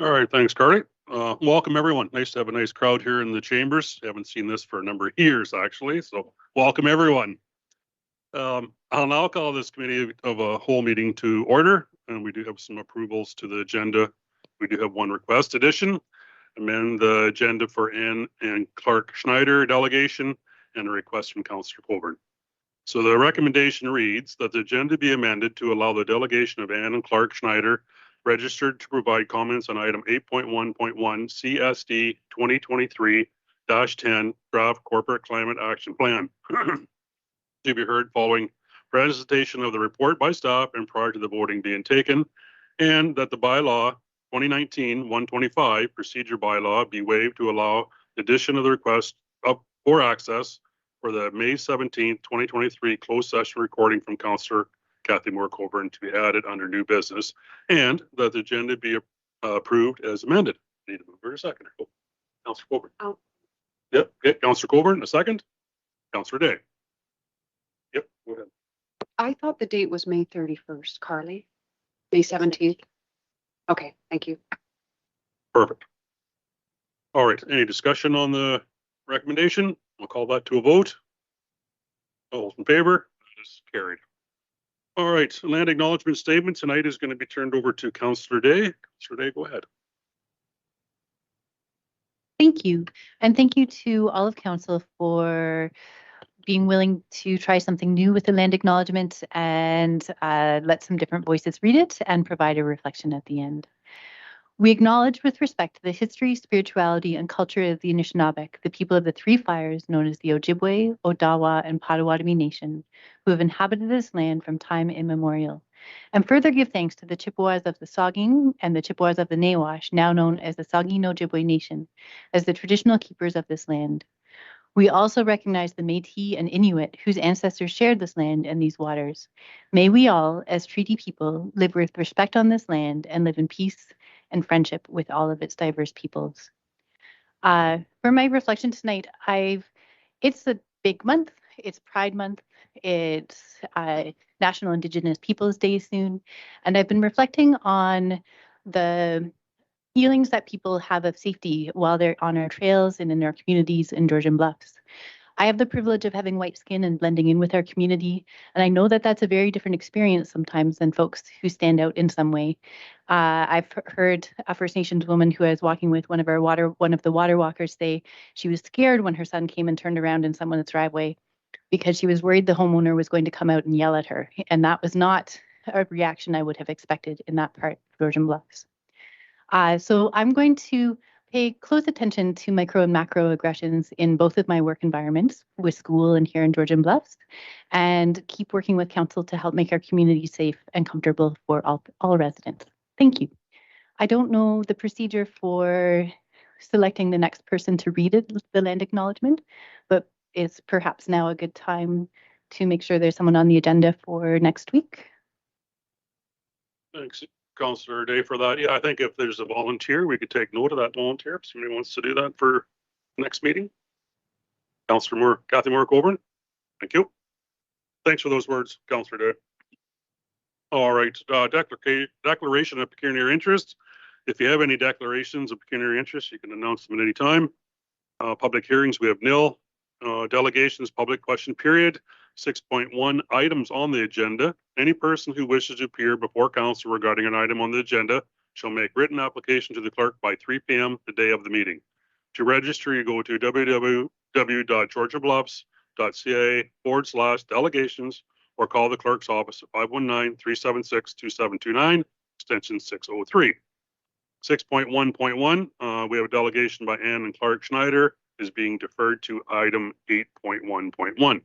All right, thanks, Carly. Welcome, everyone. Nice to have a nice crowd here in the chambers. Haven't seen this for a number of years, actually, so welcome, everyone. I'll now call this committee of a whole meeting to order, and we do have some approvals to the agenda. We do have one request addition, amend the agenda for Ann and Clark Schneider delegation, and a request from Councillor Coburn. So the recommendation reads that the agenda be amended to allow the delegation of Ann and Clark Schneider registered to provide comments on item 8.1.1 CSD 2023-10 draft corporate climate action plan to be heard following presentation of the report by staff and prior to the voting being taken, and that the bylaw 2019-125 procedure bylaw be waived to allow the addition of the request up for access for the May 17th, 2023 closed session recording from Councillor Kathy Moore-Coburn to be added under new business, and that the agenda be approved as amended. Need to move for a second. Councillor Coburn. Oh. Yep. Okay. Councillor Coburn, a second. Councillor Day. Yep. Go ahead. I thought the date was May 31st, Carly. May 17th. Okay, thank you. Perfect. All right. Any discussion on the recommendation? We'll call that to a vote. All those in favor? That is carried. All right. Land acknowledgement statement tonight is going to be turned over to Councillor Day. Councillor Day, go ahead. Thank you. And thank you to all of council for being willing to try something new with the land acknowledgement and let some different voices read it and provide a reflection at the end. We acknowledge with respect to the history, spirituality, and culture of the Anishinaabe, the people of the Three Fires known as the Ojibwe, Odawa, and Potawatomi Nation, who have inhabited this land from time immemorial, and further give thanks to the Chippewas of the Saugeen and the Chippewas of the Nawash, now known as the Saugeen Ojibwe Nation, as the traditional keepers of this land. We also recognize the Métis and Inuit whose ancestors shared this land and these waters. May we all, as treaty people, live with respect on this land and live in peace and friendship with all of its diverse peoples. For my reflection tonight, it's a big month. It's Pride Month. It's National Indigenous Peoples Day soon. And I've been reflecting on the feelings that people have of safety while they're on our trails and in our communities in Georgian Bluffs. I have the privilege of having white skin and blending in with our community, and I know that that's a very different experience sometimes than folks who stand out in some way. I've heard a First Nations woman who I was walking with one of the water walkers say she was scared when her son came and turned around in someone's driveway because she was worried the homeowner was going to come out and yell at her, and that was not a reaction I would have expected in that part of Georgian Bluffs. So I'm going to pay close attention to micro and macro aggressions in both of my work environments, with school and here in Georgian Bluffs, and keep working with council to help make our community safe and comfortable for all residents. Thank you. I don't know the procedure for selecting the next person to read the land acknowledgement, but it's perhaps now a good time to make sure there's someone on the agenda for next week. Thanks, Councillor Day, for that. Yeah, I think if there's a volunteer, we could take note of that volunteer. If somebody wants to do that for next meeting. Councillor Kathy Moore-Coburn. Thank you. Thanks for those words, Councillor Day. All right, declaration of pecuniary interest. If you have any declarations of pecuniary interest, you can announce them at any time. Public hearings, we have nil. Delegations, public question period. 6.1 items on the agenda. Any person who wishes to appear before council regarding an item on the agenda shall make written application to the clerk by 3 p.m. the day of the meeting. To register, you go to www.georgiabluffs.ca/delegations or call the clerk's office at 519-376-2729, extension 603. 6.1.1, we have a delegation by Ann and Clark Schneider is being deferred to item 8.1.1.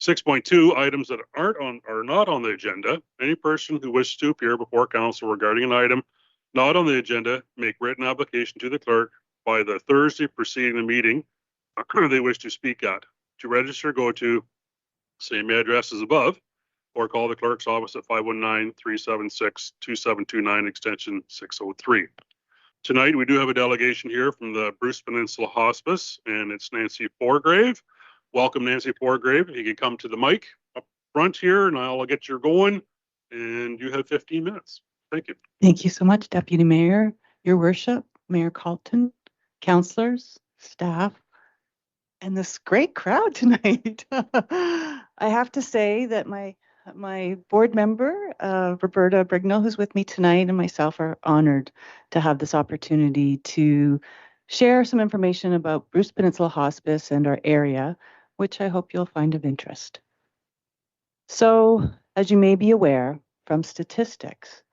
6.2, items that are not on the agenda. Any person who wishes to appear before council regarding an item not on the agenda make written application to the clerk by the Thursday preceding the meeting they wish to speak at. To register, go to same address as above or call the clerk's office at 519-376-2729, extension 603. Tonight, we do have a delegation here from the Bruce Peninsula Hospice, and it's Nancy Forgrave. Welcome, Nancy Forgrave. If you can come to the mic up front here, and I'll get you going. And you have 15 minutes. Thank you. Thank you so much, Deputy Mayor, Your Worship, Mayor Carlton, councillors, staff, and this great crowd tonight. I have to say that my board member, Roberta Brignall, who's with me tonight, and myself are honored to have this opportunity to share some information about Bruce Peninsula Hospice and our area, which I hope you'll find of interest. So, as you may be aware from statistics,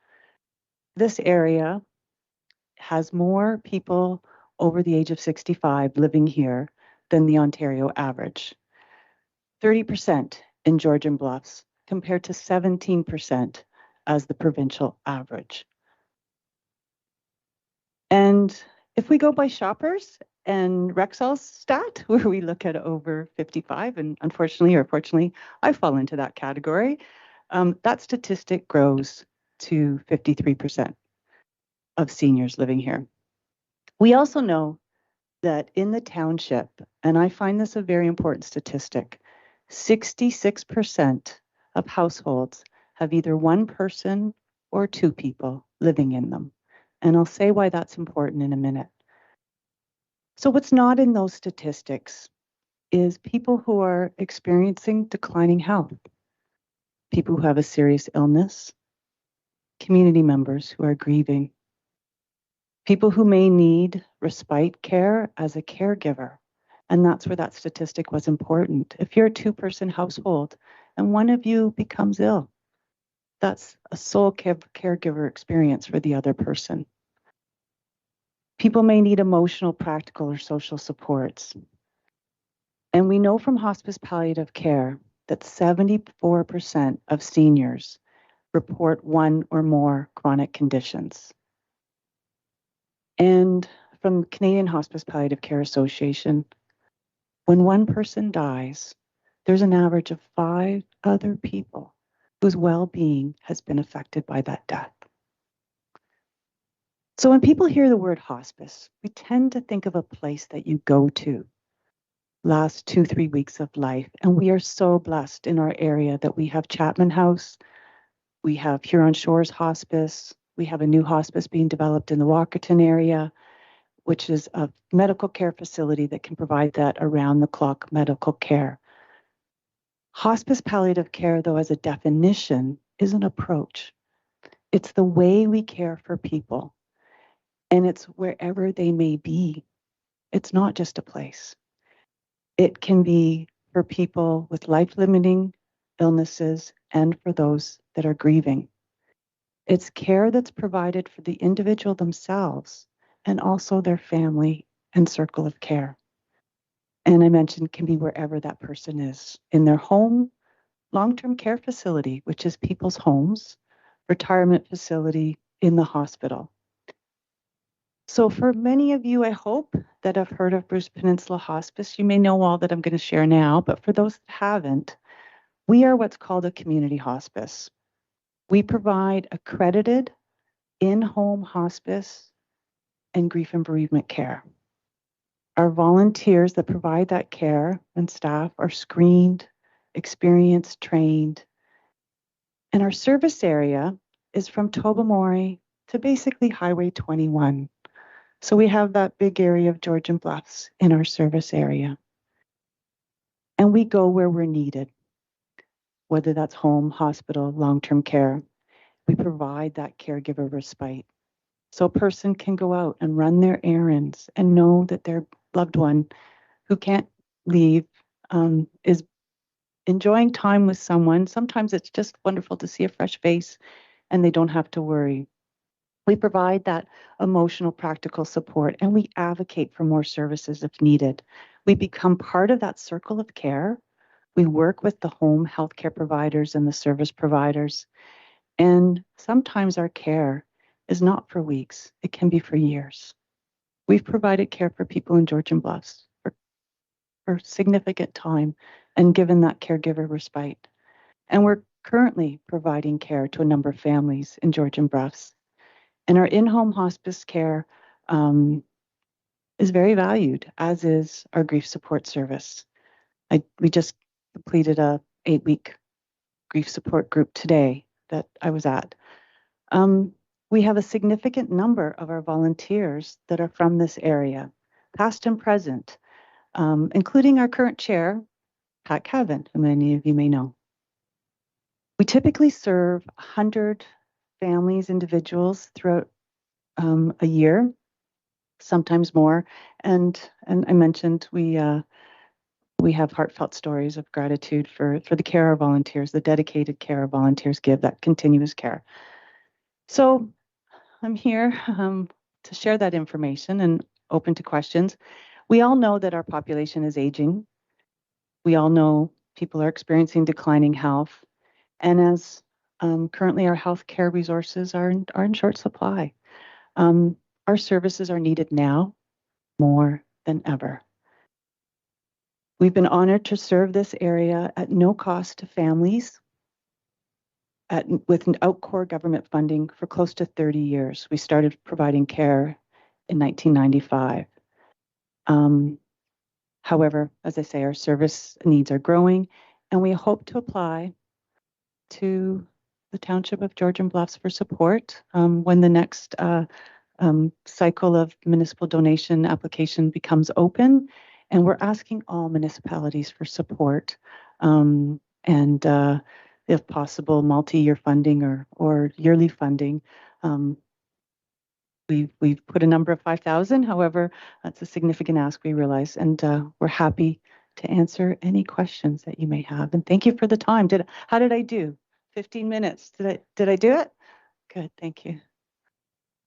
this area has more people over the age of 65 living here than the Ontario average. 30% in Georgian Bluffs compared to 17% as the provincial average. And if we go by shoppers and Rexall's stat, where we look at over 55, and unfortunately or fortunately, I fall into that category, that statistic grows to 53% of seniors living here. We also know that in the township, and I find this a very important statistic, 66% of households have either one person or two people living in them. And I'll say why that's important in a minute. So what's not in those statistics is people who are experiencing declining health, people who have a serious illness, community members who are grieving, people who may need respite care as a caregiver. And that's where that statistic was important. If you're a two-person household and one of you becomes ill, that's a sole caregiver experience for the other person. People may need emotional, practical, or social supports. And we know from hospice palliative care that 74% of seniors report one or more chronic conditions. And from Canadian Hospice Palliative Care Association, when one person dies, there's an average of 5 other people whose well-being has been affected by that death. So when people hear the word hospice, we tend to think of a place that you go to last 2-3 weeks of life. And we are so blessed in our area that we have Chapman House, we have Huron Shores Hospice, we have a new hospice being developed in the Walkerton area, which is a medical care facility that can provide that around-the-clock medical care. Hospice palliative care, though, as a definition, is an approach. It's the way we care for people, and it's wherever they may be. It's not just a place. It can be for people with life-limiting illnesses and for those that are grieving. It's care that's provided for the individual themselves and also their family and circle of care. And I mentioned can be wherever that person is, in their home, long-term care facility, which is people's homes, retirement facility, in the hospital. So for many of you, I hope that have heard of Bruce Peninsula Hospice, you may know all that I'm going to share now, but for those that haven't, we are what's called a community hospice. We provide accredited in-home hospice and grief and bereavement care. Our volunteers that provide that care and staff are screened, experienced, trained. And our service area is from Tobermory to basically Highway 21. So we have that big area of Georgian Bluffs in our service area. And we go where we're needed, whether that's home, hospital, long-term care. We provide that caregiver respite. So a person can go out and run their errands and know that their loved one who can't leave is enjoying time with someone. Sometimes it's just wonderful to see a fresh face and they don't have to worry. We provide that emotional, practical support, and we advocate for more services if needed. We become part of that circle of care. We work with the home healthcare providers and the service providers. And sometimes our care is not for weeks, it can be for years. We've provided care for people in Georgian Bluffs for significant time and given that caregiver respite. And we're currently providing care to a number of families in Georgian Bluffs. And our in-home hospice care is very valued, as is our grief support service. We just completed a 8-week grief support group today that I was at. We have a significant number of our volunteers that are from this area, past and present, including our current chair, Pat Cavan, who many of you may know. We typically serve 100 families, individuals throughout a year, sometimes more. And I mentioned we have heartfelt stories of gratitude for the care our volunteers, the dedicated care our volunteers give, that continuous care. So I'm here to share that information and open to questions. We all know that our population is aging. We all know people are experiencing declining health. And as currently our healthcare resources are in short supply, our services are needed now more than ever. We've been honored to serve this area at no cost to families without core government funding for close to 30 years. We started providing care in 1995. However, as I say, our service needs are growing, and we hope to apply to the Township of Georgian Bluffs for support when the next cycle of municipal donation application becomes open. And we're asking all municipalities for support and if possible, multi-year funding or yearly funding. We've put a number of 5,000. However, that's a significant ask, we realize, and we're happy to answer any questions that you may have. And thank you for the time. How did I do? 15 minutes. Did I do it? Good. Thank you.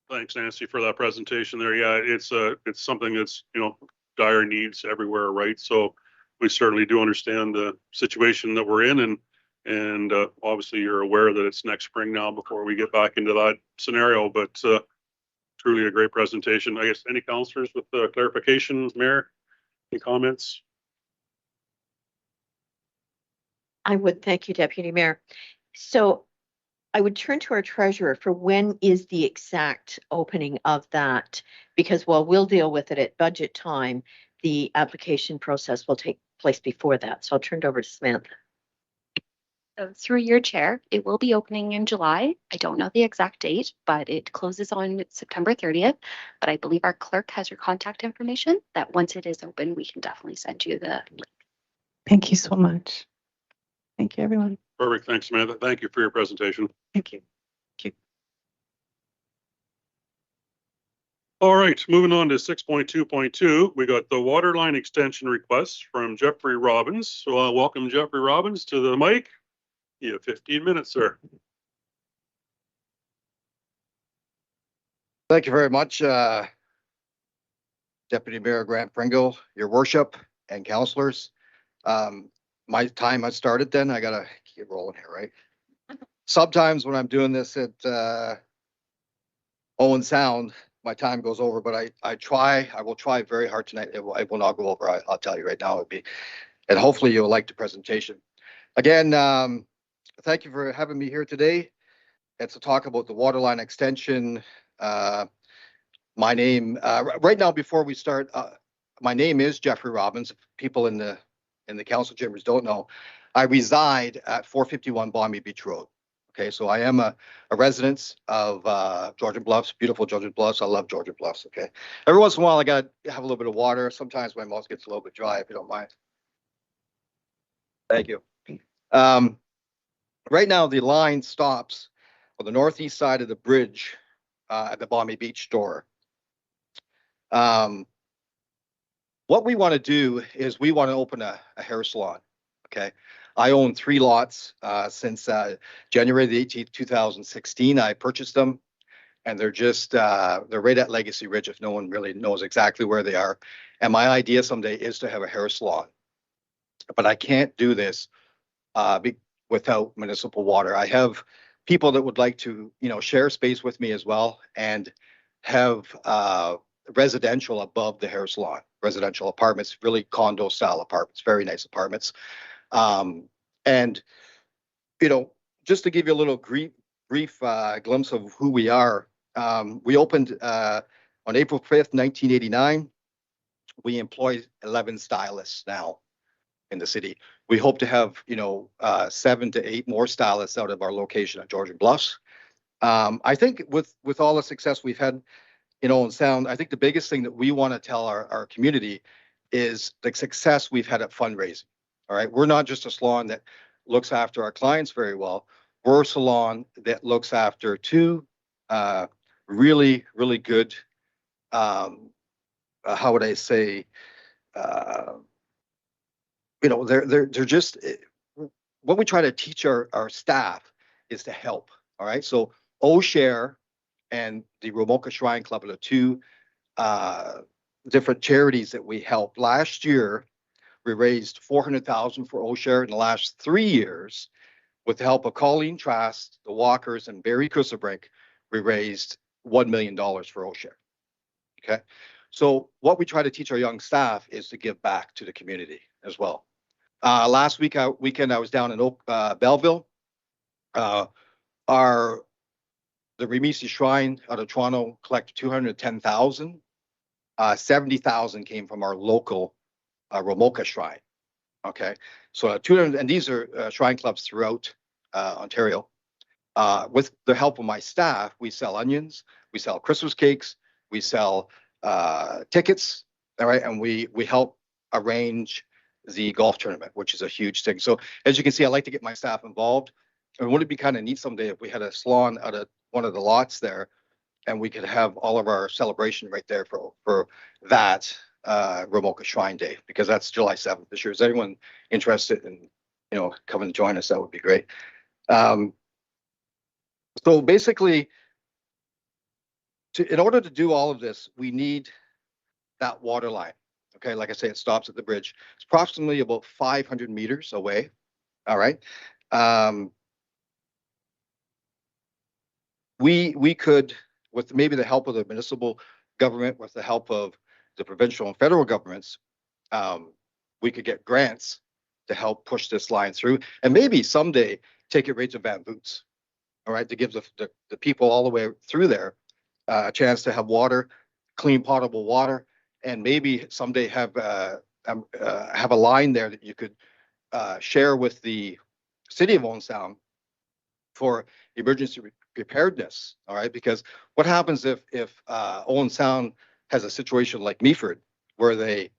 Thanks, Nancy, for that presentation there. Yeah, it's something that's, dire needs everywhere, right? So we certainly do understand the situation that we're in, and obviously you're aware that it's next spring now before we get back into that scenario, but truly a great presentation. I guess any councillors with clarification, Mayor, any comments? I would. Thank you, Deputy Mayor. So I would turn to our treasurer for when is the exact opening of that? Because while we'll deal with it at budget time, the application process will take place before that. So I'll turn it over to Samantha. So through your chair, it will be opening in July. I don't know the exact date, but it closes on September 30th. But I believe our clerk has your contact information that once it is open, we can definitely send you the link. Thank you so much. Thank you, everyone. Perfect. Thanks, Samantha. Thank you for your presentation. Thank you. All right, moving on to 6.2.2, we got the water line extension request from Jeffrey Robbins. So welcome Jeffrey Robbins to the mic. You have 15 minutes, sir. Thank you very much, Deputy Mayor Grant Pringle, your worship, and councillors. My time has started then. I gotta keep rolling here, right? Sometimes when I'm doing this at Owen Sound, my time goes over, but I will try very hard tonight. It will not go over. I'll tell you right now, and hopefully you'll like the presentation. Again, thank you for having me here today. It's to talk about the water line extension. My name, right now, before we start, my name is Jeffrey Robbins. People in the council chambers don't know. I reside at 451 Balmy Beach Road. Okay, so I am a resident of Georgian Bluffs, beautiful Georgian Bluffs. I love Georgian Bluffs. Okay, every once in a while I gotta have a little bit of water. Sometimes my mouth gets a little bit dry, if you don't mind. Thank you. Right now the line stops on the northeast side of the bridge at the Balmy Beach store. What we want to do is we want to open a hair salon. Okay. I own 3 lots since January the 18th, 2016. I purchased them, and they're just they're right at Legacy Ridge, if no one really knows exactly where they are. And my idea someday is to have a hair salon, but I can't do this without municipal water. I have people that would like to, share space with me as well, and have residential above the hair salon, residential apartments, really condo style apartments, very nice apartments. And, just to give you a little brief glimpse of who we are, we opened on April 5th, 1989. We employ 11 stylists now in the city. We hope to have, 7 to 8 more stylists out of our location at Georgian Bluffs. I think with all the success we've had in Owen Sound, I think the biggest thing that we want to tell our community is the success we've had at fundraising. All right. We're not just a salon that looks after our clients very well. We're a salon that looks after two really, really good, how would I say, they're just, what we try to teach our staff is to help. All right. So O'Share and the Romoka Shrine Club are the two different charities that we help. Last year, we raised $400,000 for O'Share. In the last 3 years, with the help of Colleen Trask, the Walkers, and Barry Kusabrink, we raised $1 million for O'Share. Okay. So what we try to teach our young staff is to give back to the community as well. Last weekend, I was down in Belleville. The Remisi Shrine out of Toronto collected $210,000. 70,000 came from our local Romoka Shrine. Okay, so 200, and these are shrine clubs throughout Ontario. With the help of my staff, we sell onions, we sell Christmas cakes, we sell tickets. All right, and we help arrange the golf tournament, which is a huge thing. So as you can see, I like to get my staff involved. And wouldn't it be kind of neat someday if we had a salon out of one of the lots there, and we could have all of our celebration right there for that Romoka Shrine Day, because that's July 7th this year. Is anyone interested in coming to join us? That would be great. So basically, in order to do all of this, we need that water line. Okay, like I say, it stops at the bridge. It's approximately about 500 meters away. All right. We could, with maybe the help of the municipal government, with the help of the provincial and federal governments, we could get grants to help push this line through, and maybe someday take it right to Van Boots. All right, to give the people all the way through there a chance to have water, clean potable water, and maybe someday have a line there that you could share with the city of Owen Sound for emergency preparedness. All right, because what happens if Owen Sound has a situation like Meaford, where they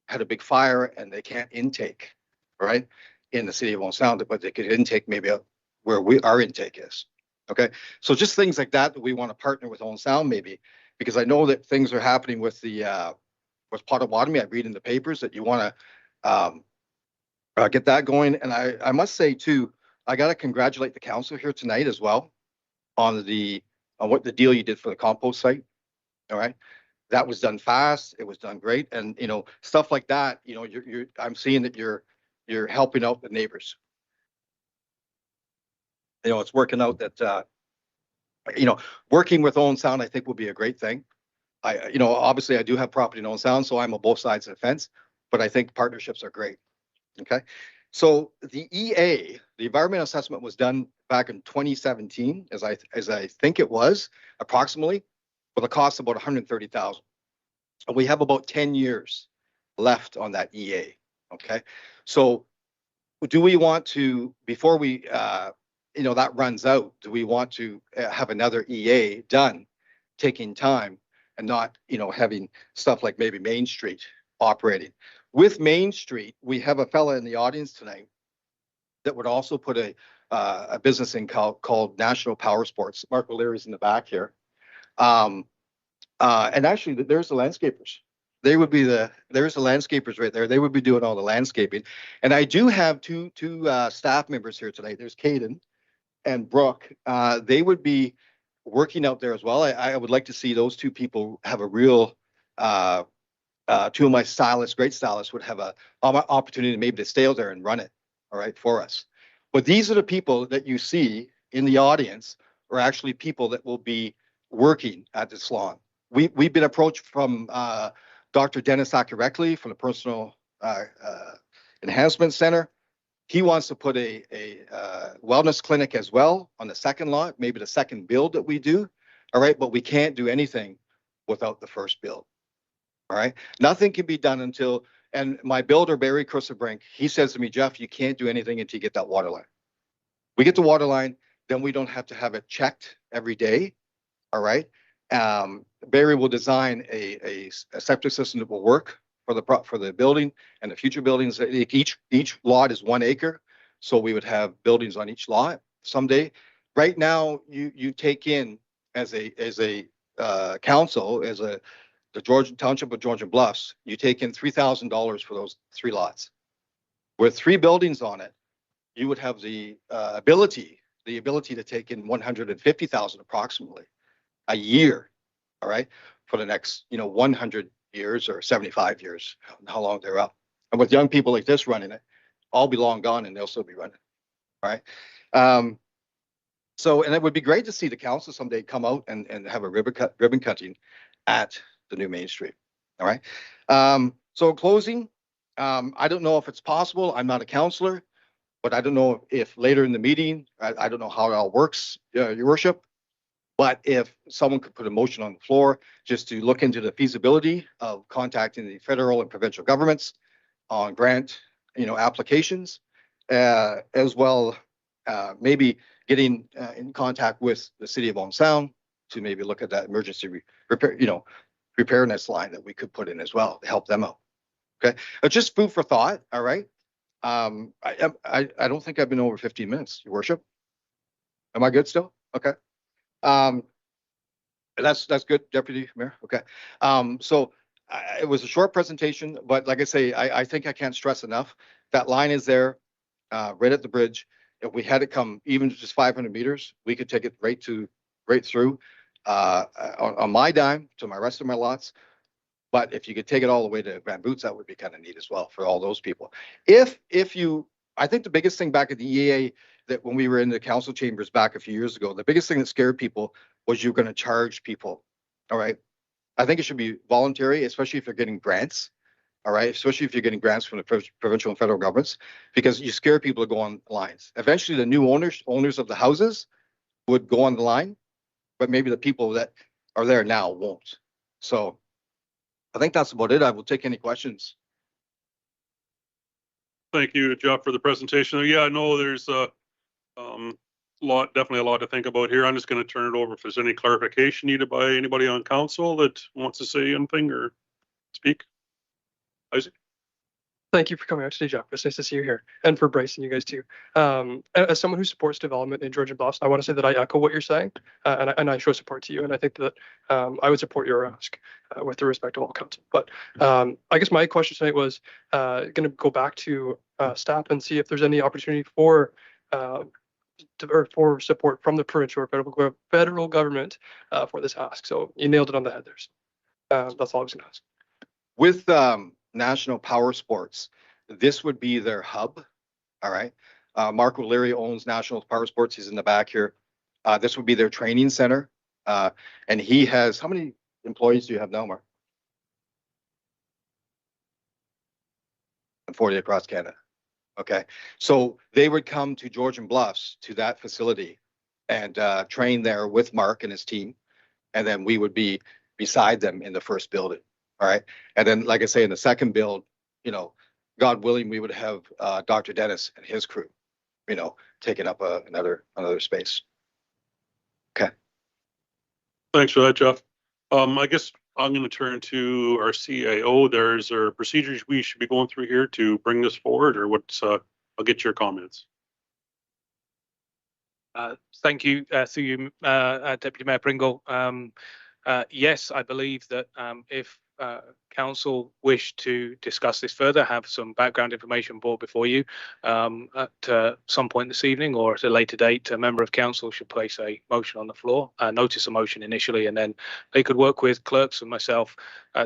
had a big fire and they can't intake, right, in the city of Owen Sound, but they could intake maybe where our intake is. Okay, so just things like that we want to partner with Owen Sound maybe, because I know that things are happening with the with Potawatomi. I read in the papers that you want to get that going, and I must say too, I got to congratulate the council here tonight as well on what the deal you did for the compost site. All right, that was done fast. It was done great, and stuff like that. I'm seeing that you're helping out the neighbors. It's working out that working with Owen Sound, I think, will be a great thing. Obviously I do have property in Owen Sound, so I'm on both sides of the fence, but I think partnerships are great. Okay, so the EA, the environmental assessment, was done back in 2017, as I think it was, approximately, with a cost of about $130,000. And we have about 10 years left on that EA. Okay, so do we want to, before we that runs out, do we want to have another EA done, taking time, and not having stuff like maybe Main Street operating? With Main Street, we have a fella in the audience tonight that would also put a business in called National Power Sports. Mark O'Leary's in the back here. And actually, there's the landscapers. There's the landscapers right there. They would be doing all the landscaping. And I do have two staff members here tonight. There's Caden and Brooke. They would be working out there as well. I would like to see those two people have a real two of my stylists, great stylists, would have an opportunity maybe to stay out there and run it, all right, for us. But these are the people that you see in the audience are actually people that will be working at the salon. We've been approached from Dr. Dennis Akarekli from the Personal Enhancement Center. He wants to put a wellness clinic as well on the second lot, maybe the second build that we do. All right, but we can't do anything without the first build. All right, nothing can be done until, and my builder, Barry Kusabrink, he says to me, Jeff, you can't do anything until you get that water line. We get the water line, then we don't have to have it checked every day. All right. Barry will design a septic system that will work for the building and the future buildings. Each lot is 1 acre. So we would have buildings on each lot someday. Right now, you take in as a council, the Georgian Township of Georgian Bluffs, you take in $3,000 for those 3 lots. With 3 buildings on it, you would have the ability to take in 150,000 approximately a year. All right, for the next 100 years or 75 years, how long they're up. And with young people like this running it, I'll be long gone and they'll still be running. All right. So, and it would be great to see the council someday come out and have a ribbon cutting at the new Main Street. All right. So closing, I don't know if it's possible. I'm not a counselor, but I don't know if later in the meeting, I don't know how it all works, Your Worship. But if someone could put a motion on the floor just to look into the feasibility of contacting the federal and provincial governments on grant, applications, as well, maybe getting in contact with the city of Owen Sound to maybe look at that emergency repair, preparedness line that we could put in as well to help them out. Okay, just food for thought. All right. I don't think I've been over 15 minutes, Your Worship. Am I good still? Okay. That's good, Deputy Mayor. Okay. So it was a short presentation, but like I say, I think I can't stress enough that line is there, right at the bridge. If we had it come even just 500 meters, we could take it right through on my dime to my rest of my lots. But if you could take it all the way to Van Boots, that would be kind of neat as well for all those people. I think the biggest thing back at the EA that when we were in the council chambers back a few years ago, the biggest thing that scared people was you're going to charge people. All right. I think it should be voluntary, especially if you're getting grants. All right. Especially if you're getting grants from the provincial and federal governments, because you scare people to go on lines. Eventually, the new owners of the houses would go on the line, but maybe the people that are there now won't. So I think that's about it. I will take any questions. Thank you, Jeff, for the presentation. Yeah, I know there's definitely a lot to think about here. I'm just going to turn it over if there's any clarification needed by anybody on council that wants to say anything or speak. Isaac? Thank you for coming out today, Jeff. It's nice to see you here, and for Bryce and you guys too. As someone who supports development in Georgian Bluffs, I want to say that I echo what you're saying, and I show support to you. And I think that I would support your ask with the respect of all council. But I guess my question tonight was going to go back to staff and see if there's any opportunity for support from the provincial or federal government for this ask. So you nailed it on the head there. So, that's all I was going to ask. With National Power Sports, this would be their hub. All right. Mark O'Leary owns National Power Sports. He's in the back here. This would be their training center. And he has, how many employees do you have now, Mark? 40 across Canada. Okay. So they would come to Georgian Bluffs to that facility and train there with Mark and his team. And then we would be beside them in the first building. All right. And then, like I say, in the second build, God willing, we would have Dr. Dennis and his crew, taking up another space. Okay. Thanks for that, Jeff. I guess I'm going to turn to our CAO. There's procedures we should be going through here to bring this forward, or what's, I'll get your comments. Thank you, through you, Deputy Mayor Pringle. Yes, I believe that if council wish to discuss this further, have some background information brought before you at some point this evening or at a later date, a member of council should place a motion on the floor, notice a motion initially, and then they could work with clerks and myself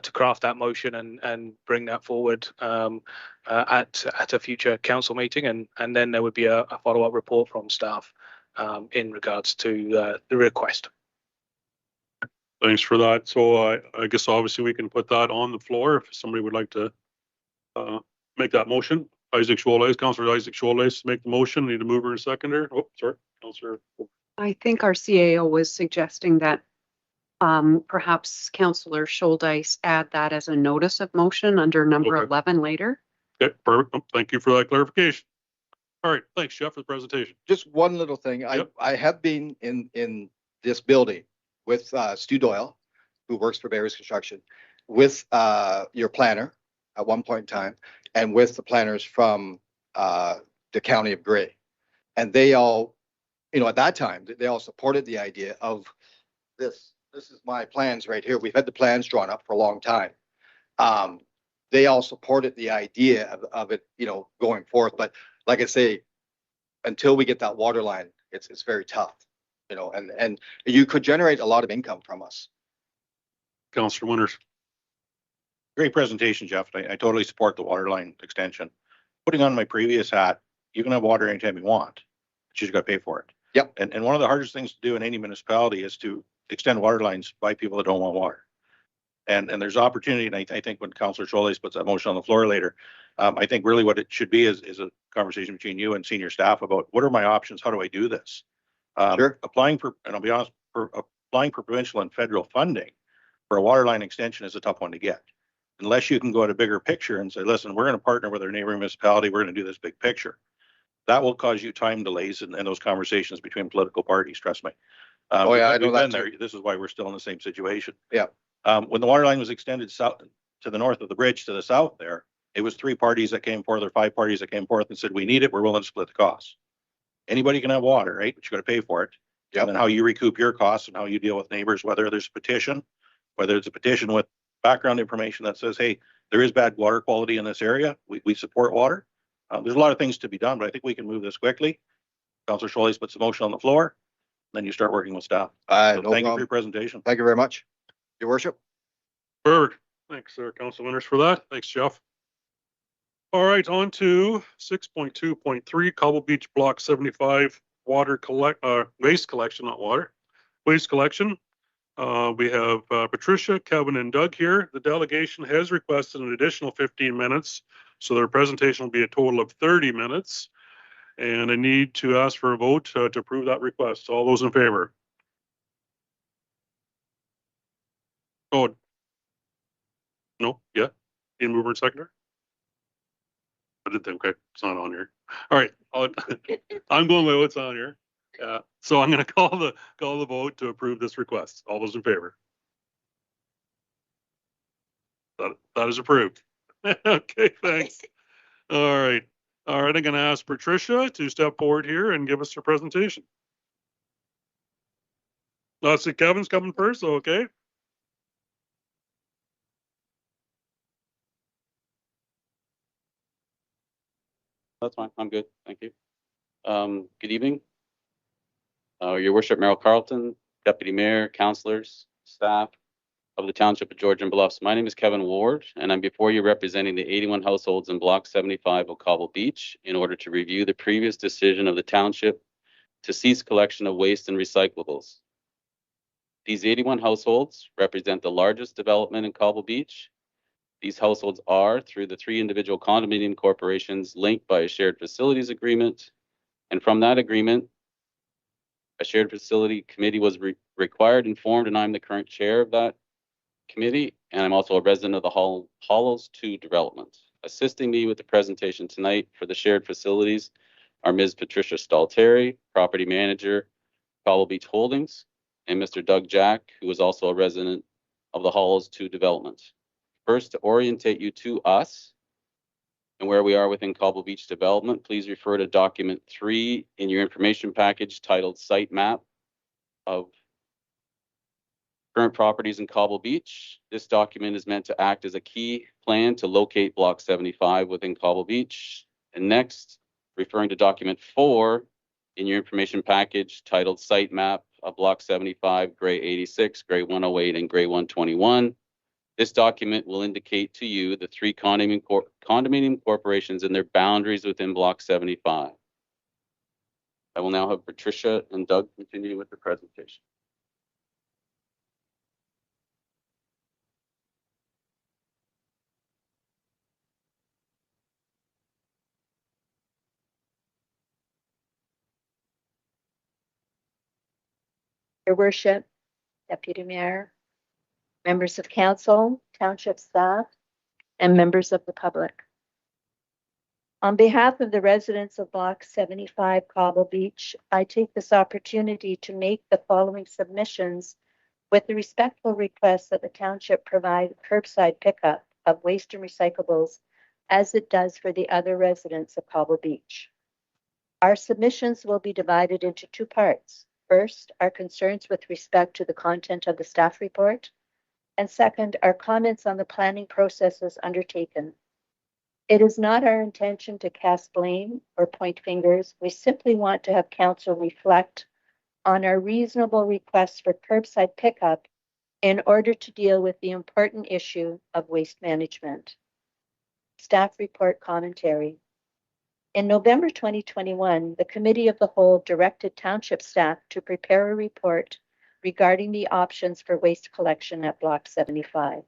to craft that motion and bring that forward at a future council meeting, and then there would be a follow-up report from staff in regards to the request. Thanks for that. So I guess obviously we can put that on the floor if somebody would like to make that motion. Councillor Isaac Sholes, make the motion. Need a mover and seconder. Oh, sorry, Councillor. I think our CAO was suggesting that perhaps Councillor Sholes add that as a notice of motion under number 11 later. Okay, perfect. Thank you for that clarification. All right, thanks, Jeff, for the presentation. Just one little thing. Yep. I have been in this building with Stu Doyle, who works for Barry's Construction, with your planner at one point in time, and with the planners from the County of Grey. And they all, at that time, they all supported the idea of this. This is my plans right here. We've had the plans drawn up for a long time. They all supported the idea of it, going forth. But like I say, until we get that water line, it's very tough, and you could generate a lot of income from us. Councillor Winters. Great presentation, Jeff. I totally support the water line extension. Putting on my previous hat, you can have water anytime you want, but you just got to pay for it. Yep. And one of the hardest things to do in any municipality is to extend water lines by people that don't want water. And there's opportunity, and I think when Councillor Scholz puts that motion on the floor later, I think really what it should be is a conversation between you and senior staff about what are my options? How do I do this? Sure. Applying for, and I'll be honest, applying for provincial and federal funding for a water line extension is a tough one to get. Unless you can go at a bigger picture and say, listen, we're going to partner with our neighboring municipality. We're going to do this big picture. That will cause you time delays in those conversations between political parties. Trust me. Oh yeah, I know we've that been too. there. This is why we're still in the same situation. Yeah. When the water line was extended south to the north of the bridge to the south there, it was 3 parties that came forth or 5 parties that came forth and said, we need it. We're willing to split the costs. Anybody can have water, right? But you got to pay for it. Yep. And then how you recoup your costs and how you deal with neighbors, whether there's a petition, whether it's a petition with background information that says, hey, there is bad water quality in this area. We support water. There's a lot of things to be done, but I think we can move this quickly. Councillor Scholz puts the motion on the floor. Then you start working with staff. So No thank you for problem. your presentation. Thank you very much, Your Worship. Perfect. Thanks, Councillor Winters, for that. Thanks, Jeff. All right, on to 6.2.3 Cobble Beach Block 75 waste collection, not water, waste collection. We have Patricia, Kevin, and Doug here. The delegation has requested an additional 15 minutes, so their presentation will be a total of 30 minutes. And I need to ask for a vote to approve that request. All those in favor? Oh, no, yeah. Ian Mover and seconder? I did think, okay, it's not on here. All right, I'm going by what's on here. Yeah, so I'm going to call the vote to approve this request. All those in favor? That is approved. Okay, thanks. All right, I'm going to ask Patricia to step forward here and give us her presentation. Let's see, Kevin's coming first, okay. That's fine. I'm good. Thank you. Good evening. Your Worship, Merrill Carlton, Deputy Mayor, councillors, staff of the Township of Georgian Bluffs. My name is Kevin Ward, and I'm before you representing the 81 households in Block 75 of Cobble Beach in order to review the previous decision of the Township to cease collection of waste and recyclables. These 81 households represent the largest development in Cobble Beach. These households are, through the 3 individual condominium corporations, linked by a shared facilities agreement. And from that agreement, a shared facility committee was required and formed, and I'm the current chair of that committee. And I'm also a resident of the Hollows 2 development. Assisting me with the presentation tonight for the shared facilities are Ms. Patricia Stalteri, property manager, Cobble Beach Holdings, and Mr. Doug Jack, who is also a resident of the Hollows 2 development. First, to orientate you to us and where we are within Cobble Beach Development, please refer to document 3 in your information package titled Site Map of Current Properties in Cobble Beach. This document is meant to act as a key plan to locate Block 75 within Cobble Beach. And next, referring to document 4 in your information package titled Site Map of Block 75, Gray 86, Gray 108, and Gray 121. This document will indicate to you the 3 condominium corporations and their boundaries within Block 75. I will now have Patricia and Doug continue with the presentation. Your Worship, Deputy Mayor, members of council, township staff, and members of the public. On behalf of the residents of Block 75 Cobble Beach, I take this opportunity to make the following submissions with the respectful request that the township provide curbside pickup of waste and recyclables as it does for the other residents of Cobble Beach. Our submissions will be divided into two parts. First, our concerns with respect to the content of the staff report, and second, our comments on the planning processes undertaken. It is not our intention to cast blame or point fingers. We simply want to have council reflect on our reasonable requests for curbside pickup in order to deal with the important issue of waste management. Staff report commentary. In November 2021, the Committee of the Whole directed township staff to prepare a report regarding the options for waste collection at Block 75.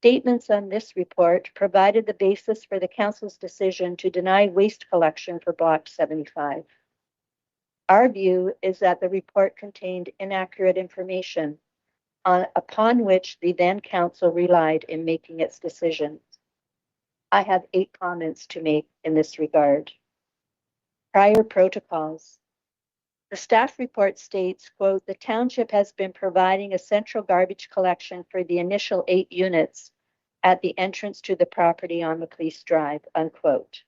Statements on this report provided the basis for the council's decision to deny waste collection for Block 75. Our view is that the report contained inaccurate information upon which the then council relied in making its decisions. I have 8 comments to make in this regard. Prior protocols. The staff report states, quote, the township has been providing a central garbage collection for the initial 8 units at the entrance to the property on Macleese Drive, unquote.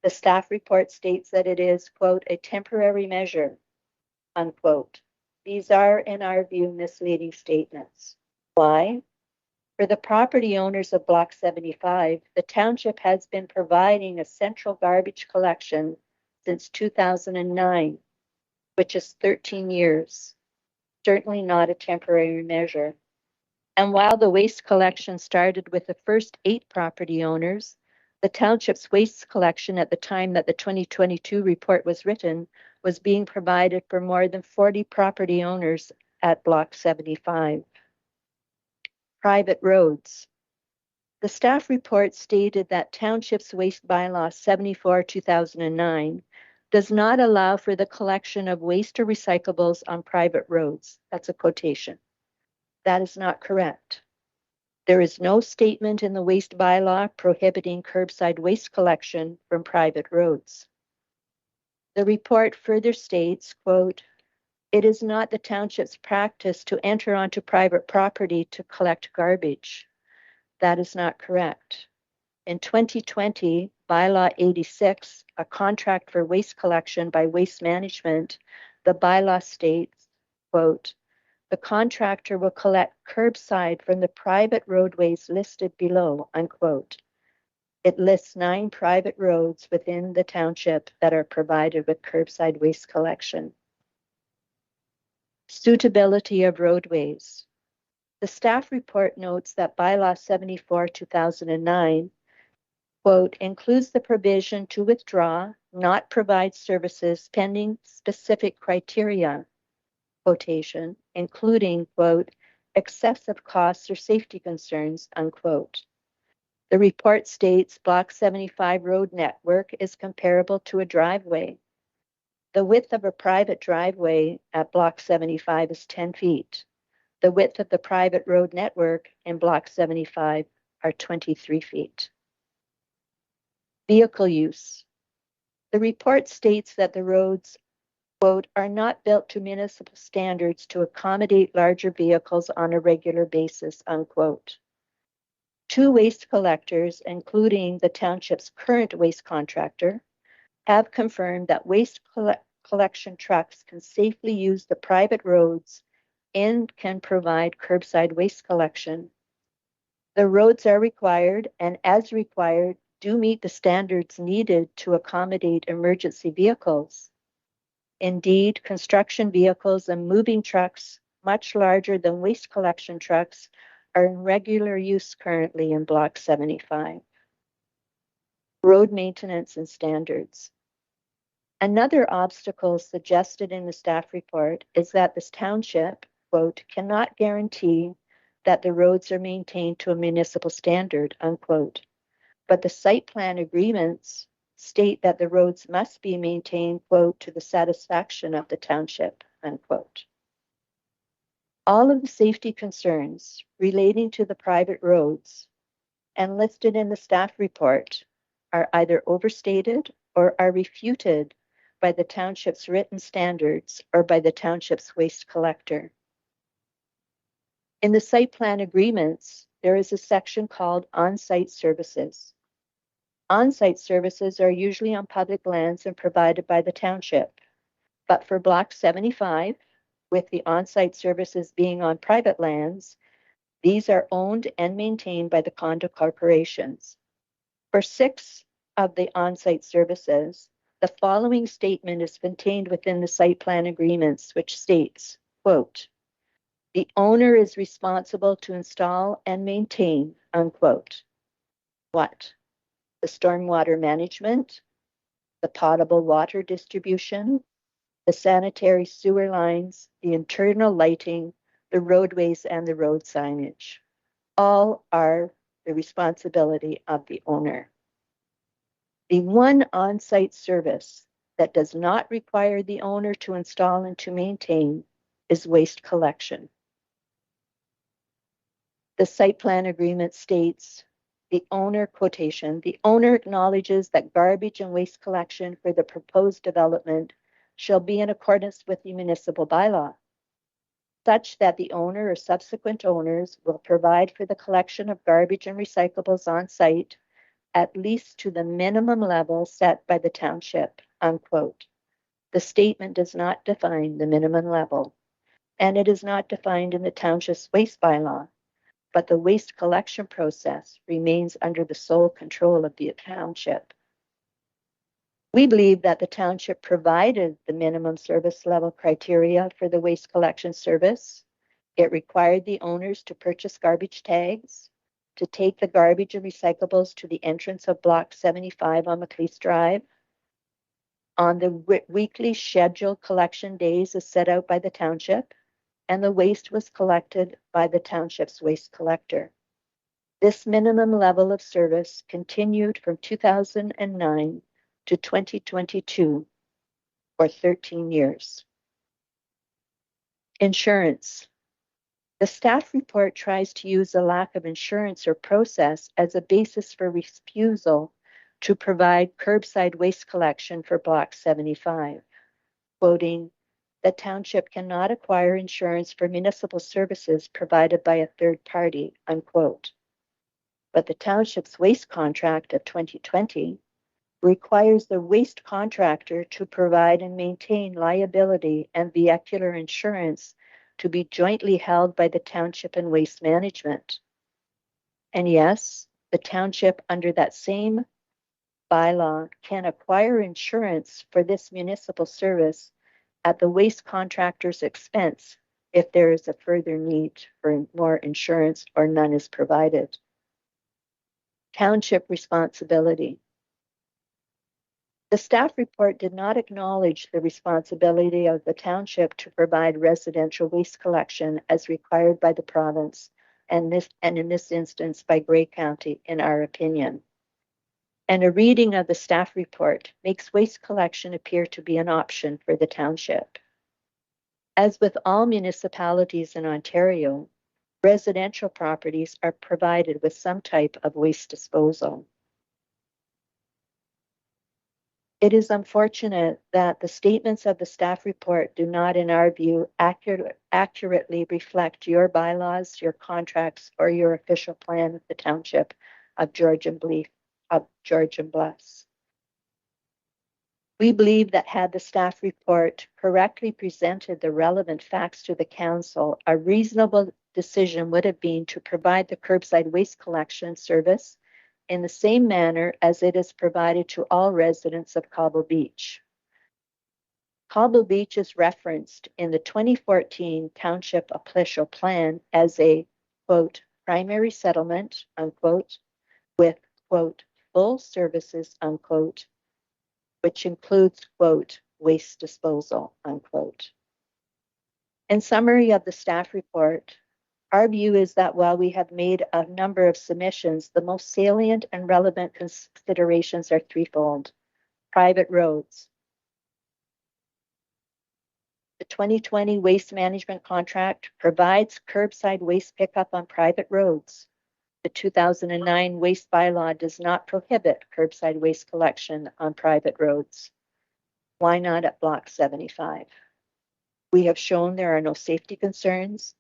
The staff report states that it is, quote, a temporary measure, unquote. These are, in our view, misleading statements. Why? For the property owners of Block 75, the township has been providing a central garbage collection since 2009, which is 13 years. Certainly not a temporary measure. And while the waste collection started with the first 8 property owners, the township's waste collection at the time that the 2022 report was written was being provided for more than 40 property owners at Block 75. Private roads. The staff report stated that Township's Waste Bylaw 74/2009 does not allow for the collection of waste or recyclables on private roads. That's a quotation. That is not correct. There is no statement in the waste bylaw prohibiting curbside waste collection from private roads. The report further states, quote, it is not the township's practice to enter onto private property to collect garbage. That is not correct. In 2020, Bylaw 86, a contract for waste collection by Waste Management, the bylaw states, quote, the contractor will collect curbside from the private roadways listed below, unquote. It lists 9 private roads within the township that are provided with curbside waste collection. Suitability of roadways. The staff report notes that Bylaw 74/2009, quote, includes the provision to withdraw, not provide services pending specific criteria, quotation, including, quote, excessive costs or safety concerns, unquote. The report states Block 75 road network is comparable to a driveway. The width of a private driveway at Block 75 is 10 feet. The width of the private road network in Block 75 are 23 feet. Vehicle use. The report states that the roads, quote, are not built to municipal standards to accommodate larger vehicles on a regular basis, unquote. 2 waste collectors, including the township's current waste contractor, have confirmed that waste collection trucks can safely use the private roads and can provide curbside waste collection. The roads are required and as required do meet the standards needed to accommodate emergency vehicles. Indeed, construction vehicles and moving trucks much larger than waste collection trucks are in regular use currently in Block 75. Road maintenance and standards. Another obstacle suggested in the staff report is that this township, quote, cannot guarantee that the roads are maintained to a municipal standard, unquote. But the site plan agreements state that the roads must be maintained, quote, to the satisfaction of the township, unquote. All of the safety concerns relating to the private roads and listed in the staff report are either overstated or are refuted by the township's written standards or by the township's waste collector. In the site plan agreements, there is a section called on-site services. On-site services are usually on public lands and provided by the township. But for Block 75, with the on-site services being on private lands, these are owned and maintained by the condo corporations. For 6 of the on-site services, the following statement is contained within the site plan agreements, which states, quote, "The owner is responsible to install and maintain," unquote. What? The stormwater management, the potable water distribution, the sanitary sewer lines, the internal lighting, the roadways, and the road signage. All are the responsibility of the owner. The one on-site service that does not require the owner to install and to maintain is waste collection. The site plan agreement states, the owner, quotation, "The owner acknowledges that garbage and waste collection for the proposed development shall be in accordance with the municipal bylaw, such that the owner or subsequent owners will provide for the collection of garbage and recyclables on site at least to the minimum level set by the township," unquote. The statement does not define the minimum level, and it is not defined in the township's waste bylaw, but the waste collection process remains under the sole control of the township. We believe that the township provided the minimum service level criteria for the waste collection service. It required the owners to purchase garbage tags, to take the garbage and recyclables to the entrance of Block 75 on Macleese Drive, on the weekly scheduled collection days as set out by the township, and the waste was collected by the township's waste collector. This minimum level of service continued from 2009 to 2022, or 13 years. Insurance. The staff report tries to use a lack of insurance or process as a basis for refusal to provide curbside waste collection for Block 75, quoting, "The township cannot acquire insurance for municipal services provided by a third party," unquote. But the township's waste contract of 2020 requires the waste contractor to provide and maintain liability and vehicular insurance to be jointly held by the township and waste management. And yes, the township under that same bylaw can acquire insurance for this municipal service at the waste contractor's expense if there is a further need for more insurance or none is provided. Township responsibility. The staff report did not acknowledge the responsibility of the township to provide residential waste collection as required by the province, and in this instance by Grey County, in our opinion. And a reading of the staff report makes waste collection appear to be an option for the township. As with all municipalities in Ontario, residential properties are provided with some type of waste disposal. It is unfortunate that the statements of the staff report do not, in our view, accurately reflect your bylaws, your contracts, or your official plan of the township of George and Bless. We believe that had the staff report correctly presented the relevant facts to the council, a reasonable decision would have been to provide the curbside waste collection service in the same manner as it is provided to all residents of Cobble Beach. Cobble Beach is referenced in the 2014 Township Official Plan as a, quote, "primary settlement," unquote, with, quote, "full services," unquote, which includes, quote, "waste disposal," unquote. In summary of the staff report, our view is that while we have made a number of submissions, the most salient and relevant considerations are threefold. Private roads. The 2020 waste management contract provides curbside waste pickup on private roads. the 2009 waste bylaw does not prohibit curbside waste collection on private roads. Why not at Block 75? We have shown there are no safety concerns,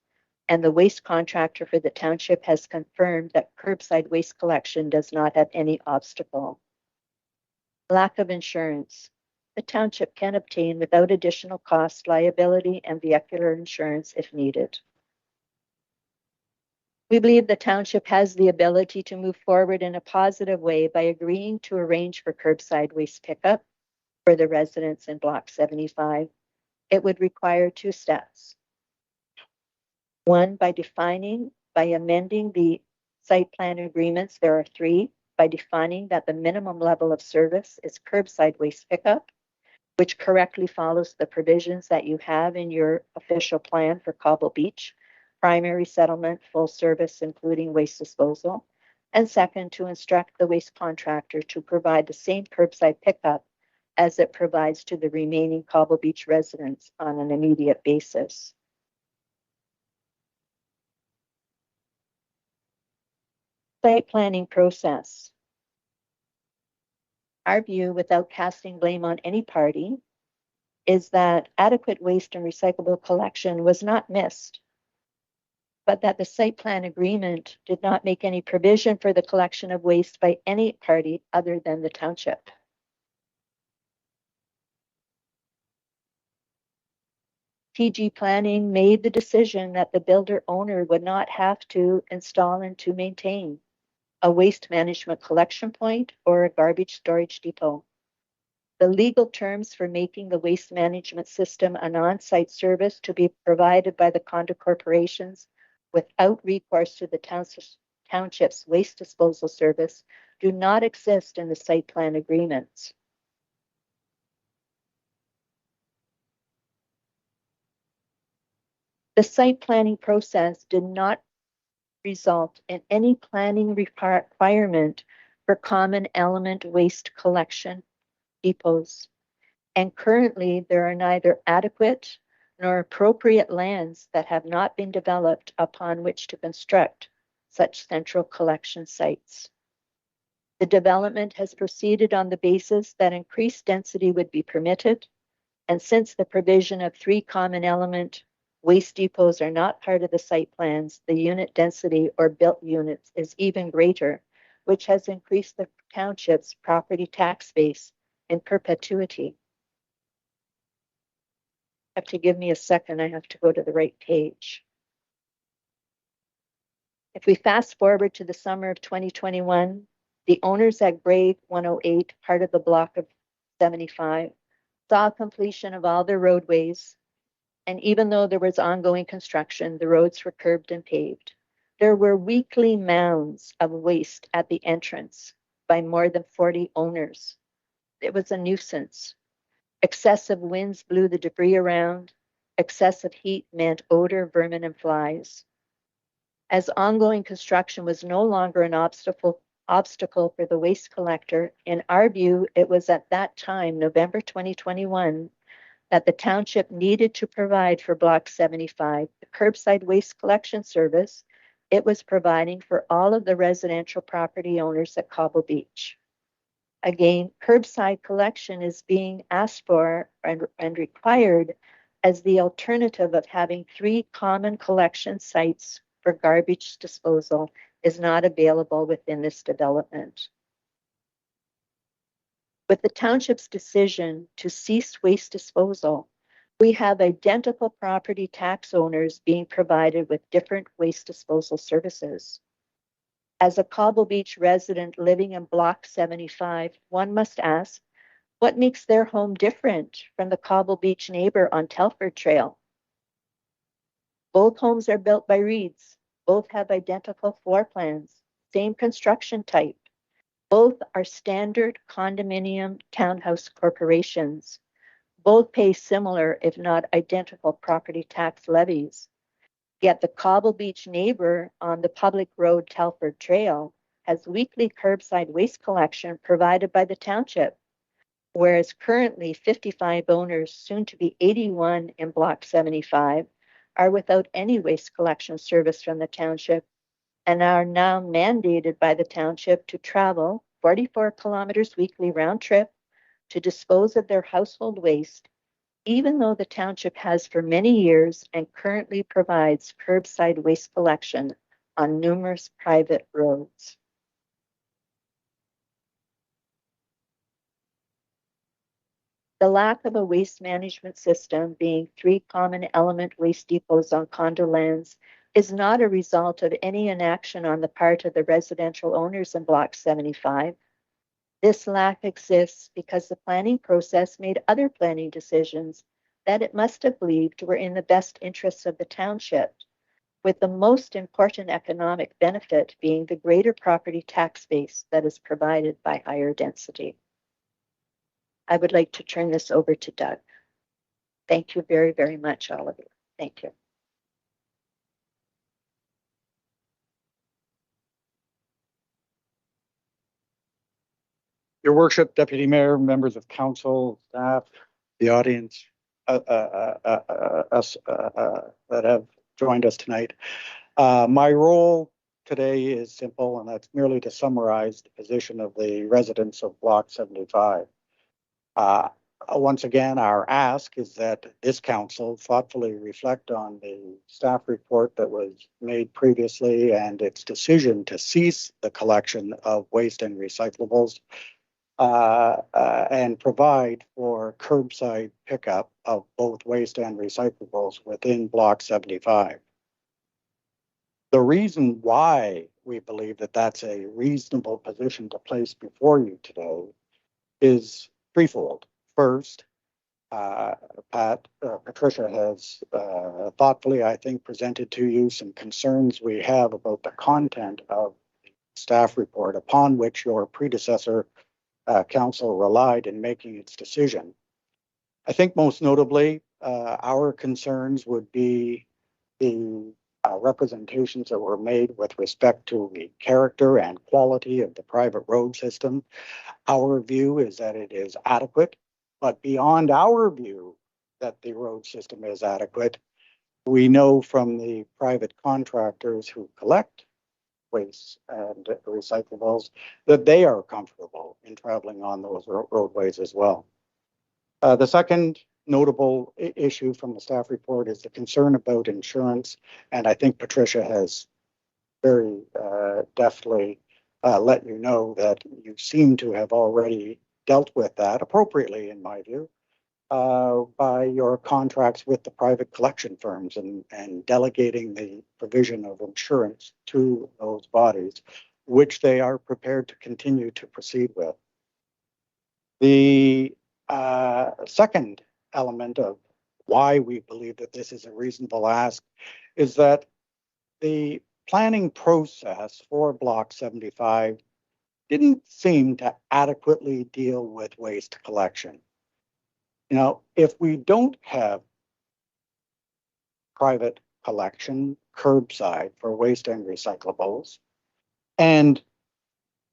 and the waste contractor for the township has confirmed that curbside waste collection does not have any obstacle. Lack of insurance. The township can obtain without additional cost liability and vehicular insurance if needed. We believe the township has the ability to move forward in a positive way by agreeing to arrange for curbside waste pickup for the residents in Block 75. It would require 2 steps. One, by amending the site plan agreements, there are 3, by defining that the minimum level of service is curbside waste pickup, which correctly follows the provisions that you have in your official plan for Cobble Beach, primary settlement, full service, including waste disposal. And second, to instruct the waste contractor to provide the same curbside pickup as it provides to the remaining Cobble Beach residents on an immediate basis. Site planning process. Our view, without casting blame on any party, is that adequate waste and recyclable collection was not missed, but that the site plan agreement did not make any provision for the collection of waste by any party other than the township. TG Planning made the decision that the builder owner would not have to install and to maintain a waste management collection point or a garbage storage depot. The legal terms for making the waste management system an on-site service to be provided by the condo corporations without recourse to the township's waste disposal service do not exist in the site plan agreements. The site planning process did not result in any planning requirement for common element waste collection depots. And currently there are neither adequate nor appropriate lands that have not been developed upon which to construct such central collection sites. The development has proceeded on the basis that increased density would be permitted, and since the provision of 3 common element waste depots are not part of the site plans, the unit density or built units is even greater, which has increased the township's property tax base in perpetuity. Have to give me a second, I have to go to the right page. If we fast forward to the summer of 2021, the owners at Grade 108, part of the block of 75, saw completion of all their roadways, and even though there was ongoing construction, the roads were curbed and paved. There were weekly mounds of waste at the entrance by more than 40 owners. It was a nuisance. Excessive winds blew the debris around. Excessive heat meant odor, vermin, and flies. As ongoing construction was no longer an obstacle for the waste collector, in our view, it was at that time, November 2021, that the township needed to provide for Block 75 the curbside waste collection service it was providing for all of the residential property owners at Cobble Beach. Again, curbside collection is being asked for and required as the alternative of having 3 common collection sites for garbage disposal is not available within this development. With the township's decision to cease waste disposal, we have identical property tax owners being provided with different waste disposal services. As a Cobble Beach resident living in Block 75, one must ask, what makes their home different from the Cobble Beach neighbor on Telford Trail? Both homes are built by Reeds. Both have identical floor plans, same construction type. Both are standard condominium townhouse corporations. Both pay similar, if not identical, property tax levies. Yet the Cobble Beach neighbor on the public road Telford Trail has weekly curbside waste collection provided by the township, whereas currently 55 owners, soon to be 81 in Block 75, are without any waste collection service from the township and are now mandated by the township to travel 44 kilometers weekly round trip to dispose of their household waste, even though the township has for many years and currently provides curbside waste collection on numerous private roads. The lack of a waste management system, being 3 common element waste depots on condo lands, is not a result of any inaction on the part of the residential owners in Block 75. This lack exists because the planning process made other planning decisions that it must have believed were in the best interests of the township, with the most important economic benefit being the greater property tax base that is provided by higher density. I would like to turn this over to Doug. Thank you very, very much, all of you. Thank you. Your Worship, Deputy Mayor, members of council, staff, the audience, us that have joined us tonight. My role today is simple, and that's merely to summarize the position of the residents of Block 75. Once again, our ask is that this council thoughtfully reflect on the staff report that was made previously and its decision to cease the collection of waste and recyclables and provide for curbside pickup of both waste and recyclables within Block 75. The reason why we believe that that's a reasonable position to place before you today is threefold. First, Patricia has thoughtfully, I think, presented to you some concerns we have about the content of the staff report upon which your predecessor council relied in making its decision. I think most notably, our concerns would be the representations that were made with respect to the character and quality of the private road system. Our view is that it is adequate, but beyond our view that the road system is adequate, we know from the private contractors who collect waste and recyclables that they are comfortable in traveling on those roadways as well. The second notable issue from the staff report is the concern about insurance, and I think Patricia has very deftly let you know that you seem to have already dealt with that appropriately, in my view, by your contracts with the private collection firms and delegating the provision of insurance to those bodies, which they are prepared to continue to proceed with. The second element of why we believe that this is a reasonable ask is that the planning process for Block 75 didn't seem to adequately deal with waste collection. You know, if we don't have private collection curbside for waste and recyclables, and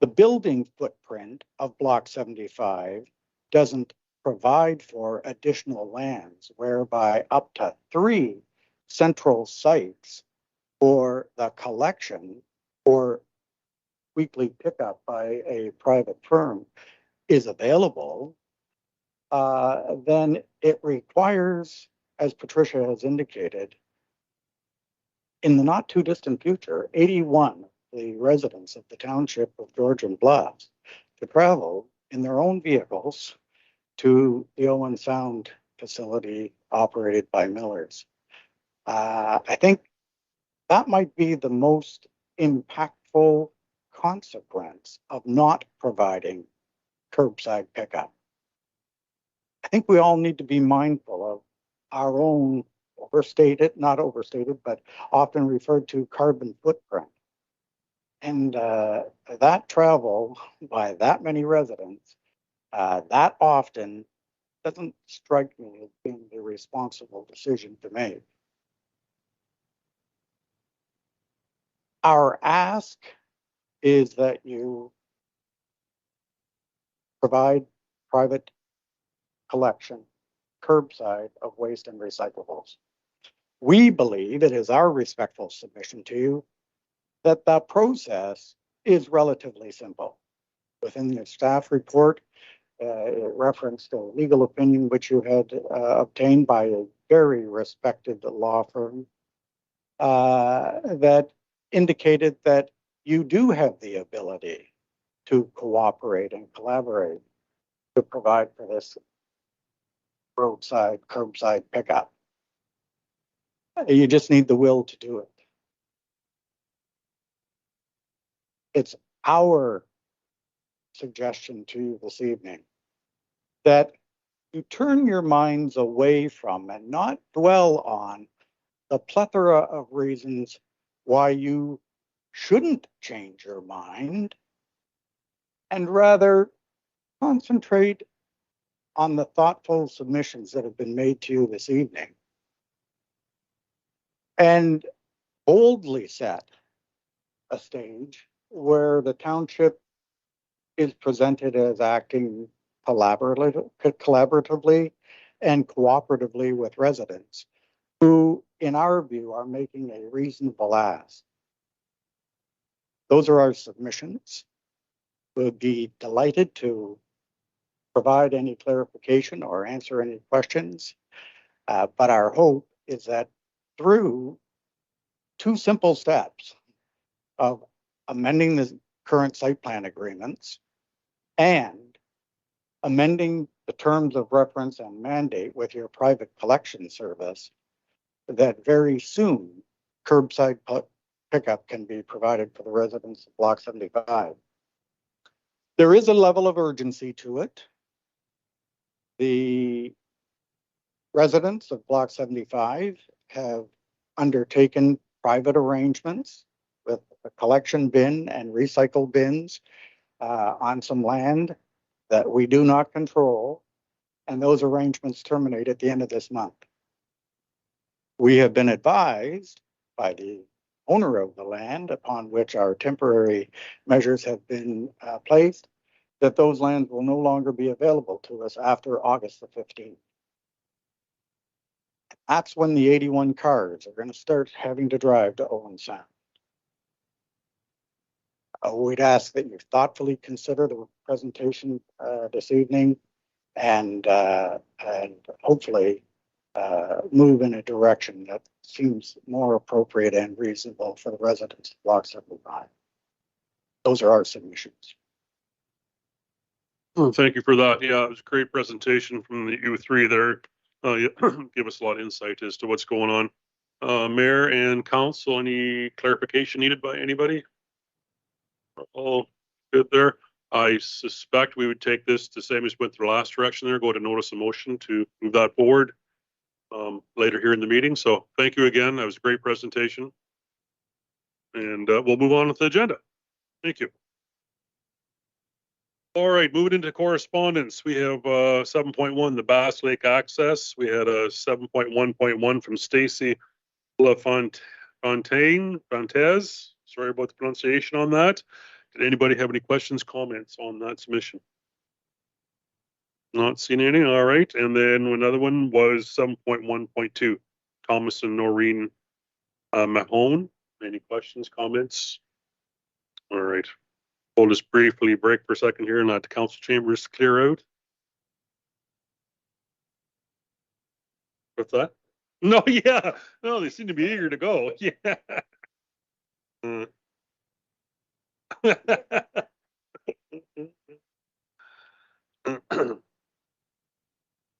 the building footprint of Block 75 doesn't provide for additional lands, whereby up to 3 central sites for the collection or weekly pickup by a private firm is available, then it requires, as Patricia has indicated, in the not too distant future, 81 the residents of the township of Georgian Bluffs to travel in their own vehicles to the Owen Sound facility operated by Millers. I think that might be the most impactful consequence of not providing curbside pickup. I think we all need to be mindful of our own not overstated, but often referred to carbon footprint. And that travel by that many residents that often doesn't strike me as being the responsible decision to make. Our ask is that you provide private collection, curbside of waste and recyclables. We believe it is our respectful submission to you that that process is relatively simple. Within the staff report, it referenced a legal opinion which you had obtained by a very respected law firm that indicated that you do have the ability to cooperate and collaborate to provide for this roadside, curbside pickup. You just need the will to do it. It's our suggestion to you this evening that you turn your minds away from and not dwell on the plethora of reasons why you shouldn't change your mind, and rather concentrate on the thoughtful submissions that have been made to you this evening and boldly set a stage where the township is presented as acting collaboratively and cooperatively with residents who, in our view, are making a reasonable ask. Those are our submissions. We'll be delighted to provide any clarification or answer any questions. But our hope is that through two simple steps of amending the current site plan agreements and amending the terms of reference and mandate with your private collection service, that very soon curbside pickup can be provided for the residents of Block 75. There is a level of urgency to it. The residents of Block 75 have undertaken private arrangements with a collection bin and recycle bins on some land that we do not control, and those arrangements terminate at the end of this month. We have been advised by the owner of the land upon which our temporary measures have been placed that those lands will no longer be available to us after August the 15th. That's when the 81 cars are going to start having to drive to Owen Sound. We'd ask that you thoughtfully consider the presentation this evening and hopefully move in a direction that seems more appropriate and reasonable for the residents of Block 75. Those are our submissions. Well, thank you for that. Yeah, it was a great presentation from the U3 there. Give us a lot of insight as to what's going on. Mayor and council, any clarification needed by anybody? All good there. I suspect we would take this the same as went through the last direction there, go to notice a motion to move that forward later here in the meeting. So thank you again. That was a great presentation. And we'll move on with the agenda. Thank you. All right, moving into correspondence, we have 7.1, the Bass Lake access. We had a 7.1.1 from Stacy LaFontez. Sorry about the pronunciation on that. Did anybody have any questions, comments on that submission? Not seeing any. All right, and then another one was 7.1.2, Thomas and Noreen Mahone. Any questions, comments? All right. We'll just briefly break for a second here and let the council chambers clear out. What's that? No, yeah. No, they seem to be eager to go. Yeah.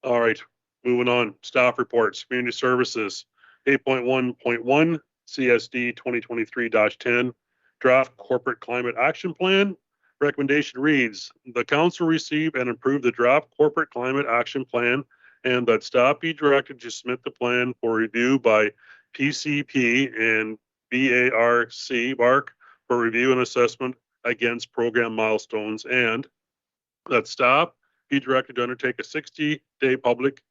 All right. Moving on. Staff reports. Community services. 8.1.1 CSD 2023-10. Draft Corporate Climate Action Plan. Recommendation reads, the council receive and approve the draft Corporate Climate Action Plan and that staff be directed to submit the plan for review by PCP and BARC for review and assessment against program milestones, and that staff be directed to undertake a 60-day public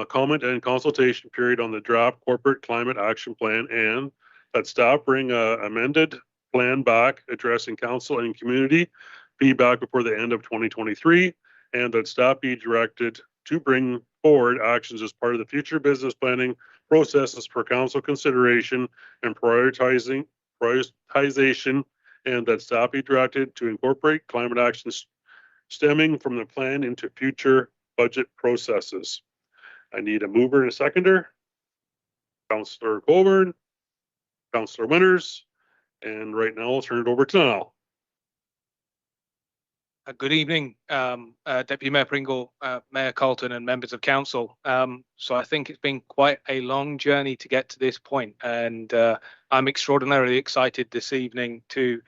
comment and consultation period on the draft Corporate Climate Action Plan, and that staff bring amended plan back addressing council and community feedback before the end of 2023, and that staff be directed to bring forward actions as part of the future business planning processes for council consideration and prioritizing prioritization, and that staff be directed to incorporate climate actions stemming from the plan into future budget processes. I need a mover and a seconder. Councillor Colburn, Councillor Winters, and right now I'll turn it over to Niall. Good evening, Deputy Mayor Pringle, Mayor Carlton, and members of council. So I think it's been quite a long journey to get to this point, and I'm extraordinarily excited this evening to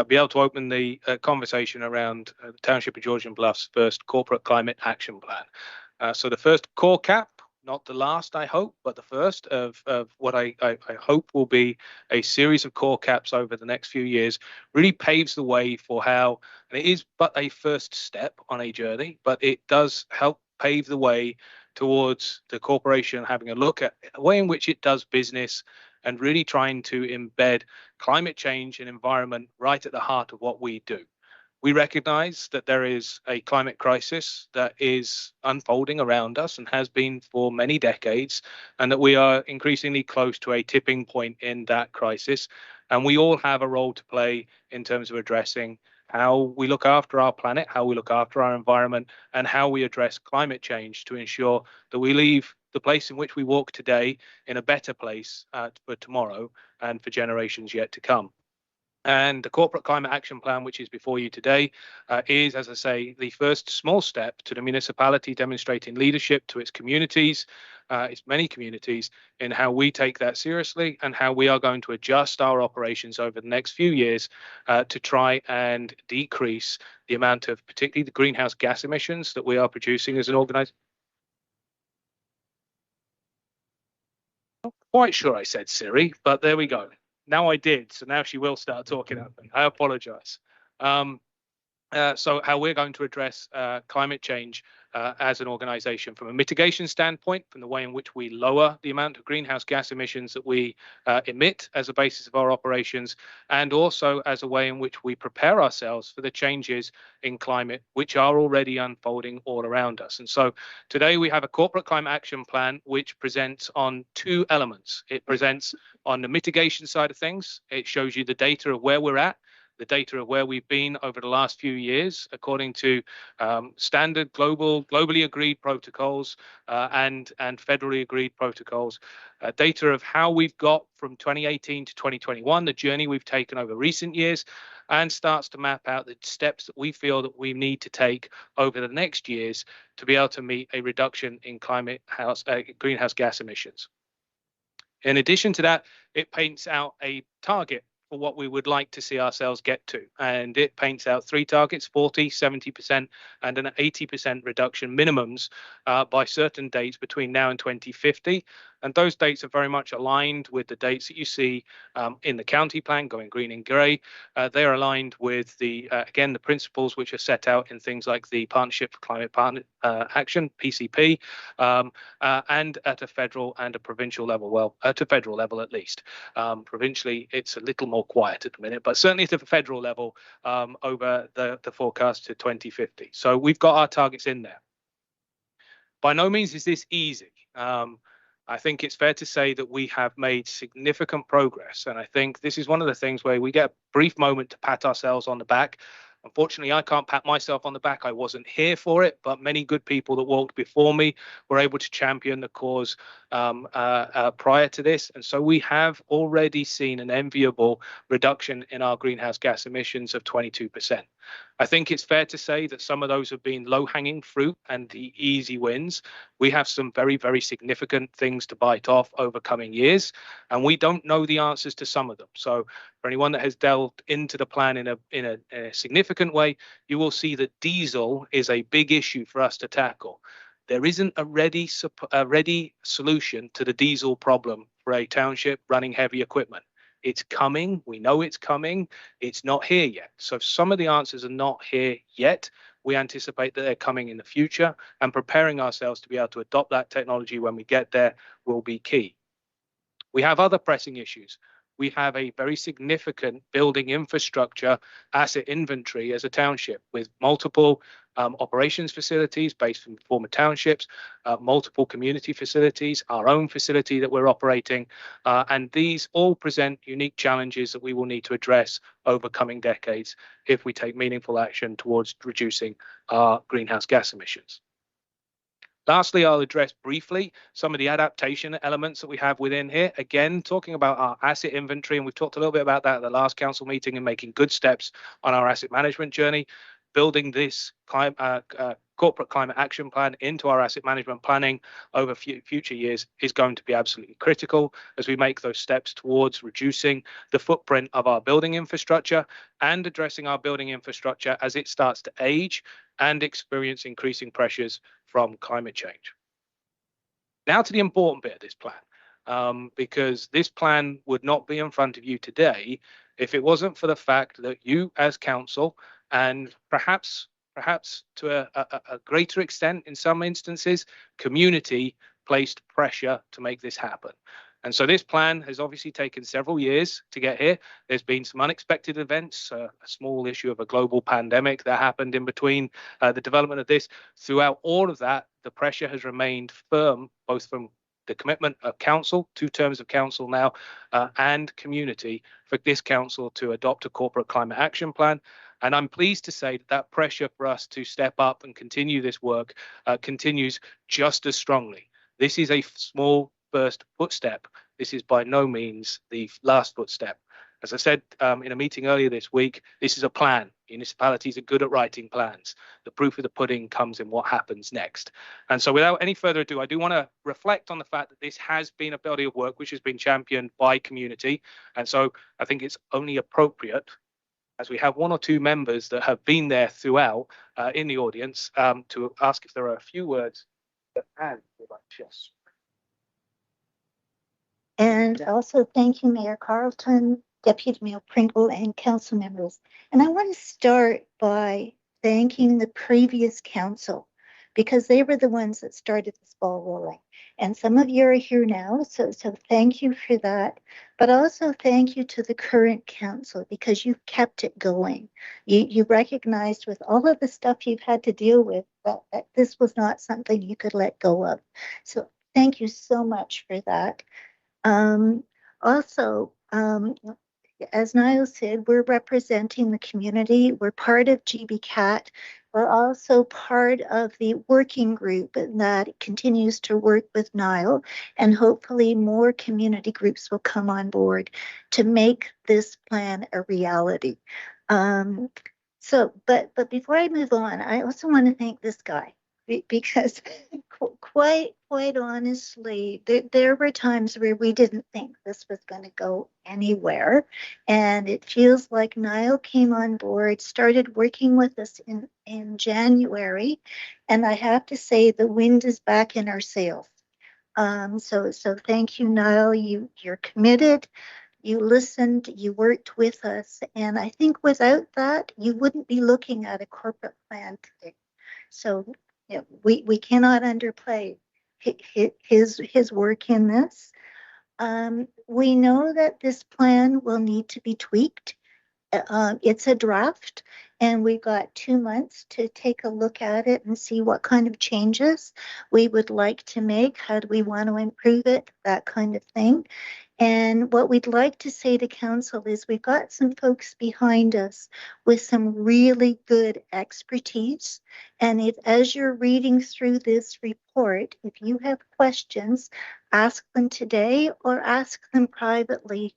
be able to open the conversation around the Township of Georgian Bluff's first corporate climate action plan. So the first core cap, not the last, I hope, but the first of what I hope will be a series of core caps over the next few years, really paves the way for how, and it is but a first step on a journey, but it does help pave the way towards the corporation having a look at the way in which it does business and really trying to embed climate change and environment right at the heart of what we do. We recognize that there is a climate crisis that is unfolding around us and has been for many decades, and that we are increasingly close to a tipping point in that crisis. And we all have a role to play in terms of addressing how we look after our planet, how we look after our environment, and how we address climate change to ensure that we leave the place in which we walk today in a better place for tomorrow and for generations yet to come. And the Corporate Climate Action Plan, which is before you today, is, as I say, the first small step to the municipality demonstrating leadership to its communities, its many communities, in how we take that seriously and how we are going to adjust our operations over the next few years to try and decrease the amount of particularly the greenhouse gas emissions that we are producing as an organization. Not quite sure I said Siri, but there we go. Now I did, so now she will start talking at me. I apologize. So how we're going to address climate change as an organization from a mitigation standpoint, from the way in which we lower the amount of greenhouse gas emissions that we emit as a basis of our operations, and also as a way in which we prepare ourselves for the changes in climate which are already unfolding all around us. And so today we have a corporate climate action plan which presents on two elements. It presents on the mitigation side of things. It shows you the data of where we're at, the data of where we've been over the last few years, according to standard globally agreed protocols and federally agreed protocols, data of how we've got from 2018 to 2021, the journey we've taken over recent years, and starts to map out the steps that we feel that we need to take over the next years to be able to meet a reduction in greenhouse gas emissions. In addition to that, it paints out a target for what we would like to see ourselves get to. And it paints out three targets, 40, 70%, and an 80% reduction minimums by certain dates between now and 2050. And those dates are very much aligned with the dates that you see in the county plan, going green and grey. They are aligned with the, again, the principles which are set out in things like the Partnership for Climate Action, PCP, and at a federal and a provincial level, well, at a federal level at least. Provincially, it's a little more quiet at the minute, but certainly at the federal level over the forecast to 2050. So we've got our targets in there. By no means is this easy. I think it's fair to say that we have made significant progress. And I think this is one of the things where we get a brief moment to pat ourselves on the back. Unfortunately, I can't pat myself on the back. I wasn't here for it, but many good people that walked before me were able to champion the cause prior to this. And so we have already seen an enviable reduction in our greenhouse gas emissions of 22%. I think it's fair to say that some of those have been low-hanging fruit and the easy wins. We have some very, very significant things to bite off over coming years, and we don't know the answers to some of them. So for anyone that has delved into the plan in a significant way, you will see that diesel is a big issue for us to tackle. There isn't a ready solution to the diesel problem for a township running heavy equipment. It's coming. We know it's coming. It's not here yet. So some of the answers are not here yet. We anticipate that they're coming in the future, and preparing ourselves to be able to adopt that technology when we get there will be key. We have other pressing issues. We have a very significant building infrastructure asset inventory as a township with multiple operations facilities based from former townships, multiple community facilities, our own facility that we're operating. And these all present unique challenges that we will need to address over coming decades if we take meaningful action towards reducing our greenhouse gas emissions. Lastly, I'll address briefly some of the adaptation elements that we have within here. Again, talking about our asset inventory, and we've talked a little bit about that at the last council meeting and making good steps on our asset management journey. Building this corporate climate action plan into our asset management planning over future years is going to be absolutely critical as we make those steps towards reducing the footprint of our building infrastructure and addressing our building infrastructure as it starts to age and experience increasing pressures from climate change. Now to the important bit of this plan, because this plan would not be in front of you today if it wasn't for the fact that you as council, and perhaps to a greater extent in some instances, community placed pressure to make this happen. And so this plan has obviously taken several years to get here. There's been some unexpected events, a small issue of a global pandemic that happened in between the development of this. Throughout all of that, the pressure has remained firm, both from the commitment of council, 2 terms of council now, and community for this council to adopt a corporate climate action plan. And I'm pleased to say that that pressure for us to step up and continue this work continues just as strongly. This is a small first footstep. This is by no means the last footstep. As I said in a meeting earlier this week, this is a plan. Municipalities are good at writing plans. The proof of the pudding comes in what happens next. And so without any further ado, I do want to reflect on the fact that this has been a body of work which has been championed by community. And so I think it's only appropriate, as we have 1 or 2 members that have been there throughout in the audience, to ask if there are a few words that Anne would like to share. And also thank you, Mayor Carlton, Deputy Mayor Pringle, and council members. And I want to start by thanking the previous council because they were the ones that started this ball rolling. And some of you are here now, so thank you for that. But also thank you to the current council because you've kept it going. You recognized with all of the stuff you've had to deal with that this was not something you could let go of. So thank you so much for that. As Niall said, we're representing the community. We're part of GBCAT. We're also part of the working group that continues to work with Niall, and hopefully more community groups will come on board to make this plan a reality. But before I move on, I also want to thank this guy. Because quite honestly, there were times where we didn't think this was going to go anywhere. And it feels like Niall came on board, started working with us in January. And I have to say the wind is back in our sails. So thank you, Niall. You're committed. You listened, you worked with us. And I think without that, you wouldn't be looking at a corporate plan today. So yeah, we cannot underplay his work in this. We know that this plan will need to be tweaked. It's a draft, and we've got 2 months to take a look at it and see what kind of changes we would like to make. How do we want to improve it? That kind of thing. And what we'd like to say to council is we've got some folks behind us with some really good expertise. And if, as you're reading through this report, if you have questions, ask them today or ask them privately,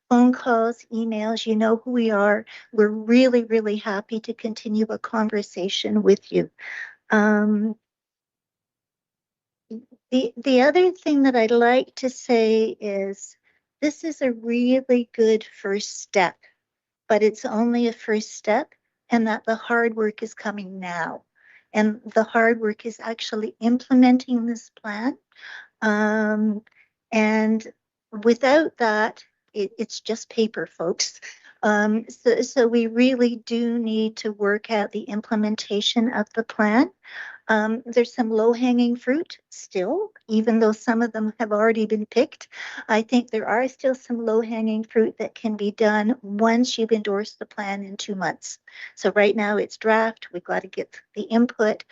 phone calls, emails, you know who we are. We're really, really happy to continue a conversation with you. The other thing that I'd like to say is this is a really good first step, but it's only a first step, and that the hard work is coming now. And the hard work is actually implementing this plan. And without that, it's just paper, folks. So we really do need to work out the implementation of the plan. There's some low-hanging fruit still, even though some of them have already been picked. I think there are still some low-hanging fruit that can be done once you've endorsed the plan in 2 months. So right now it's draft. We've got to get the input.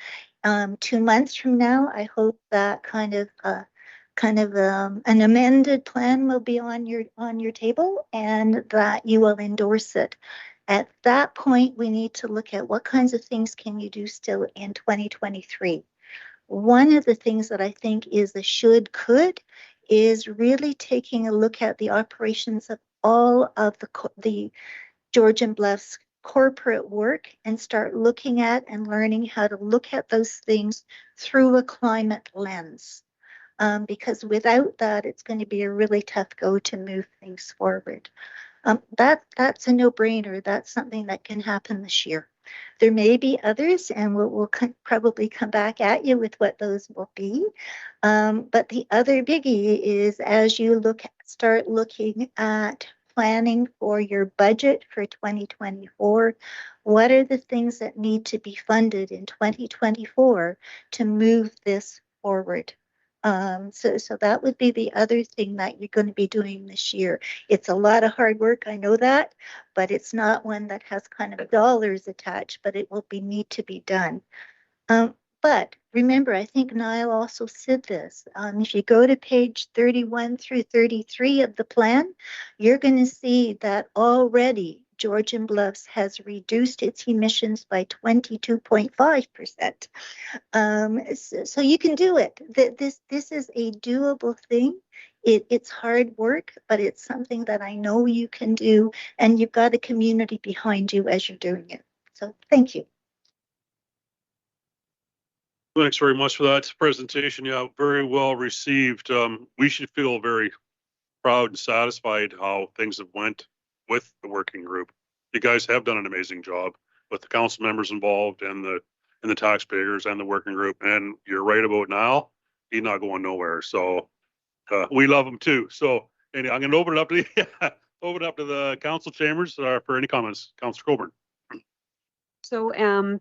2 months from now, I hope that kind of an amended plan will be on your table and that you will endorse it. At that point, we need to look at what kinds of things can you do still in 2023. One of the things that I think is a could is really taking a look at the operations of all of the Georgian Bluffs corporate work and start looking at and learning how to look at those things through a climate lens. Because without that, it's going to be a really tough go to move things forward. That's a no-brainer. That's something that can happen this year. There may be others, and we'll probably come back at you with what those will be. But the other biggie is as you start looking at planning for your budget for 2024, what are the things that need to be funded in 2024 to move this forward? So that would be the other thing that you're going to be doing this year. It's a lot of hard work, I know that, but it's not one that has kind of dollars attached, but it will need to be done. But remember, I think Niall also said this. If you go to page 31 through 33 of the plan, you're going to see that already Georgian Bluffs has reduced its emissions by 22.5%. So you can do it. This is a doable thing. It's hard work, but it's something that I know you can do, and you've got a community behind you as you're doing it. So thank you. Thanks very much for that presentation. Yeah, very well received. We should feel very proud and satisfied how things have went with the working group. You guys have done an amazing job with the council members involved and the taxpayers and the working group. And you're right about Niall. He's not going nowhere. So we love him too. So anyway, I'm going to open it up to the council chambers for any comments. Councillor Coburn. So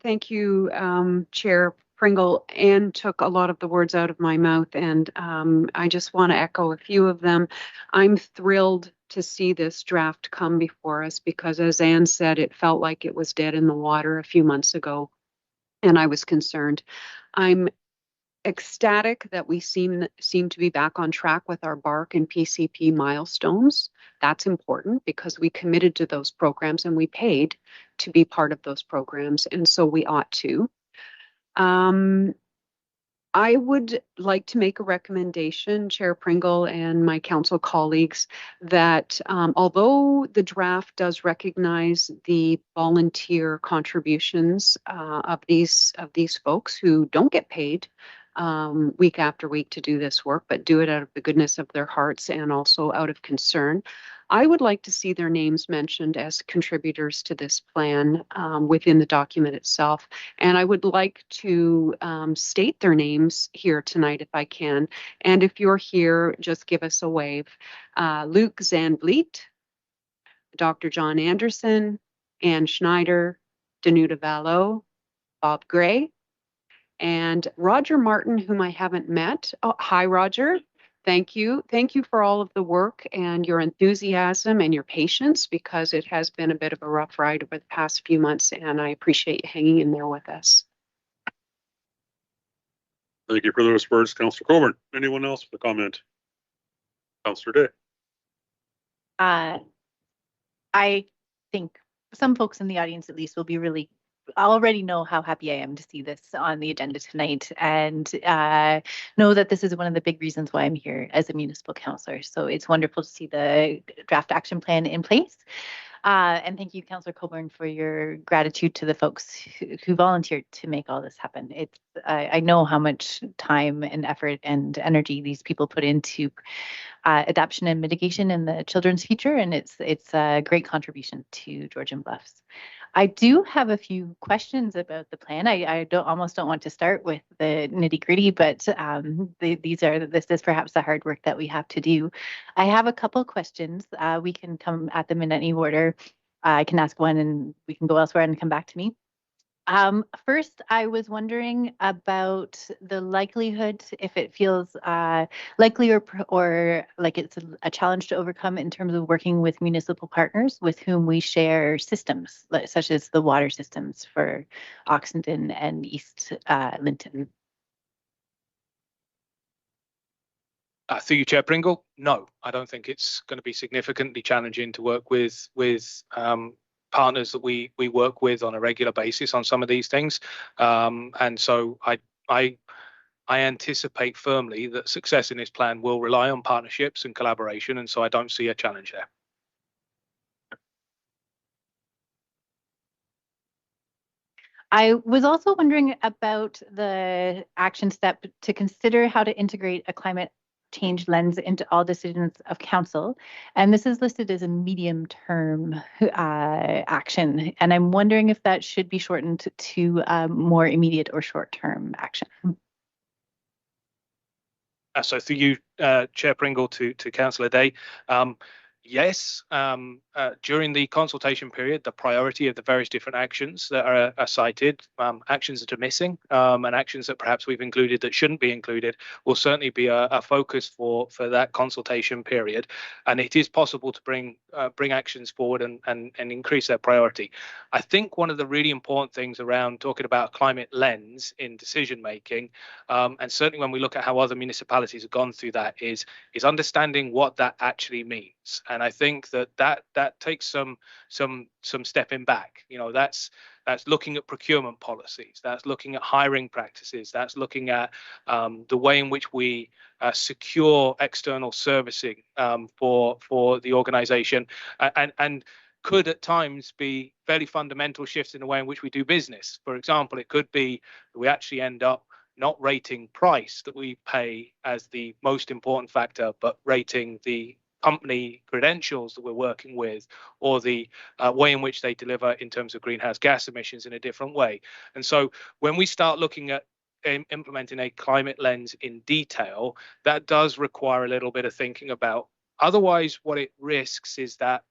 thank you, Chair Pringle. Anne took a lot of the words out of my mouth, and I just want to echo a few of them. I'm thrilled to see this draft come before us because, as Anne said, it felt like it was dead in the water a few months ago, and I was concerned. I'm ecstatic that we seem to be back on track with our BARC and PCP milestones. That's important because we committed to those programs and we paid to be part of those programs, and so we ought to. I would like to make a recommendation, Chair Pringle and my council colleagues, that although the draft does recognize the volunteer contributions of these folks who don't get paid week after week to do this work, but do it out of the goodness of their hearts and also out of concern, I would like to see their names mentioned as contributors to this plan within the document itself. And I would like to state their names here tonight if I can. And if you're here, just give us a wave. Luke Zandvliet, Dr. John Anderson, Ann Schneider, Danuta Vallow, Bob Gray, and Roger Martin, whom I haven't met. Oh, hi, Roger. Thank you. Thank you for all of the work and your enthusiasm and your patience, because it has been a bit of a rough ride over the past few months, and I appreciate you hanging in there with us. Thank you for those words, Councillor Coburn. Anyone else with a comment? Councillor Day. I think some folks in the audience at least will be really I already know how happy I am to see this on the agenda tonight, and know that this is one of the big reasons why I'm here as a municipal councillor. So it's wonderful to see the draft action plan in place. And thank you, Councillor Coburn, for your gratitude to the folks who volunteered to make all this happen. I know how much time and effort and energy these people put into adaptation and mitigation in the children's future, and it's a great contribution to Georgian Bluffs. I do have a few questions about the plan. I almost don't want to start with the nitty gritty, but this is perhaps the hard work that we have to do. I have a couple questions. We can come at them in any order. I can ask one and we can go elsewhere and come back to me. First, I was wondering about the likelihood, if it feels likely or like it's a challenge to overcome in terms of working with municipal partners with whom we share systems, such as the water systems for Oxenden and East Linton. Through you, Chair Pringle, no, I don't think it's going to be significantly challenging to work with partners that we work with on a regular basis on some of these things, and so I anticipate firmly that success in this plan will rely on partnerships and collaboration, and so I don't see a challenge there. I was also wondering about the action step to consider how to integrate a climate change lens into all decisions of council. And this is listed as a medium-term action. And I'm wondering if that should be shortened to more immediate or short-term action. So through you, Chair Pringle, to Councillor Day. Yes, during the consultation period, the priority of the various different actions that are cited, actions that are missing, and actions that perhaps we've included that shouldn't be included, will certainly be a focus for that consultation period. And it is possible to bring actions forward and increase their priority. I think one of the really important things around talking about climate lens in decision making, and certainly when we look at how other municipalities have gone through that, is understanding what that actually means. And I think that takes some stepping back. You know, that's looking at procurement policies, that's looking at hiring practices, that's looking at the way in which we secure external servicing for the organisation, and could at times be fairly fundamental shifts in the way in which we do business. For example, it could be that we actually end up not rating price that we pay as the most important factor, but rating the company credentials that we're working with, or the way in which they deliver in terms of greenhouse gas emissions in a different way. And so when we start looking at implementing a climate lens in detail, that does require a little bit of thinking about. Otherwise, what it risks is that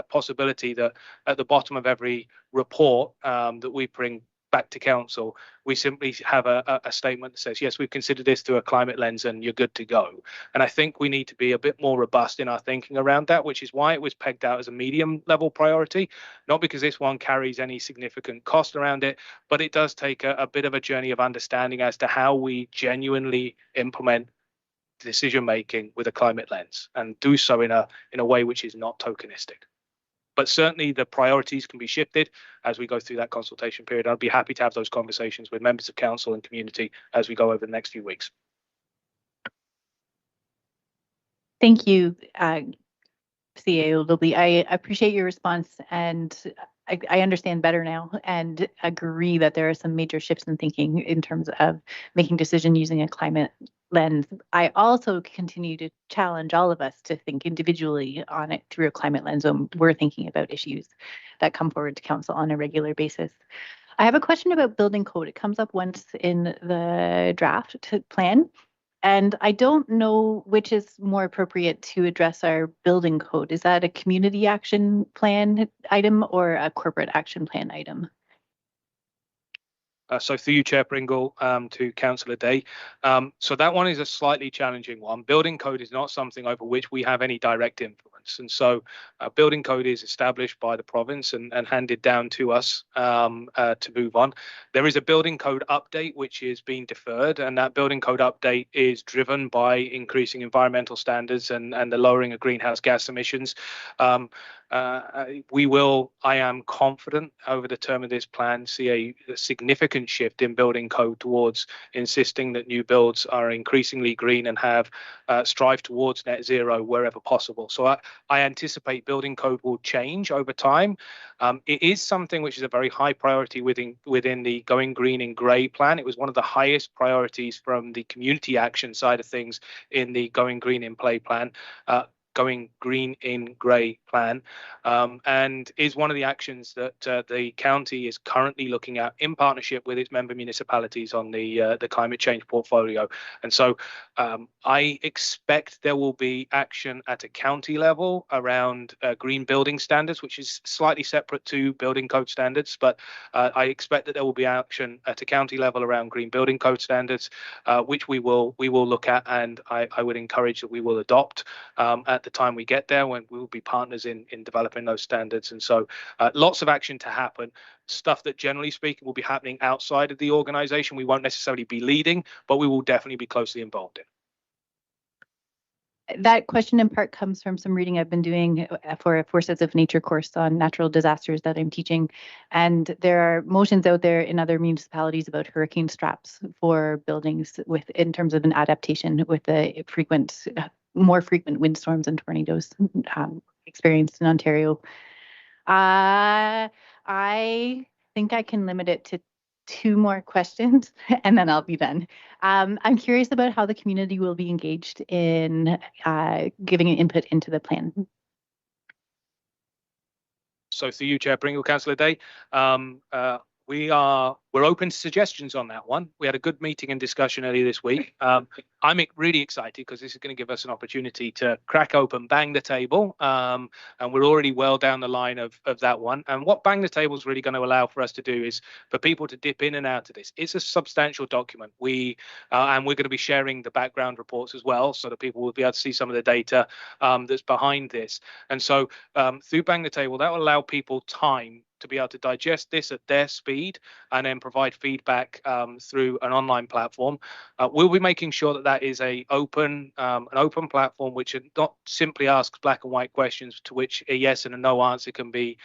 possibility that at the bottom of every report that we bring back to council, we simply have a statement that says, yes, we've considered this through a climate lens and you're good to go. And I think we need to be a bit more robust in our thinking around that, which is why it was pegged out as a medium level priority, not because this one carries any significant cost around it, but it does take a bit of a journey of understanding as to how we genuinely implement decision making with a climate lens, and do so in a way which is not tokenistic. But certainly the priorities can be shifted as we go through that consultation period. I'd be happy to have those conversations with members of council and community as we go over the next few weeks. Thank you, CAO Lilby. I appreciate your response, and I understand better now and agree that there are some major shifts in thinking in terms of making decision using a climate lens. I also continue to challenge all of us to think individually on it through a climate lens when we're thinking about issues that come forward to council on a regular basis. I have a question about building code. It comes up once in the draft plan, and I don't know which is more appropriate to address our building code. Is that a community action plan item or a corporate action plan item? So through you, Chair Pringle, to Councillor Day. So that one is a slightly challenging one. Building code is not something over which we have any direct influence. And so building code is established by the province and handed down to us to move on. There is a building code update which is being deferred, and that building code update is driven by increasing environmental standards and the lowering of greenhouse gas emissions. I am confident over the term of this plan, see a significant shift in building code towards insisting that new builds are increasingly green and have strive towards net zero wherever possible. So I anticipate building code will change over time. It is something which is a very high priority within the Going Green in Grey plan. It was one of the highest priorities from the community action side of things in the Going Green in Play plan. Going Green in Grey plan, and is one of the actions that the county is currently looking at in partnership with its member municipalities on the climate change portfolio. And so I expect there will be action at a county level around green building standards, which is slightly separate to building code standards, but I expect that there will be action at a county level around green building code standards, which we will look at, and I would encourage that we will adopt at the time we get there, when we will be partners in developing those standards. And so lots of action to happen. Stuff that, generally speaking, will be happening outside of the organization. We won't necessarily be leading, but we will definitely be closely involved in. That question in part comes from some reading I've been doing for a Forces of Nature course on natural disasters that I'm teaching. And there are motions out there in other municipalities about hurricane straps for buildings in terms of an adaptation with the more frequent windstorms and tornadoes experienced in Ontario. I think I can limit it to 2 more questions and then I'll be done. I'm curious about how the community will be engaged in giving an input into the plan. So through you, Chair Pringle, Councillor Day, we're open to suggestions on that one. We had a good meeting and discussion earlier this week. I'm really excited because this is going to give us an opportunity to crack open, bang the table, and we're already well down the line of that one. And what bang the table is really going to allow for us to do is for people to dip in and out of this. It's a substantial document. And we're going to be sharing the background reports as well, so that people will be able to see some of the data that's behind this. And so through bang the table, that will allow people time to be able to digest this at their speed and then provide feedback through an online platform. We'll be making sure that that is an open platform which not simply asks black and white questions to which a yes and a no answer can be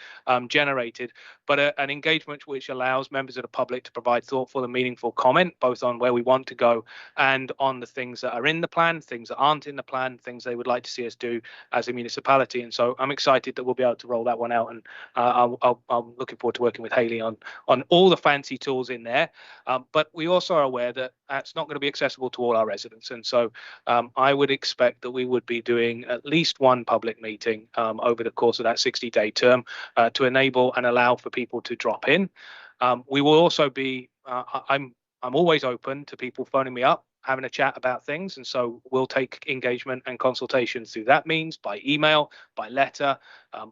generated, but an engagement which allows members of the public to provide thoughtful and meaningful comment, both on where we want to go and on the things that are in the plan, things that aren't in the plan, things they would like to see us do as a municipality. And so I'm excited that we'll be able to roll that one out, and I'm looking forward to working with Hayley on all the fancy tools in there. But we also are aware that that's not going to be accessible to all our residents. And so I would expect that we would be doing at least one public meeting over the course of that 60-day term to enable and allow for people to drop in. We will also be, I'm always open to people phoning me up, having a chat about things. And so we'll take engagement and consultation through that means, by email, by letter,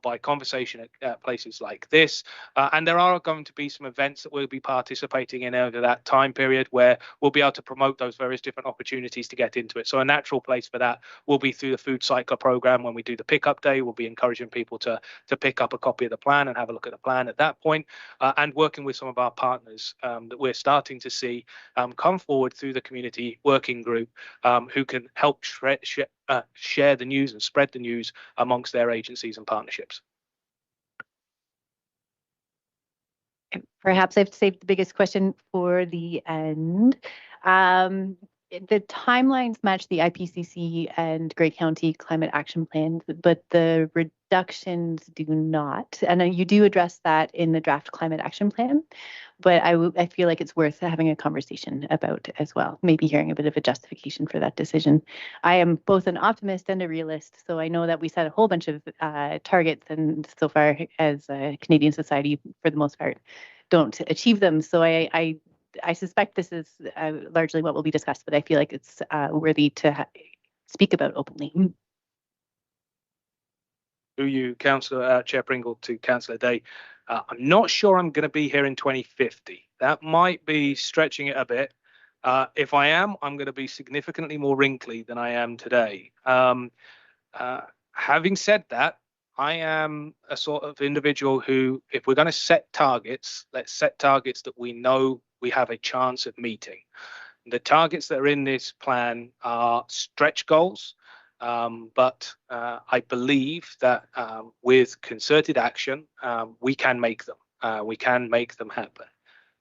by conversation at places like this. And there are going to be some events that we'll be participating in over that time period where we'll be able to promote those various different opportunities to get into it. So a natural place for that will be through the Food Cycler program. When we do the pickup day, we'll be encouraging people to pick up a copy of the plan and have a look at the plan at that point, and working with some of our partners that we're starting to see come forward through the community working group, who can help share the news and spread the news amongst their agencies and partnerships. Perhaps I've saved the biggest question for the end. The timelines match the IPCC and Grey County Climate Action Plan, but the reductions do not. And you do address that in the draft Climate Action Plan, but I feel like it's worth having a conversation about as well, maybe hearing a bit of a justification for that decision. I am both an optimist and a realist, so I know that we set a whole bunch of targets, and so far as a Canadian society, for the most part, don't achieve them. So I suspect this is largely what will be discussed, but I feel like it's worthy to speak about openly. Through you, Councillor Chair Pringle, to Councillor Day. I'm not sure I'm going to be here in 2050. That might be stretching it a bit. If I am, I'm going to be significantly more wrinkly than I am today. Having said that, I am a sort of individual who, if we're going to set targets, let's set targets that we know we have a chance of meeting. The targets that are in this plan are stretch goals, but I believe that with concerted action, we can make them. We can make them happen.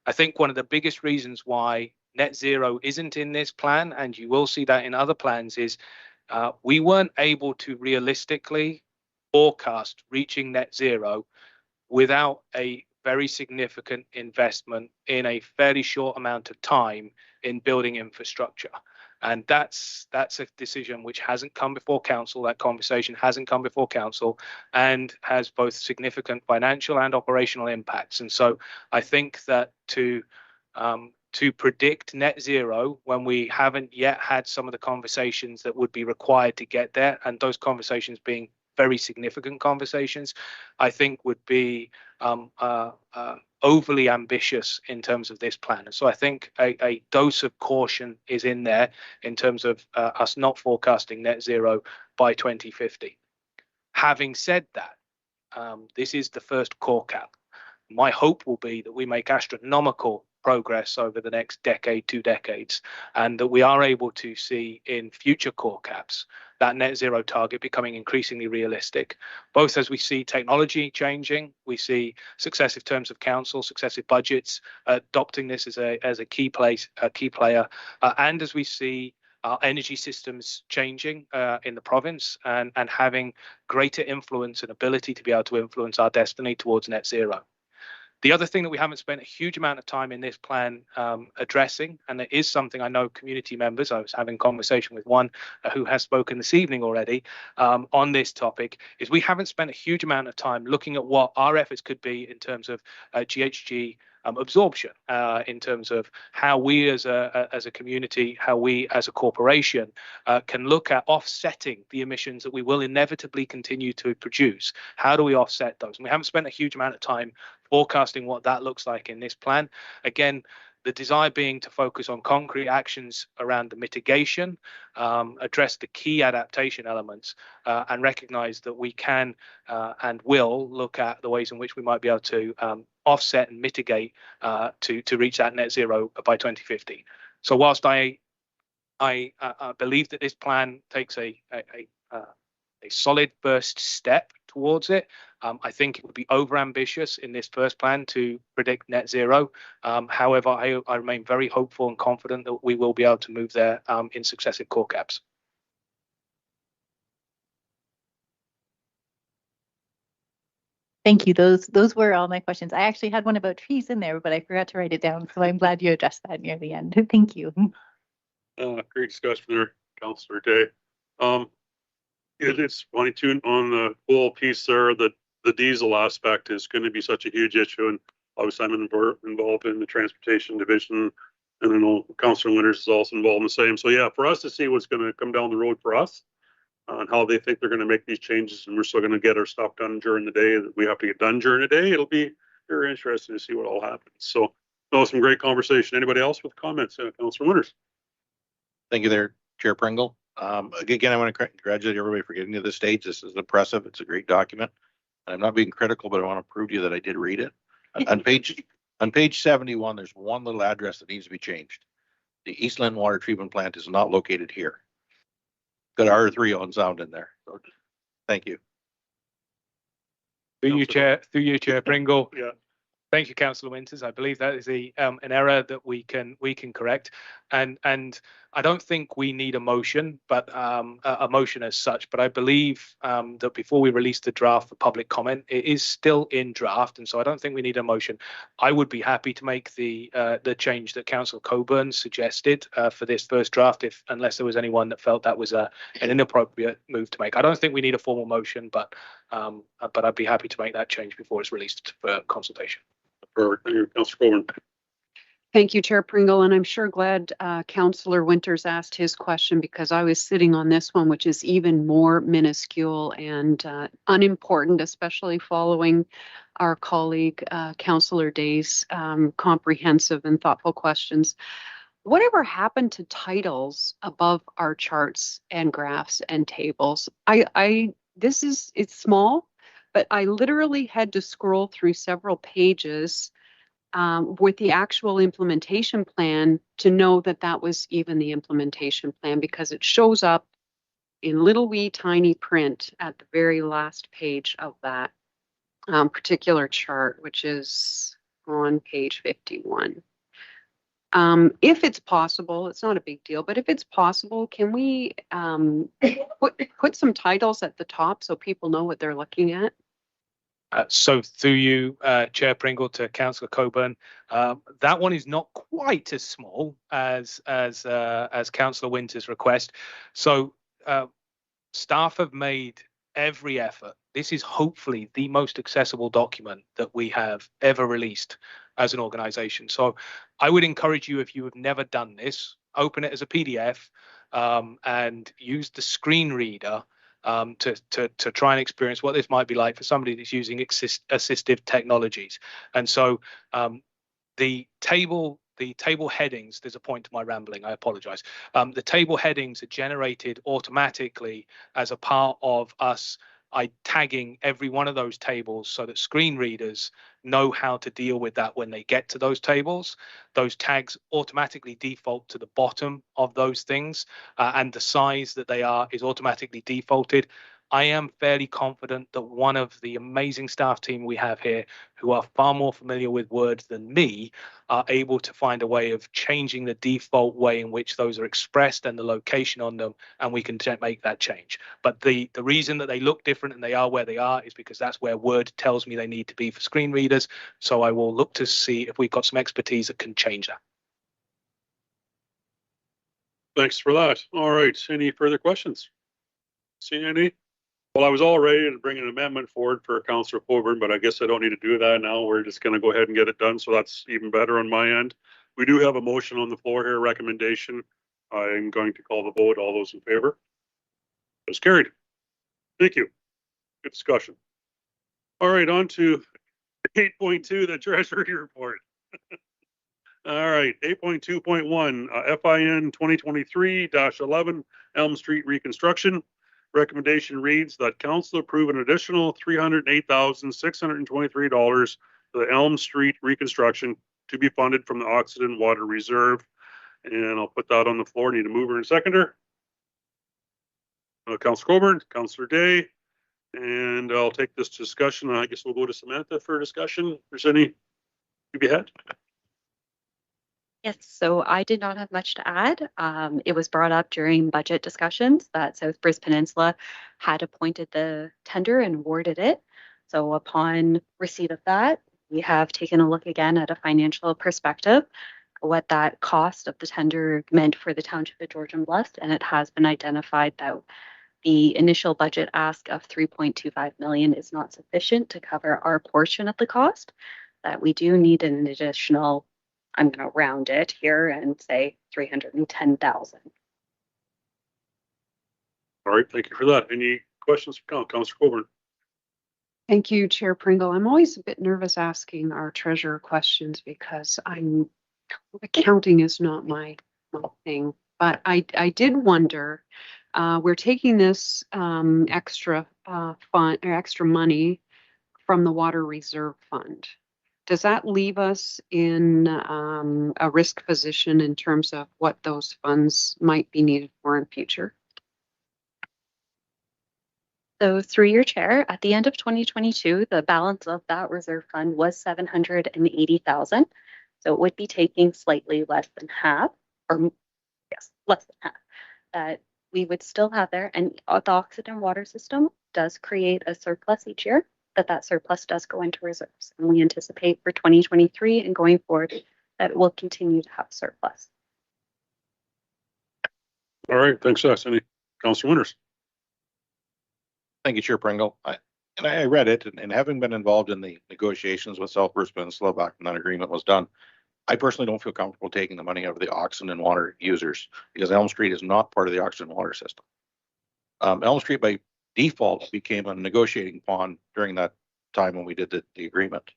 I think one of the biggest reasons why net zero isn't in this plan, and you will see that in other plans, is we weren't able to realistically forecast reaching net zero without a very significant investment in a fairly short amount of time in building infrastructure. And that's a decision which hasn't come before council. That conversation hasn't come before council, and has both significant financial and operational impacts. And so I think that to to predict net zero when we haven't yet had some of the conversations that would be required to get there, and those conversations being very significant conversations, I think would be overly ambitious in terms of this plan. So I think a dose of caution is in there in terms of us not forecasting net zero by 2050. Having said that, this is the first core cap. My hope will be that we make astronomical progress over the next decade, 2 decades, and that we are able to see in future core caps that net zero target becoming increasingly realistic, both as we see technology changing, we see successive terms of council, successive budgets adopting this as a key player, and as we see our energy systems changing in the province and having greater influence and ability to be able to influence our destiny towards net zero. The other thing that we haven't spent a huge amount of time in this plan addressing, and it is something I know community members, I was having a conversation with one who has spoken this evening already on this topic, is we haven't spent a huge amount of time looking at what our efforts could be in terms of GHG absorption, in terms of how we as a community, how we as a corporation can look at offsetting the emissions that we will inevitably continue to produce. How do we offset those? And we haven't spent a huge amount of time forecasting what that looks like in this plan. Again, the desire being to focus on concrete actions around the mitigation, address the key adaptation elements, and recognize that we can and will look at the ways in which we might be able to offset and mitigate to reach that net zero by 2050. So whilst I believe that this plan takes a solid first step towards it, I think it would be overambitious in this first plan to predict net zero. However, I remain very hopeful and confident that we will be able to move there in successive core caps. Thank you. Those were all my questions. I actually had one about trees in there, but I forgot to write it down. So I'm glad you addressed that near the end. Thank you. Great discussion there, Councillor Day. It's funny too on the whole piece there that the diesel aspect is going to be such a huge issue, and obviously I'm involved in the transportation division, and I know Councillor Winters is also involved in the same. So yeah, for us to see what's going to come down the road for us and how they think they're going to make these changes, and we're still going to get our stuff done during the day that we have to get done during the day, it'll be very interesting to see what all happens. So some great conversation. Anybody else with comments? Councillor Winters. Thank you there, Chair Pringle. Again, I want to congratulate everybody for getting to this stage. This is impressive. It's a great document. I'm not being critical, but I want to prove to you that I did read it. On page 71, there's one little address that needs to be changed. The Eastland Water Treatment Plant is not located here. Got R3 on sound in there. So, thank you. Through you, Chair Pringle. Yeah. Thank you, Councillor Winters. I believe that is an error that we can correct, and I don't think we need a motion, but a motion as such. But I believe that before we release the draft for public comment, it is still in draft, and so I don't think we need a motion. I would be happy to make the change that Councillor Coburn suggested for this first draft, unless there was anyone that felt that was an inappropriate move to make. I don't think we need a formal motion, but I'd be happy to make that change before it's released for consultation. Councillor Coburn. Thank you, Chair Pringle, and I'm sure glad Councillor Winters asked his question, because I was sitting on this one, which is even more minuscule and unimportant, especially following our colleague Councillor Day's comprehensive and thoughtful questions. Whatever happened to titles above our charts and graphs and tables? It's small, but I literally had to scroll through several pages with the actual implementation plan to know that that was even the implementation plan, because it shows up in little wee tiny print at the very last page of that particular chart, which is on page 51. If it's possible, it's not a big deal, but if it's possible, can we put some titles at the top so people know what they're looking at? So through you, Chair Pringle, to Councillor Coburn, that one is not quite as small as Councillor Winters' request. So staff have made every effort. This is hopefully the most accessible document that we have ever released as an organization. So I would encourage you, if you have never done this, open it as a PDF and use the screen reader to try and experience what this might be like for somebody that's using assistive technologies. And so the table headings, there's a point to my rambling, I apologize. The table headings are generated automatically as a part of us tagging every one of those tables so that screen readers know how to deal with that when they get to those tables. Those tags automatically default to the bottom of those things, and the size that they are is automatically defaulted. I am fairly confident that one of the amazing staff team we have here, who are far more familiar with Word than me, are able to find a way of changing the default way in which those are expressed and the location on them, and we can make that change. But the reason that they look different and they are where they are is because that's where Word tells me they need to be for screen readers. So I will look to see if we've got some expertise that can change that. Thanks for that. All right. Any further questions? See any? Well, I was all ready to bring an amendment forward for Councillor Coburn, but I guess I don't need to do that now. We're just going to go ahead and get it done. So that's even better on my end. We do have a motion on the floor here, recommendation. I'm going to call the vote. All those in favor? It's carried. Thank you. Good discussion. All right, on to 8.2, the Treasury report. All right, 8.2.1, FIN 2023-11 Elm Street reconstruction. Recommendation reads that council approve an additional $308,623 for the Elm Street reconstruction to be funded from the Oxenden Water Reserve. And I'll put that on the floor. Need a mover and seconder. Councillor Coburn, Councillor Day, and I'll take this discussion. I guess we'll go to Samantha for discussion. If there's any to be had. Yes, so I did not have much to add. It was brought up during budget discussions that South Bruce Peninsula had appointed the tender and awarded it. So upon receipt of that, we have taken a look again at a financial perspective, what that cost of the tender meant for the Township of Georgian Bluffs, and it has been identified that the initial budget ask of $3.25 million is not sufficient to cover our portion of the cost, that we do need an additional, I'm going to round it here and say 310,000. All right, thank you for that. Any questions for Councillor Coburn? Thank you, Chair Pringle. I'm always a bit nervous asking our treasurer questions because accounting is not my thing. But I did wonder, we're taking this extra fund or extra money from the Water Reserve Fund. Does that leave us in a risk position in terms of what those funds might be needed for in future? So through your chair, at the end of 2022, the balance of that reserve fund was 780,000. So it would be taking slightly less than half, or yes, less than half, that we would still have there. And the Oxenden water system does create a surplus each year, that surplus does go into reserves. And we anticipate for 2023 and going forward that it will continue to have surplus. All right, thanks, Any Councillor Winters? Thank you, Chair Pringle. I read it, and having been involved in the negotiations with South Bruce Peninsula back when that agreement was done, I personally don't feel comfortable taking the money out of the Oxenden water users because Elm Street is not part of the Oxenden water system. Elm Street by default became a negotiating pawn during that time when we did the agreement.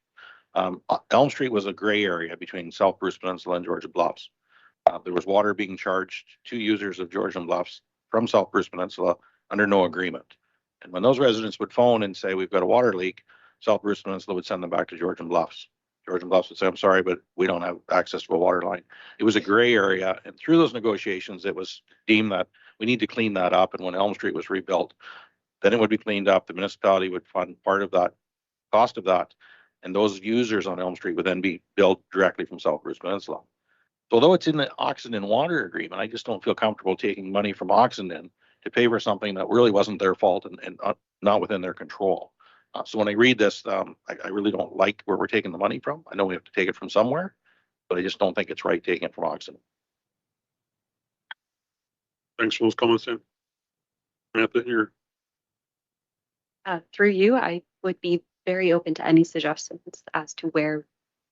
Elm Street was a gray area between South Bruce Peninsula and Georgian Bluffs. There was water being charged to users of Georgian Bluffs from South Bruce Peninsula under no agreement. And when those residents would phone and say, we've got a water leak, South Bruce Peninsula would send them back to Georgian Bluffs. Georgian Bluffs would say, I'm sorry, but we don't have access to a water line. It was a gray area. And through those negotiations, it was deemed that we need to clean that up. And when Elm Street was rebuilt, then it would be cleaned up. The municipality would fund part of that, cost of that. And those users on Elm Street would then be billed directly from South Bruce Peninsula. So although it's in the Oxenden water agreement, I just don't feel comfortable taking money from Oxenden to pay for something that really wasn't their fault and not within their control. So when I read this, I really don't like where we're taking the money from. I know we have to take it from somewhere, but I just don't think it's right taking it from Oxenden. Thanks for those comments, Sam. Samantha, here. Through you, I would be very open to any suggestions as to where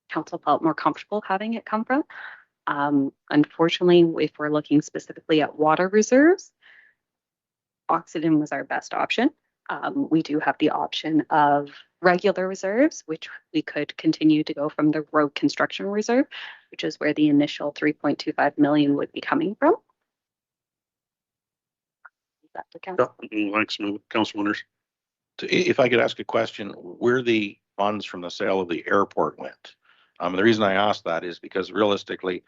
council felt more comfortable having it come from. Unfortunately, if we're looking specifically at water reserves, Oxenden was our best option. We do have the option of regular reserves, which we could continue to go from the road construction reserve, which is where the initial 3.25 million would be coming from. Is that the council? Thanks, Council Winters. If I could ask a question, where the funds from the sale of the airport went? The reason I asked that is because realistically,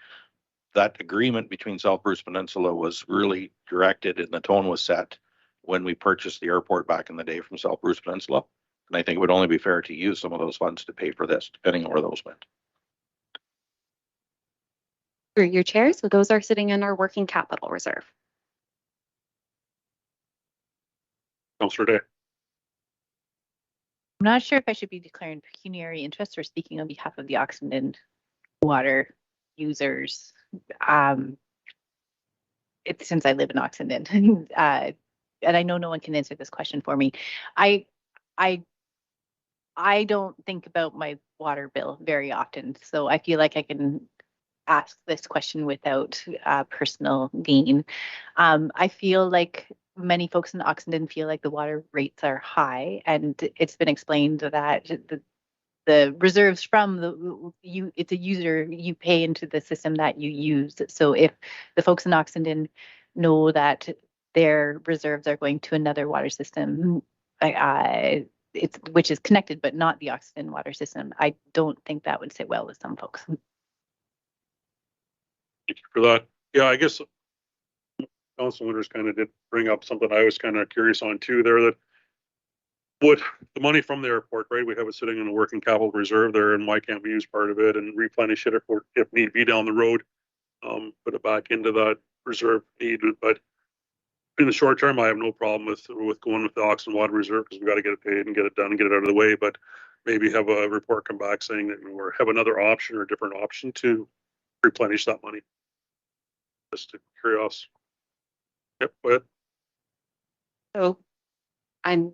that agreement between South Bruce Peninsula was really directed and the tone was set when we purchased the airport back in the day from South Bruce Peninsula. And I think it would only be fair to use some of those funds to pay for this, depending on where those went. Through your chair, so those are sitting in our working capital reserve. Councillor Day. I'm not sure if I should be declaring pecuniary interest or speaking on behalf of the Oxenden water users. It's since I live in Oxenden, and I know no one can answer this question for me. I don't think about my water bill very often, so I feel like I can ask this question without personal gain. I feel like many folks in Oxenden feel like the water rates are high, and it's been explained that the reserves from it's a user, you pay into the system that you use. So if the folks in Oxenden know that their reserves are going to another water system, which is connected but not the Oxenden water system, I don't think that would sit well with some folks. Thank you for that. Yeah, I guess Council Winters kind of did bring up something I was kind of curious on too there, that would the money from the airport, right? We have it sitting in a working capital reserve there, and why can't we use part of it and replenish it if need be down the road? Put it back into that reserve needed. But in the short term, I have no problem with going with the Oxenden Water Reserve because we got to get it paid and get it done and get it out of the way. But maybe have a report come back saying that we have another option or a different option to replenish that money. Just curious. Yep, go ahead. So I'm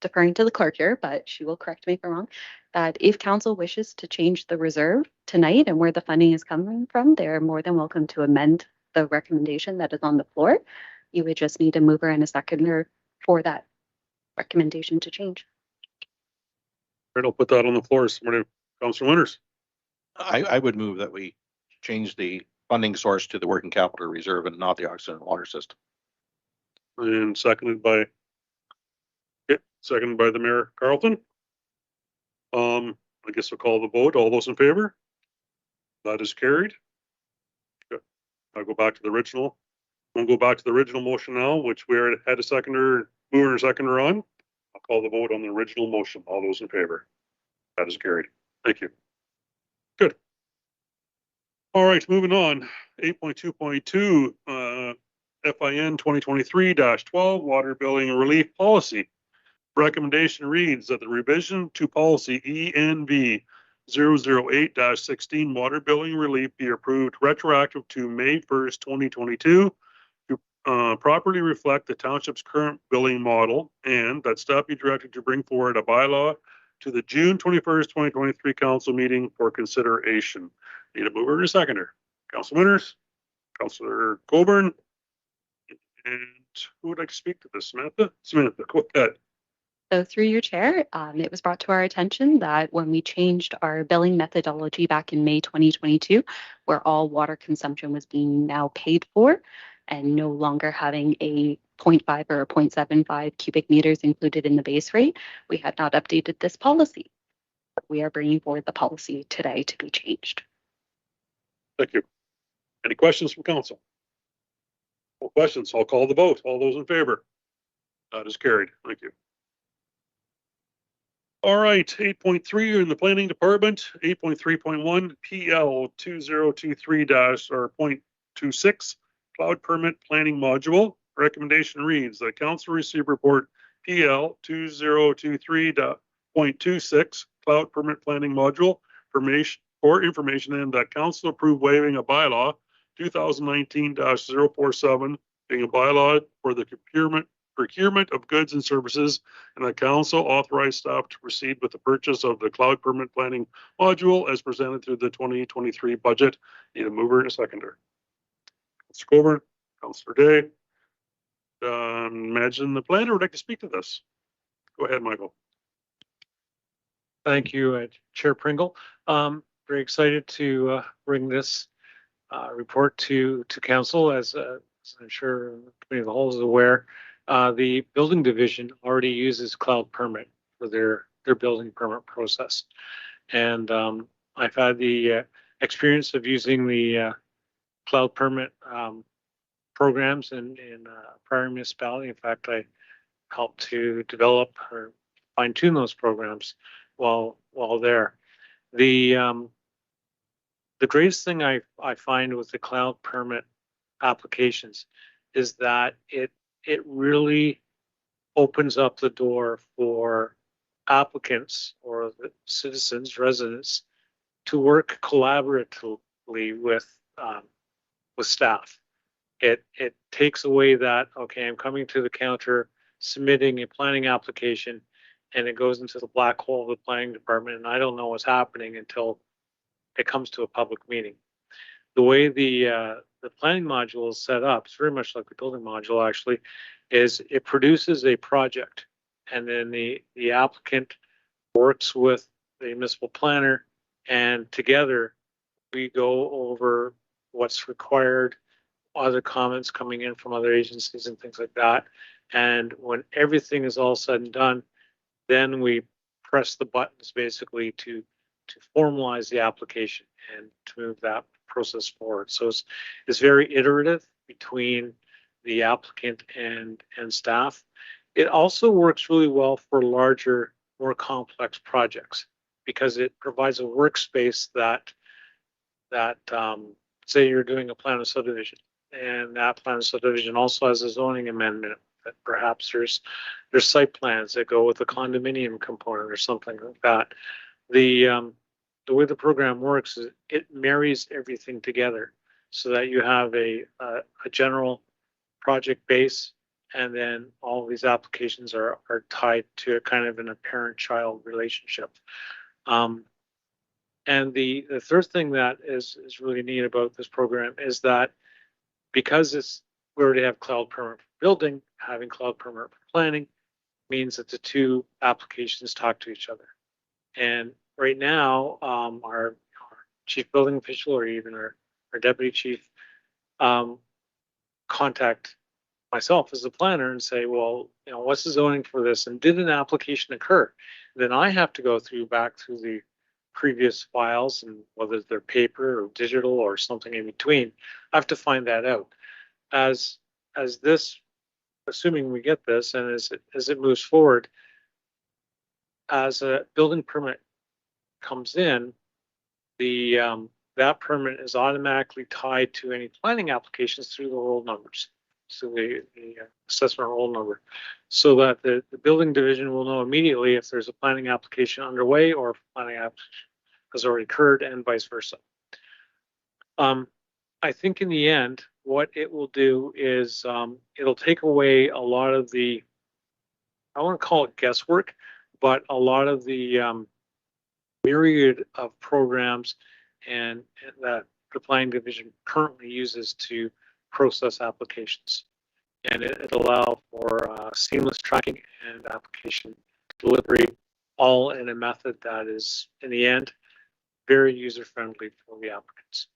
deferring to the clerk here, but she will correct me if I'm wrong, that if council wishes to change the reserve tonight and where the funding is coming from, they're more than welcome to amend the recommendation that is on the floor. You would just need a mover and a seconder for that recommendation to change. All right, I'll put that on the floor. Councilor Winters. I would move that we change the funding source to the working capital reserve and not the Oxenden water system. And seconded by the Mayor Carlton. I guess we'll call the vote. All those in favor? That is carried. Good. I'll go back to the original. We'll go back to the original motion now, which we already had a seconder, mover and seconder on. I'll call the vote on the original motion. All those in favor? That is carried. Thank you. Good. All right, moving on. 8.2.2, FIN 2023-12 Water Billing Relief Policy. Recommendation reads that the revision to policy ENV 008-16 water billing relief be approved retroactive to May 1st, 2022 to properly reflect the township's current billing model, and that staff be directed to bring forward a bylaw to the June 21st, 2023 council meeting for consideration. Need a mover and a seconder. Council Winters, Councillor Coburn, and who would like to speak to this? Samantha? Samantha, go ahead. So through your chair, it was brought to our attention that when we changed our billing methodology back in May 2022, where all water consumption was being now paid for and no longer having a 0.5 or a 0.75 cubic meters included in the base rate, we had not updated this policy. We are bringing forward the policy today to be changed. Thank you. Any questions from council? No questions. I'll call the vote. All those in favor? That is carried. Thank you. All right, 8.3 in the planning department, 8.3.1 PL 2023-0.26 cloud permit planning module. Recommendation reads that council receive report PL 2023.26 cloud permit planning module for information, and that council approve waiving a bylaw 2019-047 being a bylaw for the procurement procurement of goods and services, and the council authorize staff to proceed with the purchase of the cloud permit planning module as presented through the 2023 budget. Need a mover and a seconder. Councillor Coburn, Councillor Day. Imagine the planner would like to speak to this. Go ahead, Michael. Thank you, Chair Pringle. Very excited to bring this report to council. As I'm sure the Committee of the Whole is aware, the building division already uses cloud permit for their building permit process. And I've had the experience of using the cloud permit programs in prior municipality. In fact, I helped to develop or fine tune those programs while there. The greatest thing I find with the cloud permit applications is that it really opens up the door for applicants or the citizens, residents, to work collaboratively with staff. It takes away that, okay, I'm coming to the counter, submitting a planning application, and it goes into the black hole of the planning department, and I don't know what's happening until it comes to a public meeting. The way the planning module is set up, it's very much like the building module actually, is it produces a project, and then the applicant works with the municipal planner, and together we go over what's required, other comments coming in from other agencies and things like that. And when everything is all said and done, then we press the buttons basically to formalize the application and to move that process forward. So it's very iterative between the applicant and staff. It also works really well for larger, more complex projects because it provides a workspace that say you're doing a plan of subdivision, and that plan of subdivision also has a zoning amendment that perhaps there's site plans that go with the condominium component or something like that. The way the program works is it marries everything together so that you have a general project base, and then all these applications are tied to a kind of a parent-child relationship. And the third thing that is really neat about this program is that because we already have cloud permit for building, having cloud permit for planning means that the two applications talk to each other. And right now, our chief building official or even our deputy chief contact myself as a planner and say, well, what's the zoning for this? And did an application occur? Then I have to go back through the previous files, and whether they're paper or digital or something in between, I have to find that out. As this, assuming we get this, and as it moves forward, as a building permit comes in, that permit is automatically tied to any planning applications through the roll numbers, so the assessment roll number, so that the building division will know immediately if there's a planning application underway or if planning application has already occurred, and vice versa. I think in the end, what it will do is it'll take away a lot of the, I want to call it guesswork, but a lot of the myriad of programs and that the planning division currently uses to process applications. And it'll allow for seamless tracking and application delivery, all in a method that is, in the end, very user-friendly for the applicants.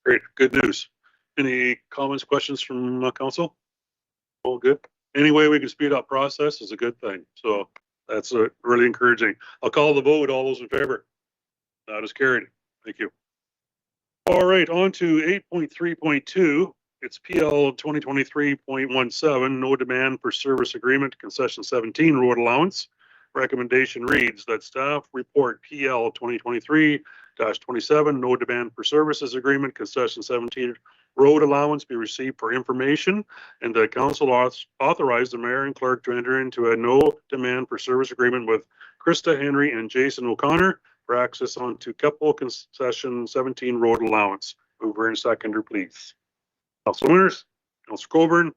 Great, good news. Any comments, questions from council? All good. Any way we can speed up process is a good thing. So that's really encouraging. I'll call the vote. All those in favor? That is carried. Thank you. All right, on to 8.3.2. It's PL 2023.17, no demand for service agreement, concession 17 road allowance. Recommendation reads that staff report PL 2023-27, no demand for services agreement, concession 17 road allowance be received for information, and the council authorize the mayor and clerk to enter into a no demand for service agreement with Krista Henry and Jason O'Connor for access onto Keppel concession 17 road allowance. Mover and seconder, please. Councilor Winters, Councilor Coburn,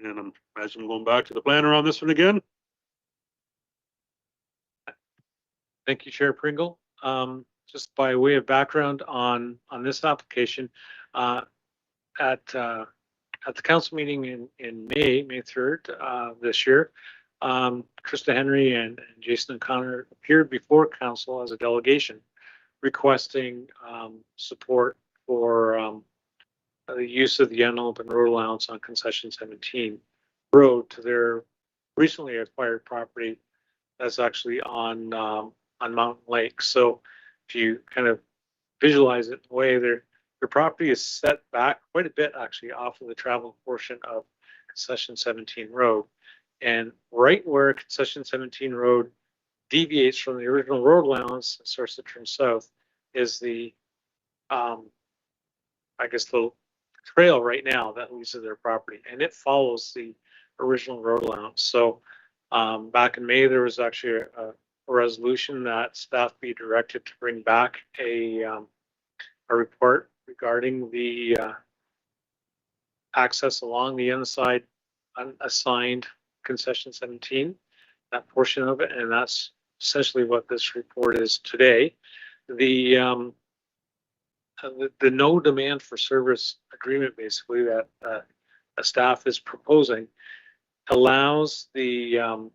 And I'm imagining going back to the planner on this one again. Thank you, Chair Pringle. Just by way of background on this application, at the council meeting in May 3rd this year, Krista Henry and Jason O'Connor appeared before council as a delegation requesting support for the use of the unopened road allowance on concession 17 road to their recently acquired property that's actually on Mountain Lake. So if you kind of visualize it in a way, their property is set back quite a bit actually off of the travel portion of concession 17 road. And right where concession 17 road deviates from the original road allowance and starts to turn south is the, I guess, the trail right now that leads to their property, and it follows the original road allowance. So back in May, there was actually a resolution that staff be directed to bring back a report regarding the access along the inside unassigned concession 17, that portion of it, and that's essentially what this report is today. The no demand for service agreement, basically, that a staff is proposing, allows the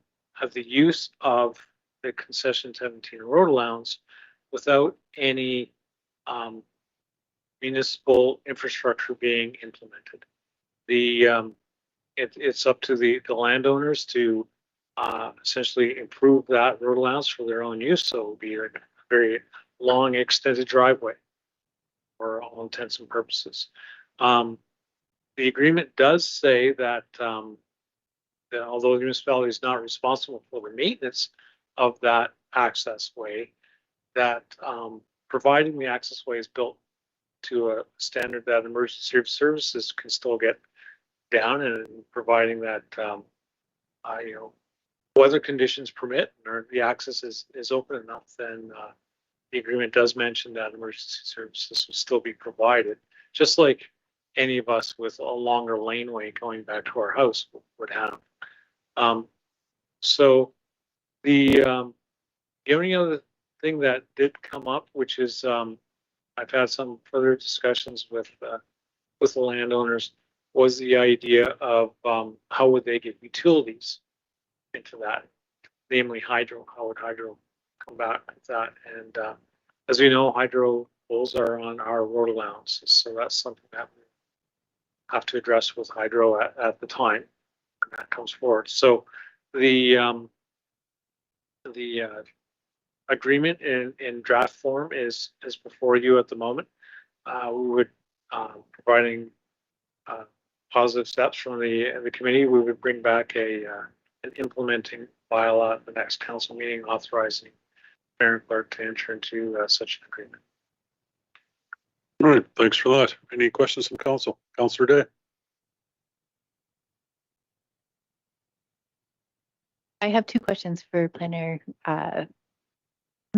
use of the concession 17 road allowance without any municipal infrastructure being implemented. It's up to the landowners to essentially improve that road allowance for their own use. So it will be a very long extended driveway for all intents and purposes. The agreement does say that although the municipality is not responsible for the maintenance of that access way, that providing the access way is built to a standard that emergency services can still get down, and providing that weather conditions permit or the access is open enough, then the agreement does mention that emergency services will still be provided, just like any of us with a longer laneway going back to our house would have. So the only other thing that did come up, which is I've had some further discussions with the landowners, was the idea of how would they get utilities into that, namely hydro. How would hydro come back with that? And as we know, hydro poles are on our road allowances, so that's something that we have to address with hydro at the time when that comes forward. So the agreement in draft form is before you at the moment. We would providing positive steps from the committee, we would bring back an implementing bylaw at the next council meeting authorizing mayor and clerk to enter into such an agreement. All right, thanks for that. Any questions from council? Councillor Day. I have two questions for planner. I'm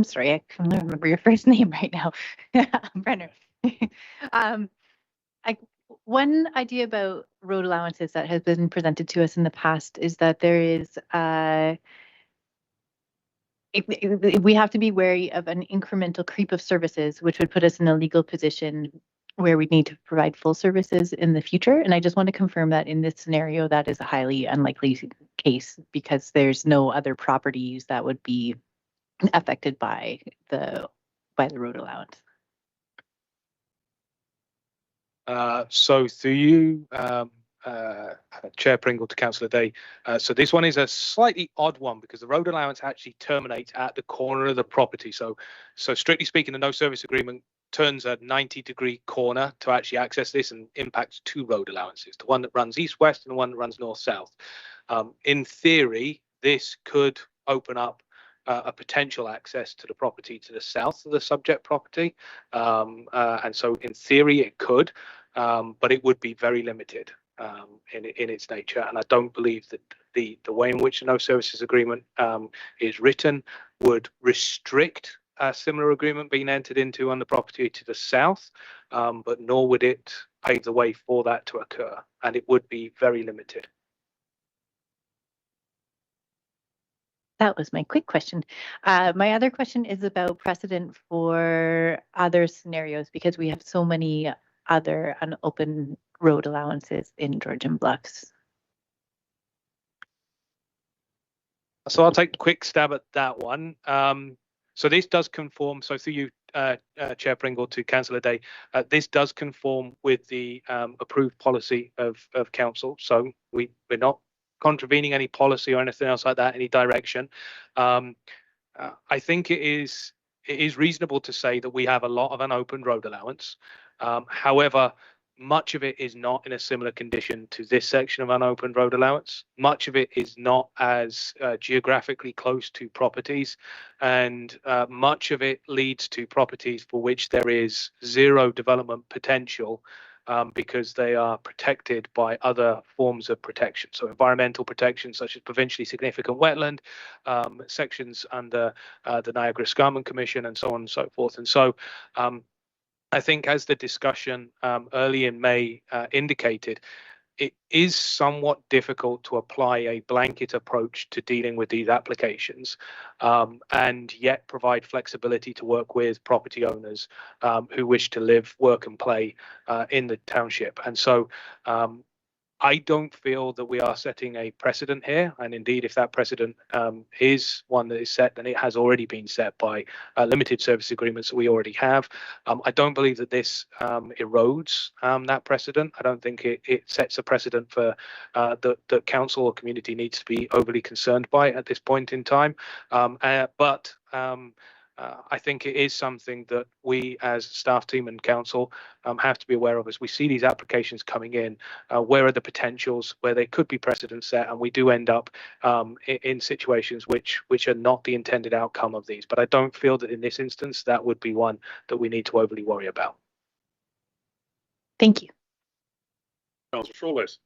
sorry, I can't remember your first name right now. Brenner. One idea about road allowances that has been presented to us in the past is that there is we have to be wary of an incremental creep of services, which would put us in a legal position where we need to provide full services in the future. And I just want to confirm that in this scenario, that is a highly unlikely case because there's no other properties that would be affected by the road allowance. So through you, Chair Pringle to Councillor Day. So this one is a slightly odd one because the road allowance actually terminates at the corner of the property. So strictly speaking, the no service agreement turns a 90-degree corner to actually access this and impacts two road allowances, the one that runs east-west and the one that runs north-south. In theory, this could open up a potential access to the property to the south of the subject property. And so in theory, it could, but it would be very limited in its nature. And I don't believe that the way in which the no services agreement is written would restrict a similar agreement being entered into on the property to the south, but nor would it pave the way for that to occur. And it would be very limited. That was my quick question. My other question is about precedent for other scenarios, because we have so many other unopened road allowances in Georgian Bluffs. So I'll take a quick stab at that one. So this does conform, so through you, Chair Pringle, to Councillor Day, this does conform with the approved policy of council. So we're not contravening any policy or anything else like that, any direction. I think it is reasonable to say that we have a lot of unopened road allowance. However, much of it is not in a similar condition to this section of unopened road allowance. Much of it is not as geographically close to properties, and much of it leads to properties for which there is zero development potential because they are protected by other forms of protection. So environmental protection, such as provincially significant wetland, sections under the Niagara Escarpment Commission, and so on and so forth. And so I think, as the discussion early in May indicated, it is somewhat difficult to apply a blanket approach to dealing with these applications and yet provide flexibility to work with property owners who wish to live, work and play in the township. And so I don't feel that we are setting a precedent here. And indeed, if that precedent is one that is set, then it has already been set by limited service agreements that we already have. I don't believe that this erodes that precedent. I don't think it sets a precedent for that council or community needs to be overly concerned by at this point in time. But I think it is something that we as staff team and council have to be aware of as we see these applications coming in. Where are the potentials where they could be precedent set, and we do end up in situations which are not the intended outcome of these. But I don't feel that in this instance that would be one that we need to overly worry about. Thank you. Councillor Sholes.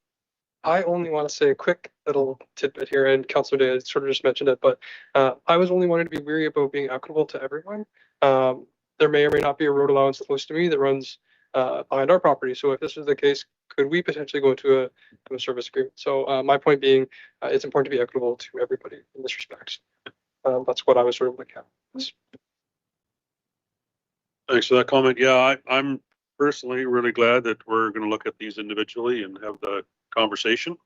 I only want to say a quick little tidbit here, and Councillor Day sort of just mentioned it, but I was only wanting to be weary about being equitable to everyone. There may or may not be a road allowance close to me that runs behind our property. So if this is the case, could we potentially go into a service agreement? So my point being, it's important to be equitable to everybody in this respect. That's what I was sort of looking at. Thanks for that comment. Yeah, I'm personally really glad that we're going to look at these individually and have the conversation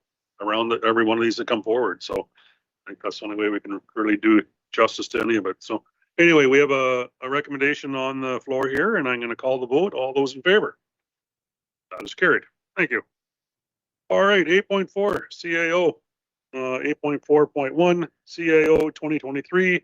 around every one of these that come forward. So I think that's the only way we can really do justice to any of it. So anyway, we have a recommendation on the floor here, and I'm going to call the vote. All those in favor? That is carried. Thank you. All right, 8.4 CAO, 8.4.1 CAO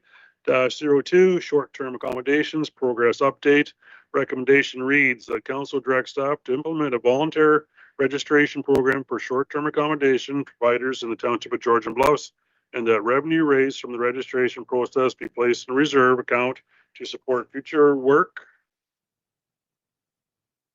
2023-02 short-term accommodations progress update. Recommendation reads that council directs staff to implement a volunteer registration program for short-term accommodation providers in the township of Georgian Bluffs, and that revenue raised from the registration process be placed in a reserve account to support future work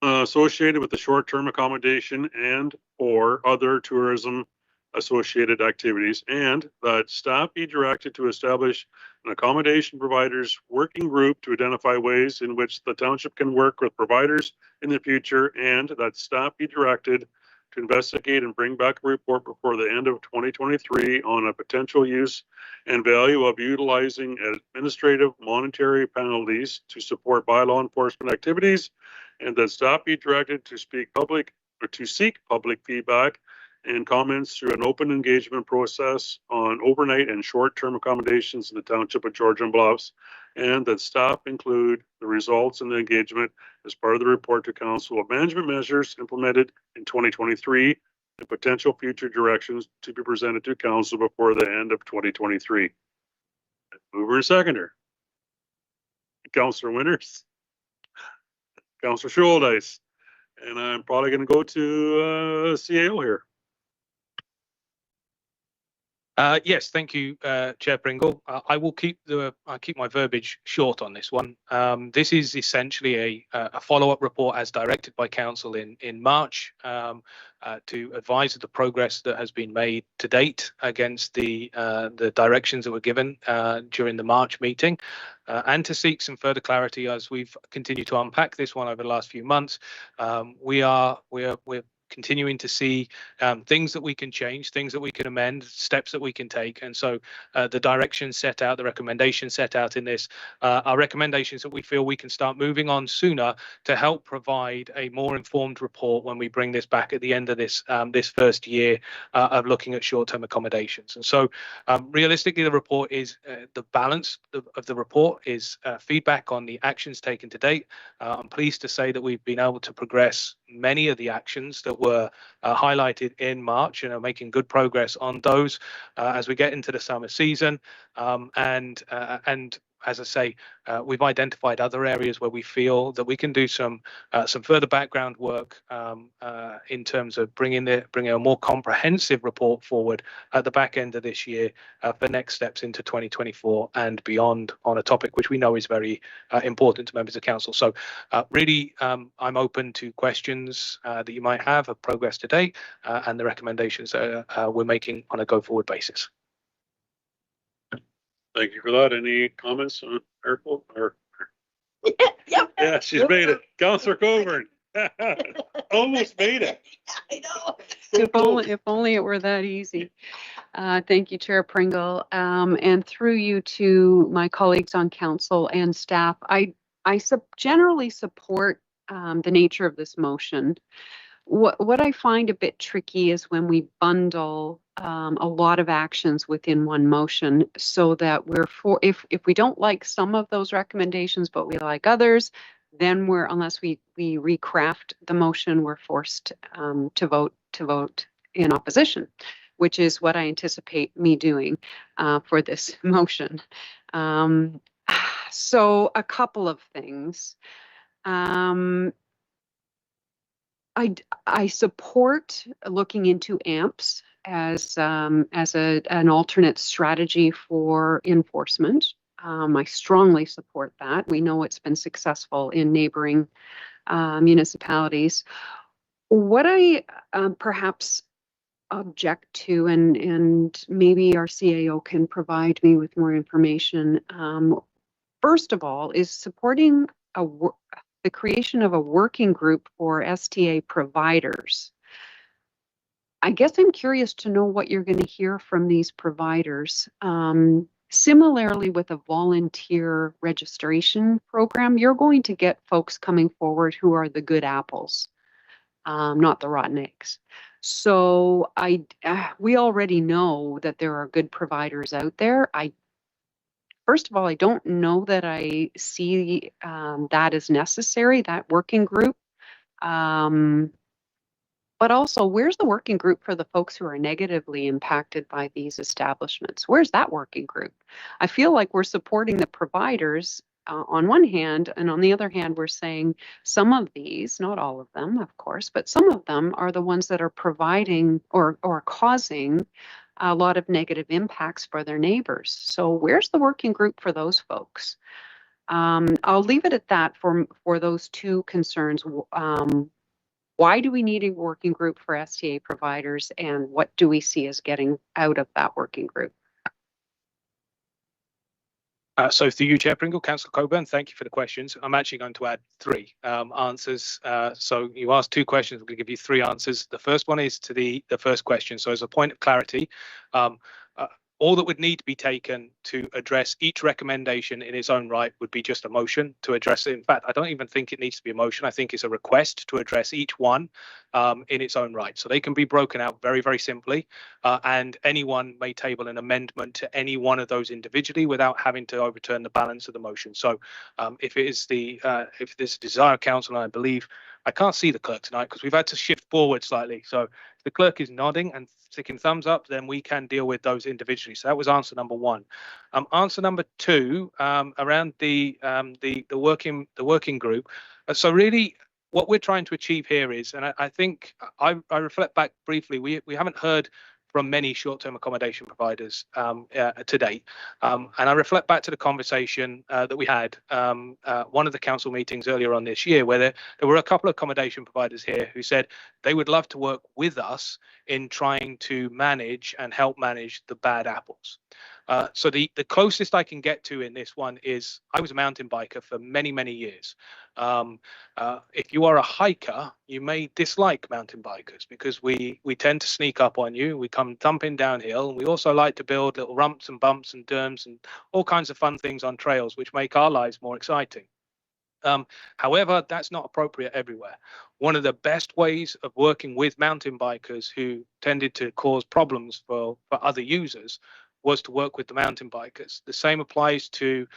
associated with the short-term accommodation and or other tourism associated activities, and that staff be directed to establish an accommodation providers working group to identify ways in which the township can work with providers in the future, and that staff be directed to investigate and bring back a report before the end of 2023 on a potential use and value of utilizing administrative monetary penalties to support bylaw enforcement activities, and that staff be directed to seek public feedback and comments through an open engagement process on overnight and short-term accommodations in the township of Georgian Bluffs, and that staff include the results and the engagement as part of the report to council of management measures implemented in 2023 and potential future directions to be presented to council before the end of 2023. Mover and seconder. Councillor Winters. Councillor Shouldice. And I'm probably going to go to CAO here. Yes, thank you, Chair Pringle. I will keep my verbiage short on this one. This is essentially a follow-up report as directed by council in March to advise of the progress that has been made to date against the directions that were given during the March meeting, and to seek some further clarity as we've continued to unpack this one over the last few months. We're continuing to see things that we can change, things that we can amend, steps that we can take. And so the direction set out, the recommendations set out in this are recommendations that we feel we can start moving on sooner to help provide a more informed report when we bring this back at the end of this this first year of looking at short-term accommodations. And so realistically, the report is the balance of the report is feedback on the actions taken to date. I'm pleased to say that we've been able to progress many of the actions that were highlighted in March and are making good progress on those as we get into the summer season. And as I say, we've identified other areas where we feel that we can do some further background work in terms of bringing a more comprehensive report forward at the back end of this year for next steps into 2024 and beyond on a topic which we know is very important to members of council. So really, I'm open to questions that you might have of progress today and the recommendations that we're making on a go-forward basis. Thank you for that. Any comments on Erica? Or yeah, she's made it. Councillor Coburn. Almost made it. I know. If only it were that easy. Thank you, Chair Pringle. And through you to my colleagues on council and staff, I generally support the nature of this motion. What I find a bit tricky is when we bundle a lot of actions within one motion, so that if we don't like some of those recommendations but we like others, then unless we recraft the motion, we're forced to vote in opposition, which is what I anticipate me doing for this motion. So a couple of things. I support looking into AMPS as an alternate strategy for enforcement. I strongly support that. We know it's been successful in neighboring municipalities. What I perhaps object to, and maybe our CAO can provide me with more information, first of all, is supporting the creation of a working group for STA providers. I guess I'm curious to know what you're going to hear from these providers. Similarly, with a volunteer registration program, you're going to get folks coming forward who are the good apples, not the rotten eggs. So we already know that there are good providers out there. First of all, I don't know that I see that as necessary, that working group. But also, where's the working group for the folks who are negatively impacted by these establishments? Where's that working group? I feel like we're supporting the providers on one hand, and on the other hand, we're saying some of these, not all of them, of course, but some of them are the ones that are providing or causing a lot of negative impacts for their neighbors. So where's the working group for those folks? I'll leave it at that for those two concerns. Why do we need a working group for STA providers, and what do we see as getting out of that working group? So through you, Chair Pringle, Councillor Coburn, thank you for the questions. I'm actually going to add three answers. So you asked two questions, I'm going to give you three answers. The first one is to the first question. So as a point of clarity, all that would need to be taken to address each recommendation in its own right would be just a motion to address it. In fact, I don't even think it needs to be a motion. I think it's a request to address each one in its own right. So they can be broken out very, very simply, and anyone may table an amendment to any one of those individually without having to overturn the balance of the motion. So if it is if there's a desire, council, and I believe I can't see the clerk tonight because we've had to shift forward slightly. So if the clerk is nodding and sticking thumbs up, then we can deal with those individually. So that was answer number one. Answer number two, around the working group. So really, what we're trying to achieve here is, and I think I reflect back briefly, we haven't heard from many short-term accommodation providers to date. And I reflect back to the conversation that we had one of the council meetings earlier on this year, where there were a couple of accommodation providers here who said they would love to work with us in trying to manage and help manage the bad apples. So the closest I can get to in this one is I was a mountain biker for many, many years. If you are a hiker, you may dislike mountain bikers because we tend to sneak up on you. We come thumping downhill, and we also like to build little rumps and bumps and derms and all kinds of fun things on trails, which make our lives more exciting. However, that's not appropriate everywhere. One of the best ways of working with mountain bikers who tended to cause problems for other users was to work with the mountain bikers. The same applies to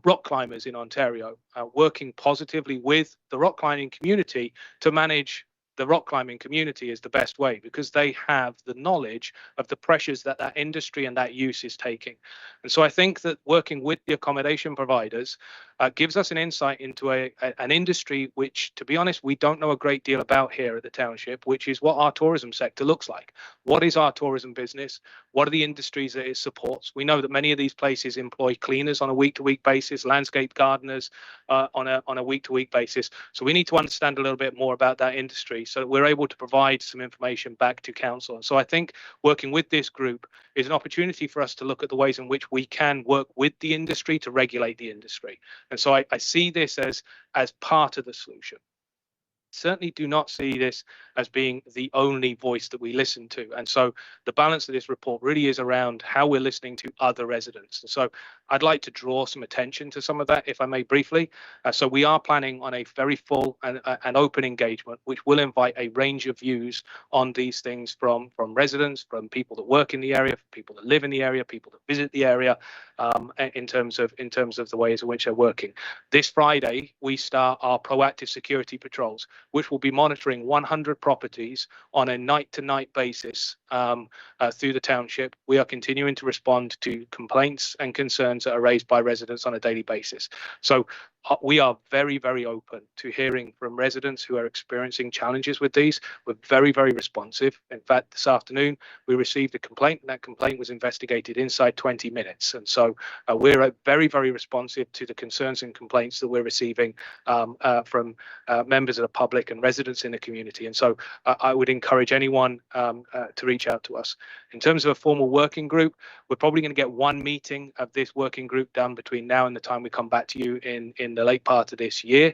rock climbers in Ontario, working positively with the rock climbing community to manage the rock climbing community is the best way because they have the knowledge of the pressures that that industry and that use is taking. And so I think that working with the accommodation providers gives us an insight into an industry which, to be honest, we don't know a great deal about here at the township, which is what our tourism sector looks like. What is our tourism business? What are the industries that it supports? We know that many of these places employ cleaners on a week-to-week basis, landscape gardeners on a week-to-week basis. So we need to understand a little bit more about that industry so that we're able to provide some information back to council. And so I think working with this group is an opportunity for us to look at the ways in which we can work with the industry to regulate the industry. And so I see this as part of the solution. Certainly do not see this as being the only voice that we listen to. And so the balance of this report really is around how we're listening to other residents. And so I'd like to draw some attention to some of that, if I may briefly. So we are planning on a very full and open engagement, which will invite a range of views on these things from residents, from people that work in the area, from people that live in the area, people that visit the area, in terms of the ways in which they're working. This Friday, we start our proactive security patrols, which will be monitoring 100 properties on a night-to-night basis through the township. We are continuing to respond to complaints and concerns that are raised by residents on a daily basis. So we are very, very open to hearing from residents who are experiencing challenges with these. We're very, very responsive. In fact, this afternoon, we received a complaint, and that complaint was investigated inside 20 minutes. And so we're very, very responsive to the concerns and complaints that we're receiving from members of the public and residents in the community. And so I would encourage anyone to reach out to us. In terms of a formal working group, we're probably going to get one meeting of this working group done between now and the time we come back to you in the late part of this year.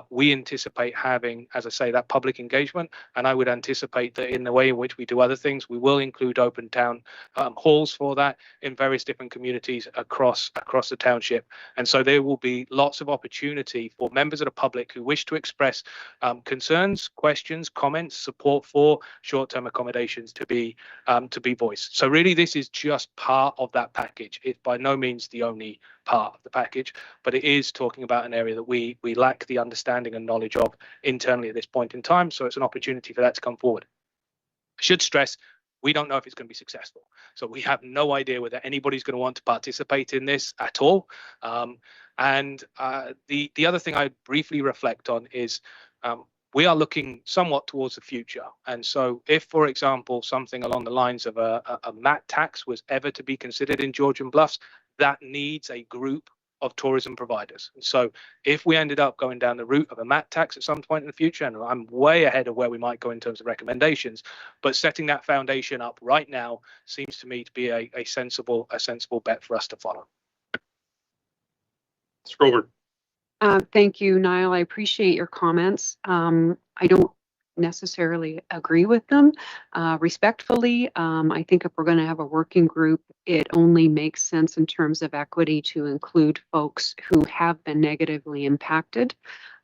We anticipate having, as I say, that public engagement, and I would anticipate that in the way in which we do other things, we will include open town halls for that in various different communities across the township. And so there will be lots of opportunity for members of the public who wish to express concerns, questions, comments, support for short-term accommodations to be voiced. So really, this is just part of that package. It's by no means the only part of the package, but it is talking about an area that we lack the understanding and knowledge of internally at this point in time. So it's an opportunity for that to come forward. I should stress, we don't know if it's going to be successful. So we have no idea whether anybody's going to want to participate in this at all. The other thing I briefly reflect on is we are looking somewhat towards the future. And so if, for example, something along the lines of a MAT tax was ever to be considered in Georgian Bluffs, that needs a group of tourism providers. And so if we ended up going down the route of a MAT tax at some point in the future, and I'm way ahead of where we might go in terms of recommendations, but setting that foundation up right now seems to me to be a sensible bet for us to follow. Scrover. Thank you, Niall. I appreciate your comments. I don't necessarily agree with them. Respectfully, I think if we're going to have a working group, it only makes sense in terms of equity to include folks who have been negatively impacted.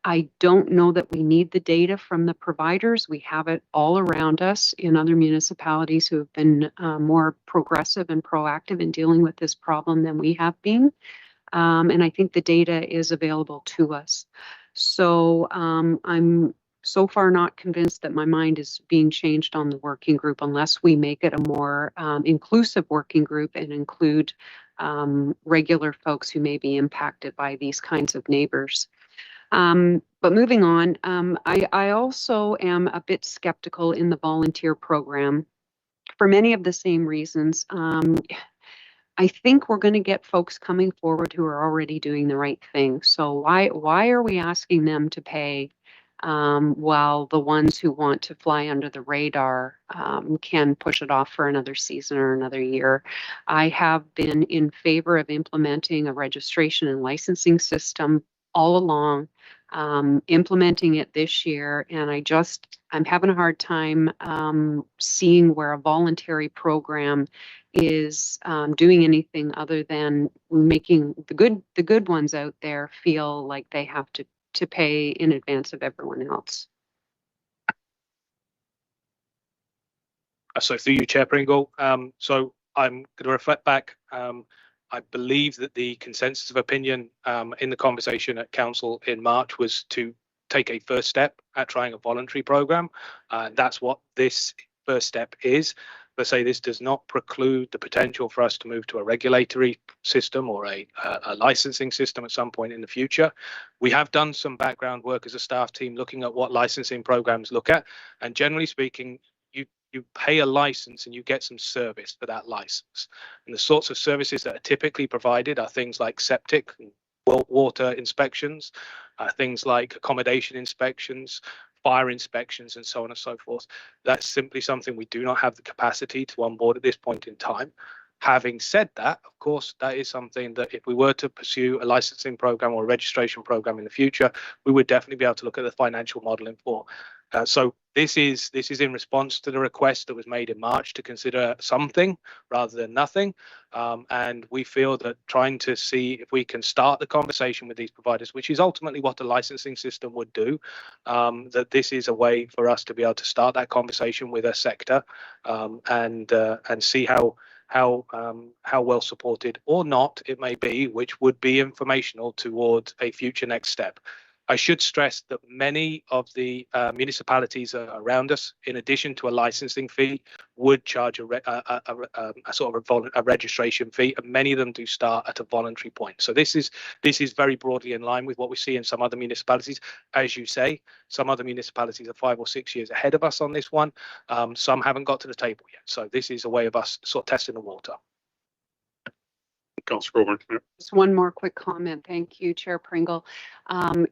I don't know that we need the data from the providers. We have it all around us in other municipalities who have been more progressive and proactive in dealing with this problem than we have been. And I think the data is available to us. So I'm so far not convinced that my mind is being changed on the working group unless we make it a more inclusive working group and include regular folks who may be impacted by these kinds of neighbors. But moving on, I also am a bit skeptical in the volunteer program for many of the same reasons. I think we're going to get folks coming forward who are already doing the right thing. So why are we asking them to pay while the ones who want to fly under the radar can push it off for another season or another year. I have been in favor of implementing a registration and licensing system all along, implementing it this year, and I'm having a hard time seeing where a voluntary program is doing anything other than making the good ones out there feel like they have to pay in advance of everyone else. So through you, Chair Pringle. So I'm going to reflect back. I believe that the consensus of opinion in the conversation at council in March was to take a first step at trying a voluntary program. That's what this first step is. But say this does not preclude the potential for us to move to a regulatory system or a licensing system at some point in the future. We have done some background work as a staff team looking at what licensing programs look at. And generally speaking, you pay a license and you get some service for that license. And the sorts of services that are typically provided are things like septic and water inspections, things like accommodation inspections, fire inspections, and so on and so forth. That's simply something we do not have the capacity to onboard at this point in time. Having said that, of course, that is something that if we were to pursue a licensing program or a registration program in the future, we would definitely be able to look at the financial modeling for. So this is in response to the request that was made in March to consider something rather than nothing. And we feel that trying to see if we can start the conversation with these providers, which is ultimately what a licensing system would do, that this is a way for us to be able to start that conversation with a sector and see how well supported or not it may be, which would be informational towards a future next step. I should stress that many of the municipalities around us, in addition to a licensing fee, would charge a sort of a registration fee, and many of them do start at a voluntary point. So this is very broadly in line with what we see in some other municipalities. As you say, some other municipalities are 5 or 6 years ahead of us on this one. Some haven't got to the table yet. So this is a way of us sort of testing the water. Councillor Coburn. Just one more quick comment. Thank you, Chair Pringle.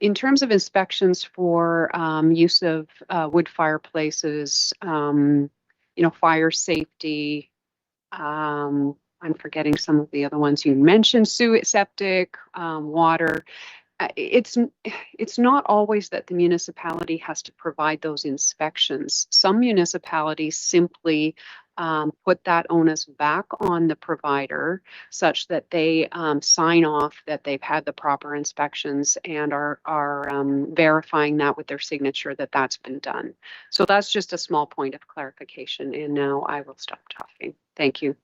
In terms of inspections for use of wood fireplaces, fire safety, I'm forgetting some of the other ones you mentioned, septic, water. It's not always that the municipality has to provide those inspections. Some municipalities simply put that onus back on the provider such that they sign off that they've had the proper inspections and are verifying that with their signature that that's been done. So that's just a small point of clarification. And now I will stop talking. Thank you.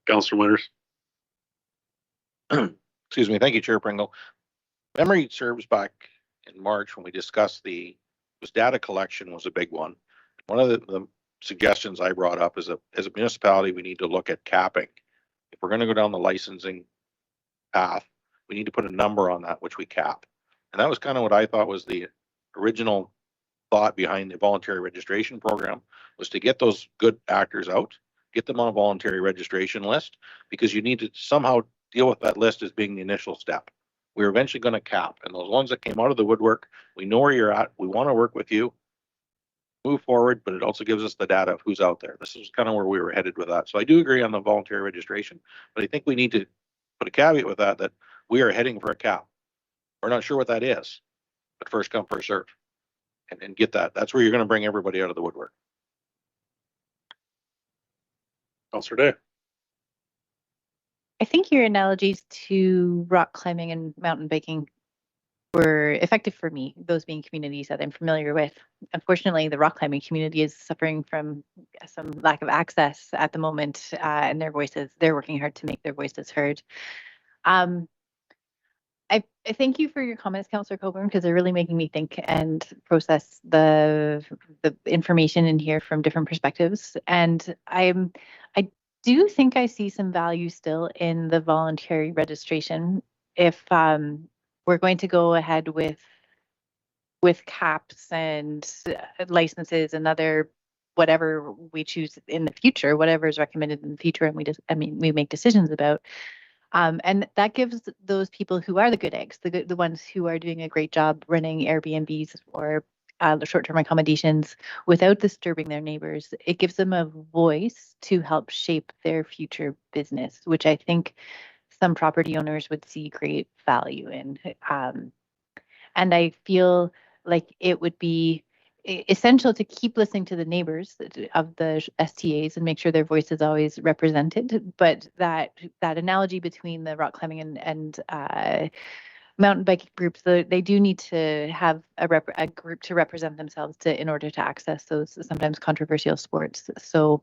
Councillor Winters. Excuse me. Thank you, Chair Pringle. Memory serves back in March when we discussed data collection was a big one. One of the suggestions I brought up is as a municipality, we need to look at capping. If we're going to go down the licensing path, we need to put a number on that, which we cap. And that was kind of what I thought was the original thought behind the voluntary registration program, was to get those good actors out, get them on a voluntary registration list, because you need to somehow deal with that list as being the initial step. We're eventually going to cap, and those ones that came out of the woodwork, we know where you're at. We want to work with you, move forward, but it also gives us the data of who's out there. This is kind of where we were headed with that. So I do agree on the voluntary registration, but I think we need to put a caveat with that we are heading for a cap. We're not sure what that is, but first come, first serve, and get that. That's where you're going to bring everybody out of the woodwork. Councillor Day. I think your analogies to rock climbing and mountain biking were effective for me, those being communities that I'm familiar with. Unfortunately, the rock climbing community is suffering from some lack of access at the moment, and they're working hard to make their voices heard. I thank you for your comments, Councillor Coburn, because they're really making me think and process the information in here from different perspectives. And I do think I see some value still in the voluntary registration if we're going to go ahead with caps and licenses and other whatever we choose in the future, whatever is recommended in the future, and we make decisions about. And that gives those people who are the good eggs, the ones who are doing a great job running Airbnbs or short-term accommodations without disturbing their neighbors, it gives them a voice to help shape their future business, which I think some property owners would see great value in. And I feel like it would be essential to keep listening to the neighbors of the STAs and make sure their voice is always represented. But that analogy between the rock climbing and mountain biking groups, they do need to have a group to represent themselves in order to access those sometimes controversial sports. So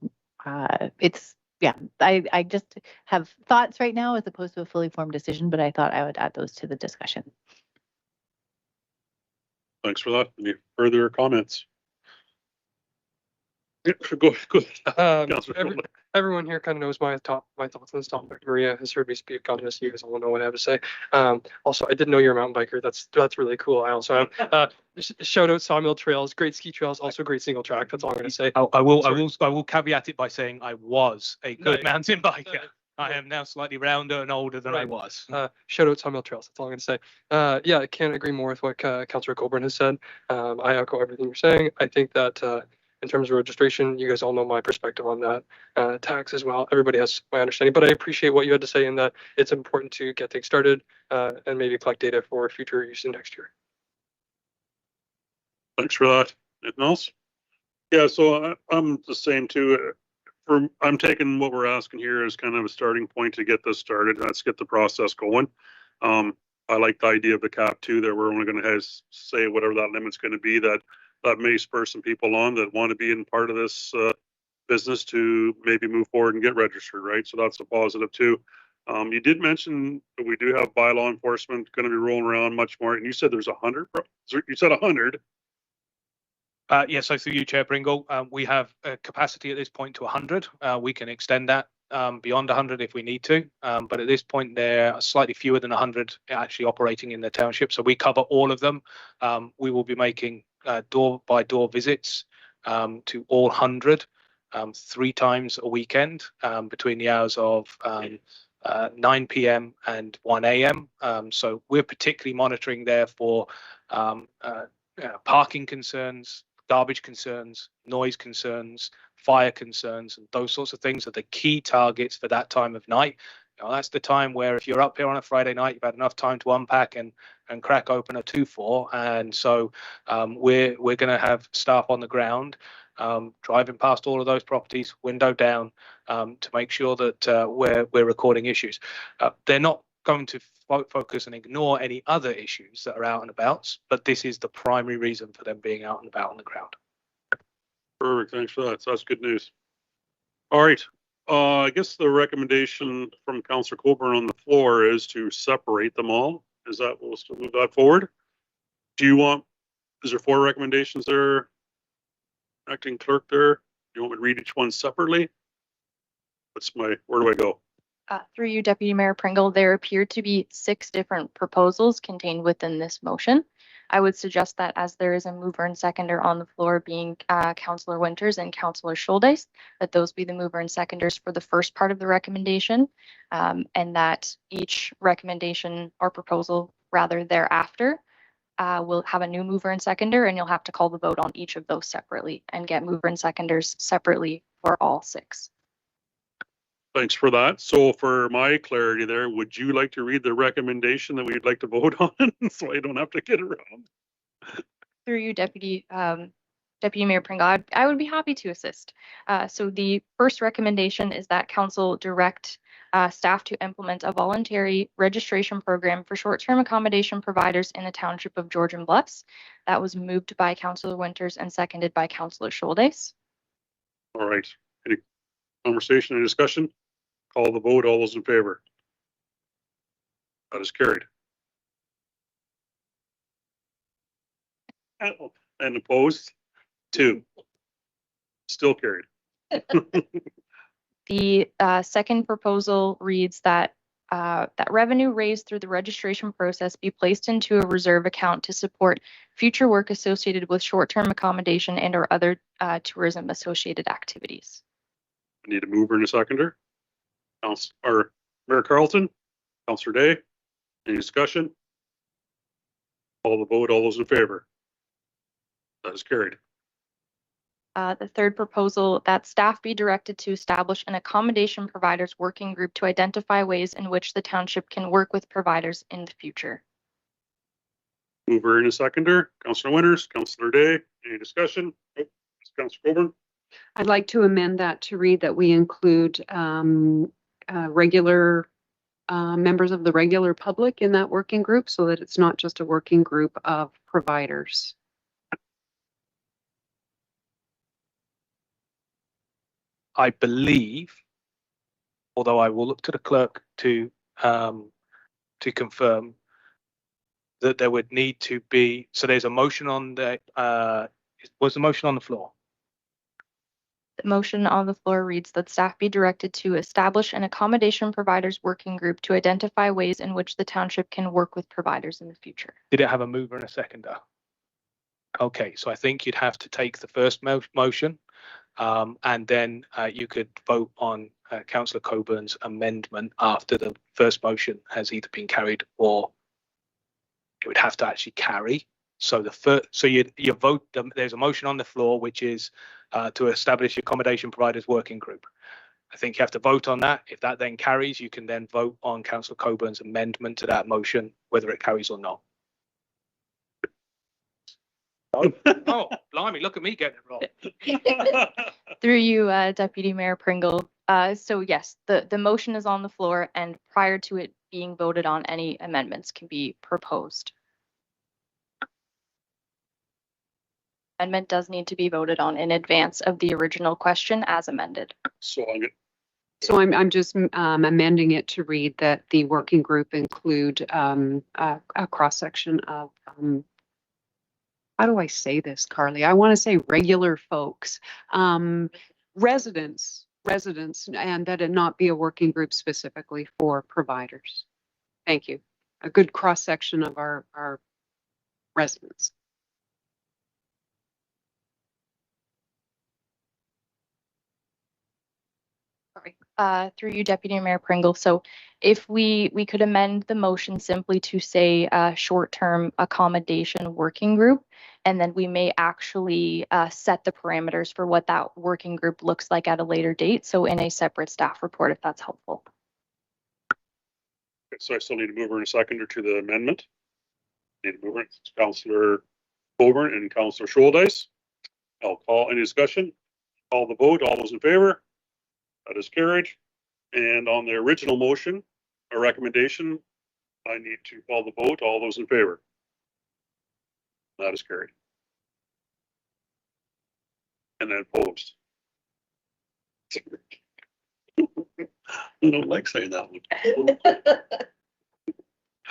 it's, yeah, I just have thoughts right now as opposed to a fully formed decision, but I thought I would add those to the discussion. Thanks for that. Any further comments? Yeah, go ahead. Councillor. Everyone here kind of knows my thoughts on this topic. Maria has heard me speak on this. You guys all know what I have to say. Also, I didn't know you're a mountain biker. That's really cool. I also have shout out Sawmill Trails, great ski trails, also great single track. That's all I'm going to say. I will caveat it by saying I was a good mountain biker. I am now slightly rounder and older than I was. Shout out Sawmill Trails. That's all I'm going to say. Yeah, I can't agree more with what Councillor Colburn has said. I echo everything you're saying. I think that in terms of registration, you guys all know my perspective on that. Tax as well. Everybody has my understanding, but I appreciate what you had to say in that it's important to get things started and maybe collect data for future use in next year. Thanks for that. Anything else? Yeah, so I'm the same too. I'm taking what we're asking here as kind of a starting point to get this started. Let's get the process going. I like the idea of the cap too, that we're only going to say whatever that limit's going to be, that may spur some people on that want to be in part of this business to maybe move forward and get registered, right? So that's a positive too. You did mention that we do have bylaw enforcement going to be rolling around much more, and you said there's 100. You said 100. Yes, so through you, Chair Pringle, we have a capacity at this point to 100. We can extend that beyond 100 if we need to, but at this point there are slightly fewer than 100 actually operating in the township, so we cover all of them. We will be making door-by-door visits to all 100 3 times a weekend between the hours of 9 p.m. and 1 a.m. So we're particularly monitoring there for parking concerns, garbage concerns, noise concerns, fire concerns, and those sorts of things are the key targets for that time of night. You know, that's the time where if you're up here on a Friday night, you've had enough time to unpack and crack open a 2-4. And so we're going to have staff on the ground driving past all of those properties, window down, to make sure that we're recording issues. They're not going to focus and ignore any other issues that are out and about, but this is the primary reason for them being out and about on the ground. Perfect. Thanks for that. So that's good news. All right. I guess the recommendation from Councillor Colburn on the floor is to separate them all. Is that, we'll still move that forward? Is there 4 recommendations there? Acting clerk there? Do you want me to read each one separately? Where do I go? Through you, Deputy Mayor Pringle, there appear to be 6 different proposals contained within this motion. I would suggest that as there is a mover and seconder on the floor being Councillor Winters and Councillor Scholdeis, that those be the mover and seconders for the first part of the recommendation, and that each recommendation or proposal rather thereafter will have a new mover and seconder, and you'll have to call the vote on each of those separately and get mover and seconders separately for all 6. Thanks for that. So for my clarity there, would you like to read the recommendation that we'd like to vote on so I don't have to get around? Through you, Deputy Mayor Pringle, I would be happy to assist. So the first recommendation is that Council direct staff to implement a voluntary registration program for short-term accommodation providers in the Township of Georgian Bluffs. That was moved by Councillor Winters and seconded by Councillor Scholdeis. All right. Any conversation or discussion? Call the vote. All those in favor? That is carried. And opposed? 2. Still carried. The second proposal reads that that revenue raised through the registration process be placed into a reserve account to support future work associated with short-term accommodation and or other tourism associated activities. I need a mover and a seconder. Or Mayor Carlton, Counselor Day, any discussion? Call the vote, all those in favor? That is carried. The third proposal, that staff be directed to establish an accommodation providers working group to identify ways in which the township can work with providers in the future. Mover and a seconder, Counselor Winters, Counselor Day, any discussion? Nope. Counselor Coburn, I'd like to amend that to read that we include regular members of the regular public in that working group so that it's not just a working group of providers. I believe, although I will look to the clerk to confirm, that there would need to be, so there's a motion on the, was the motion on the floor? The motion on the floor reads that staff be directed to establish an accommodation providers working group to identify ways in which the township can work with providers in the future. Did it have a mover and a seconder? Okay, so I think you'd have to take the first motion, and then you could vote on Councillor Coburn's amendment after the first motion has either been carried or it would have to actually carry. So the first, so you vote. There's a motion on the floor which is to establish accommodation providers working group. I think you have to vote on that. If that then carries, you can then vote on Councillor Coburn's amendment to that motion, whether it carries or not. Oh, blimey, look at me getting it wrong. Through you, Deputy Mayor Pringle. So yes, the motion is on the floor, and prior to it being voted on, any amendments can be proposed. Amendment does need to be voted on in advance of the original question as amended. so I'm just amending it to read that the working group include a cross section of how do I say this, Carly? I want to say regular folks, residents, and that it not be a working group specifically for providers. Thank you. A good cross section of our residents. Through you, Deputy Mayor Pringle. So if we could amend the motion simply to say short-term accommodation working group, and then we may actually set the parameters for what that working group looks like at a later date. So in a separate staff report, if that's helpful. Okay, so I still need a mover and a seconder to the amendment. Need a mover, Councillor Coburn and Councillor Shouldice. I'll call any discussion. Call the vote. All those in favor? That is carried. And on the original motion, a recommendation, I need to call the vote. All those in favor? That is carried. And then opposed. I don't like saying that one.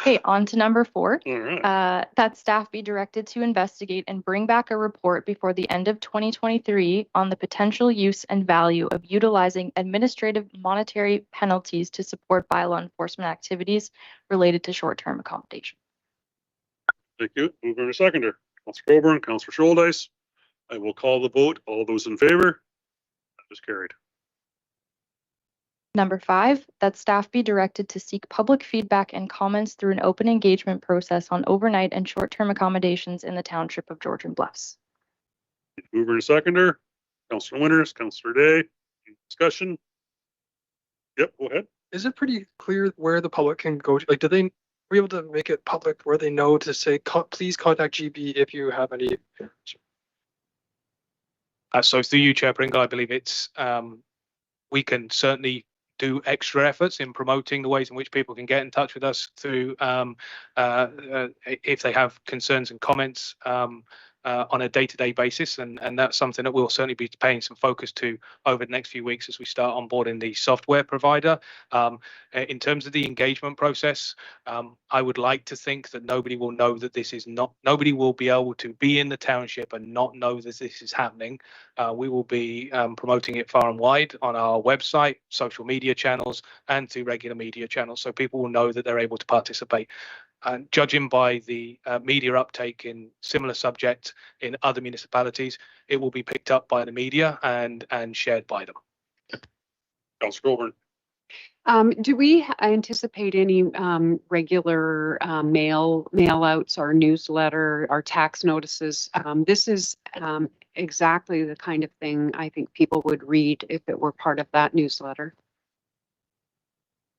Okay, on to number 4. All right. That staff be directed to investigate and bring back a report before the end of 2023 on the potential use and value of utilizing administrative monetary penalties to support bylaw enforcement activities related to short-term accommodation. Thank you. Mover and a seconder. Councillor Coburn, Councillor Shouldice. I will call the vote. All those in favor? That is carried. Number 5, that staff be directed to seek public feedback and comments through an open engagement process on overnight and short-term accommodations in the township of Georgian Bluffs. Mover and seconder. Councillor Winters, Councillor Day. Any discussion? Yep, go ahead. Is it pretty clear where the public can go to? Like, do they be able to make it public where they know to say, please contact GB if you have any? So through you, Chair Pringle, I believe it's we can certainly do extra efforts in promoting the ways in which people can get in touch with us through if they have concerns and comments on a day-to-day basis, and that's something that we'll certainly be paying some focus to over the next few weeks as we start onboarding the software provider. In terms of the engagement process, I would like to think that nobody will know that this is not, nobody will be able to be in the township and not know that this is happening. We will be promoting it far and wide on our website, social media channels, and through regular media channels, so people will know that they're able to participate. And judging by the media uptake in similar subjects in other municipalities, it will be picked up by the media and shared by them. Councillor Coburn. Do we anticipate any regular mail outs, our newsletter, our tax notices? This is exactly the kind of thing I think people would read if it were part of that newsletter.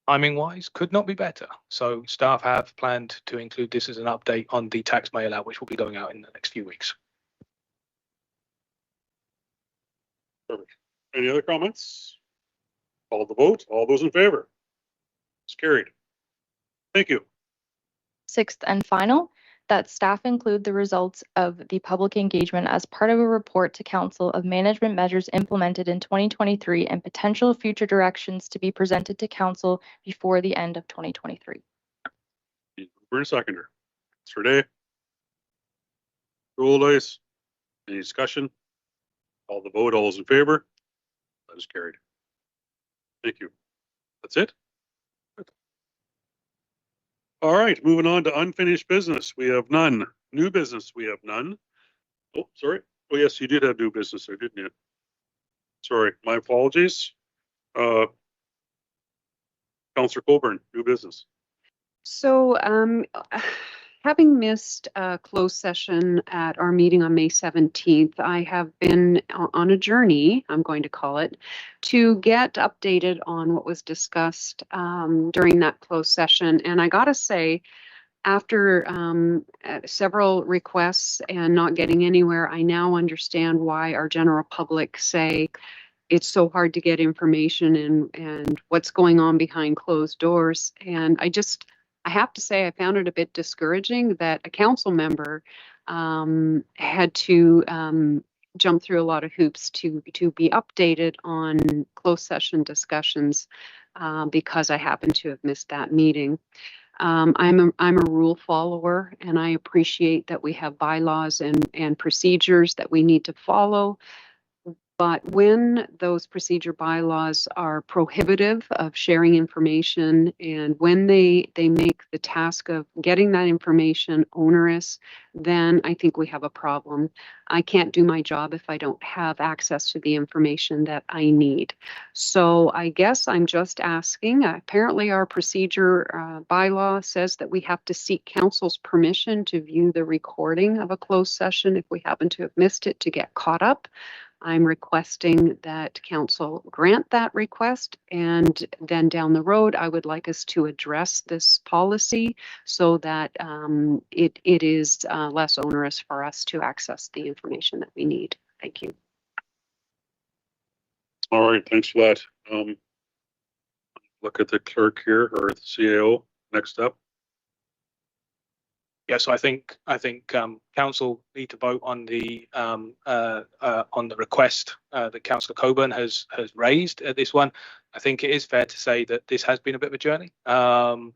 Timing wise, could not be better. So staff have planned to include this as an update on the tax mail out, which will be going out in the next few weeks. Perfect. Any other comments? Call the vote. All those in favor? It's carried. Thank you. Sixth and final, that staff include the results of the public engagement as part of a report to council of management measures implemented in 2023 and potential future directions to be presented to council before the end of 2023. Mover and seconder. Mr. Day. Roll dice. Any discussion? Call the vote. All those in favor? That is carried. Thank you. That's it. All right, moving on to unfinished business. We have none. New business, we have none. Oh, sorry. Oh, yes, you did have new business there, didn't you? Sorry, my apologies. Councillor Colburn, new business. So, having missed a closed session at our meeting on May 17th, I have been on a journey, I'm going to call it, to get updated on what was discussed during that closed session. And I gotta say, after several requests and not getting anywhere, I now understand why our general public say it's so hard to get information and what's going on behind closed doors. And I have to say, I found it a bit discouraging that a council member had to jump through a lot of hoops to be updated on closed session discussions because I happened to have missed that meeting. I'm a rule follower, and I appreciate that we have bylaws and procedures that we need to follow. But when those procedure bylaws are prohibitive of sharing information and when they make the task of getting that information onerous, then I think we have a problem. I can't do my job if I don't have access to the information that I need. So I guess I'm just asking, apparently our procedure bylaw says that we have to seek council's permission to view the recording of a closed session if we happen to have missed it to get caught up. I'm requesting that council grant that request, and then down the road, I would like us to address this policy so that it is less onerous for us to access the information that we need. Thank you. All right, thanks for that. Look at the clerk here or the CAO. Next up. Yeah, so I think council need to vote on the request that Councillor Coburn has raised at this one. I think it is fair to say that this has been a bit of a journey and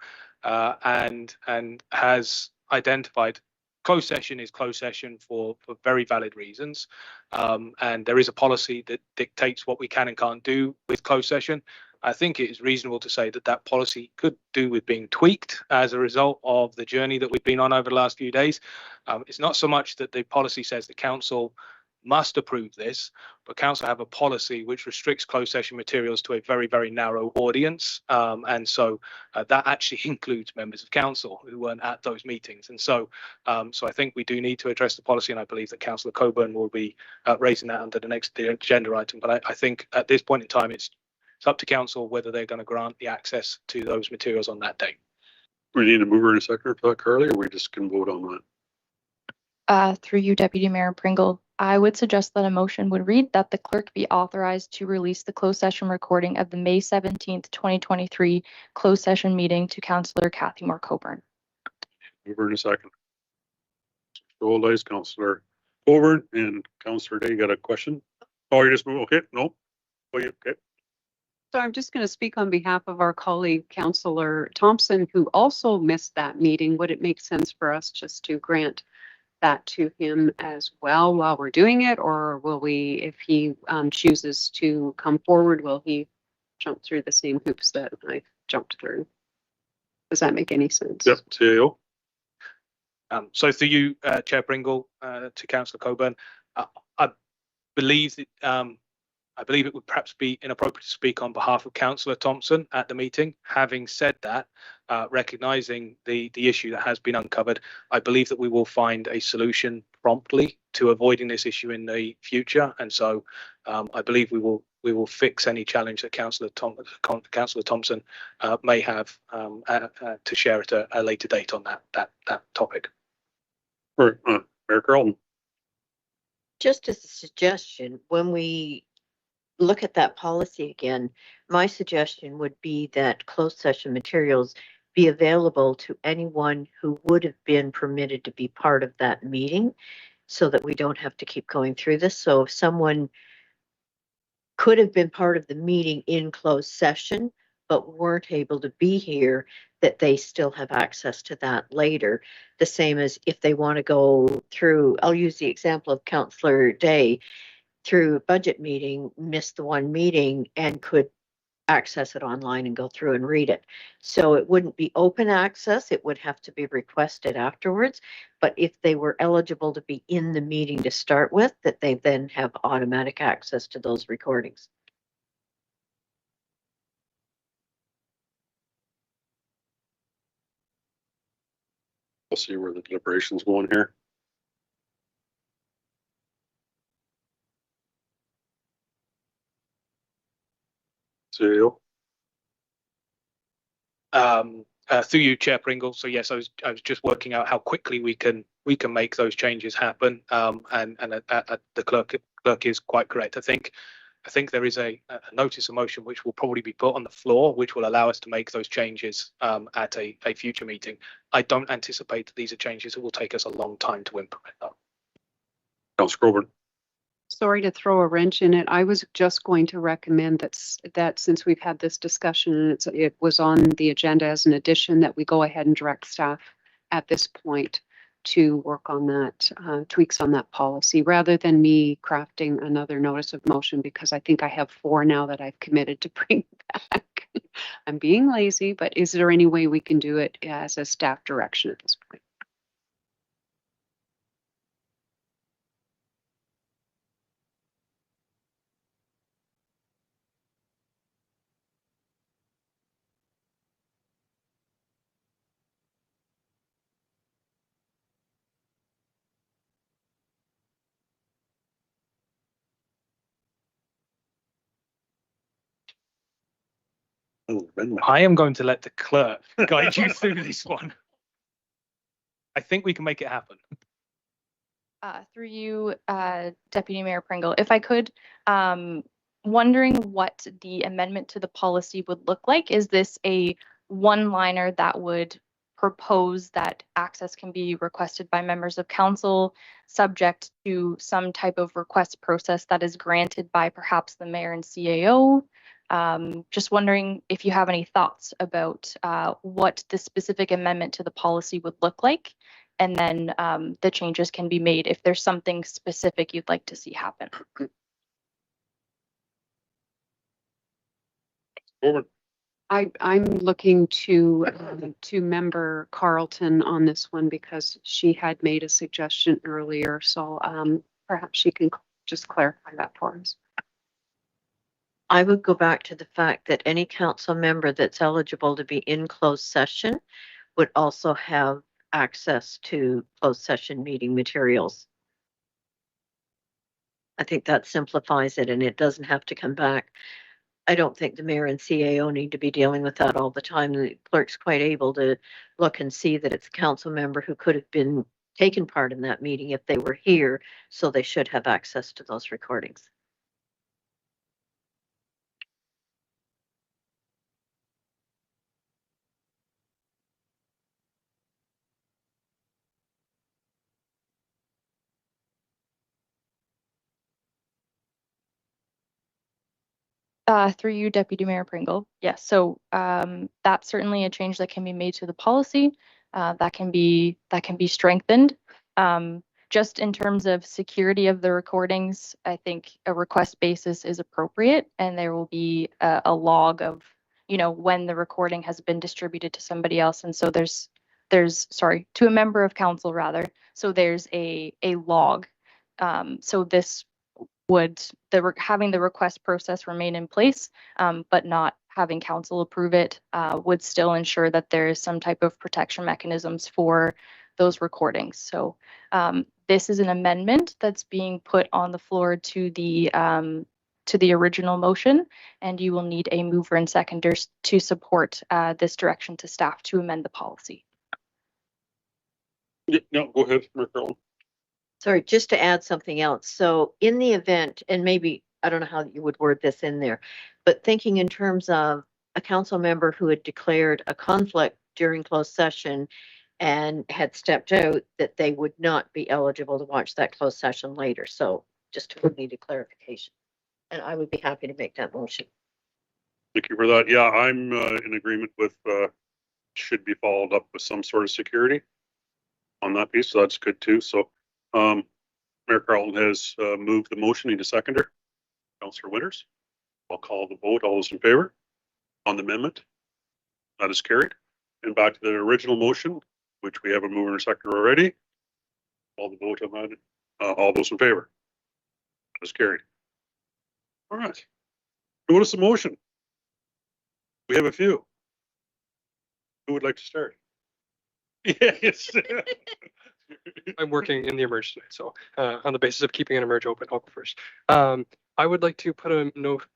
has identified closed session is closed session for very valid reasons, and there is a policy that dictates what we can and can't do with closed session. I think it is reasonable to say that that policy could do with being tweaked as a result of the journey that we've been on over the last few days. It's not so much that the policy says the council must approve this, but council have a policy which restricts closed session materials to a very, very narrow audience. And so that actually includes members of council who weren't at those meetings. And so I think we do need to address the policy, and I believe that Councillor Coburn will be raising that under the next agenda item. But I think at this point in time, it's up to council whether they're going to grant the access to those materials on that day. We need a mover and a seconder for that, Carly, or we just can vote on that? Through you, Deputy Mayor Pringle, I would suggest that a motion would read that the clerk be authorized to release the closed session recording of the May 17th, 2023 closed session meeting to Councillor Cathy Moore Coburn. Mover and a second. Roll dice, Councillor Coburn and Councillor Day. You got a question? Oh, you just move. Okay, no. Oh, you okay? So I'm just going to speak on behalf of our colleague, Councillor Thompson, who also missed that meeting. Would it make sense for us just to grant that to him as well while we're doing it? Or will we, if he chooses to come forward, will he jump through the same hoops that I jumped through? Does that make any sense? Yep, CAO. So through you, Chair Pringle, to Councillor Coburn, I believe that I believe it would perhaps be inappropriate to speak on behalf of Councillor Thompson at the meeting. Having said that, recognising the issue that has been uncovered, I believe that we will find a solution promptly to avoiding this issue in the future. And so I believe we will fix any challenge that Councillor Thompson may have to share at a later date on that topic. Mayor Carlton. Just as a suggestion, when we look at that policy again, my suggestion would be that closed session materials be available to anyone who would have been permitted to be part of that meeting, so that we don't have to keep going through this. So if someone could have been part of the meeting in closed session, but weren't able to be here, that they still have access to that later. The same as if they want to go through, I'll use the example of Councillor Day, through a budget meeting, missed the one meeting and could access it online and go through and read it. So it wouldn't be open access, it would have to be requested afterwards. But if they were eligible to be in the meeting to start with, that they then have automatic access to those recordings. We'll see where the deliberation's going here. CEO. Through you, Chair Pringle. So yes, I was just working out how quickly we can make those changes happen. And the clerk is quite correct. I think there is a notice of motion which will probably be put on the floor, which will allow us to make those changes at a future meeting. I don't anticipate that these are changes that will take us a long time to implement them. Councillor Coburn. Sorry to throw a wrench in it. I was just going to recommend that since we've had this discussion and it was on the agenda as an addition, that we go ahead and direct staff at this point to work on that, tweaks on that policy, rather than me crafting another notice of motion, because I think I have 4 now that I've committed to bring back. I'm being lazy, but is there any way we can do it as a staff direction at this point? I am going to let the clerk guide you through this one. I think we can make it happen. Through you, Deputy Mayor Pringle, if I could, wondering what the amendment to the policy would look like. Is this a one-liner that would propose that access can be requested by members of council, subject to some type of request process that is granted by perhaps the mayor and CAO? Just wondering if you have any thoughts about what the specific amendment to the policy would look like, and then the changes can be made if there's something specific you'd like to see happen. I'm looking to member Carlton on this one, because she had made a suggestion earlier. So perhaps she can just clarify that for us. I would go back to the fact that any council member that's eligible to be in closed session would also have access to closed session meeting materials. I think that simplifies it, and it doesn't have to come back. I don't think the mayor and CAO need to be dealing with that all the time. The clerk's quite able to look and see that it's a council member who could have been taken part in that meeting if they were here, so they should have access to those recordings. Through you, Deputy Mayor Pringle. Yes, so that's certainly a change that can be made to the policy. That can be strengthened. Just in terms of security of the recordings, I think a request basis is appropriate, and there will be a log of, when the recording has been distributed to somebody else. And so there's to a member of council rather. So there's a log. So this would having the request process remain in place, but not having council approve it would still ensure that there is some type of protection mechanisms for those recordings. So this is an amendment that's being put on the floor to the original motion, and you will need a mover and seconders to support this direction to staff to amend the policy. Yeah, no, go ahead, Merkel. Sorry, just to add something else. So in the event, and maybe, I don't know how you would word this in there, but thinking in terms of a council member who had declared a conflict during closed session and had stepped out, that they would not be eligible to watch that closed session later. So just need a clarification. And I would be happy to make that motion. Thank you for that. Yeah, I'm in agreement with should be followed up with some sort of security on that piece. So that's good too. So Mayor Carlton has moved the motion. Need a seconder. Councillor Winters. I'll call the vote. All those in favor on the amendment? That is carried. And back to the original motion, which we have a mover and a seconder already. All the vote on that. All those in favor? That is carried. All right. Notice of motion. We have a few. Who would like to start? Yes. I'm working in the emerge tonight, so on the basis of keeping an emerge open, I'll go first. I would like to put a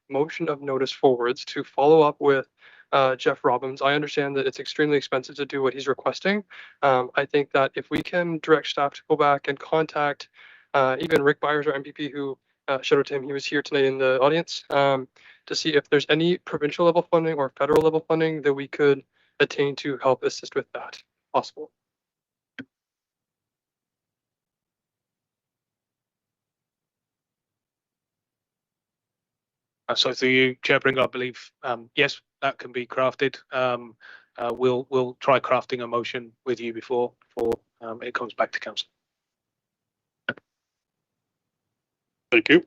motion of notice forwards to follow up with Jeff Robbins. I understand that it's extremely expensive to do what he's requesting. I think that if we can direct staff to go back and contact even Rick Byers, our MPP, who shout out to him, he was here tonight in the audience, to see if there's any provincial level funding or federal level funding that we could attain to help assist with that, possible. So through you, Chair Pringle, I believe, yes, that can be crafted. We'll try crafting a motion with you before it comes back to council. Thank you.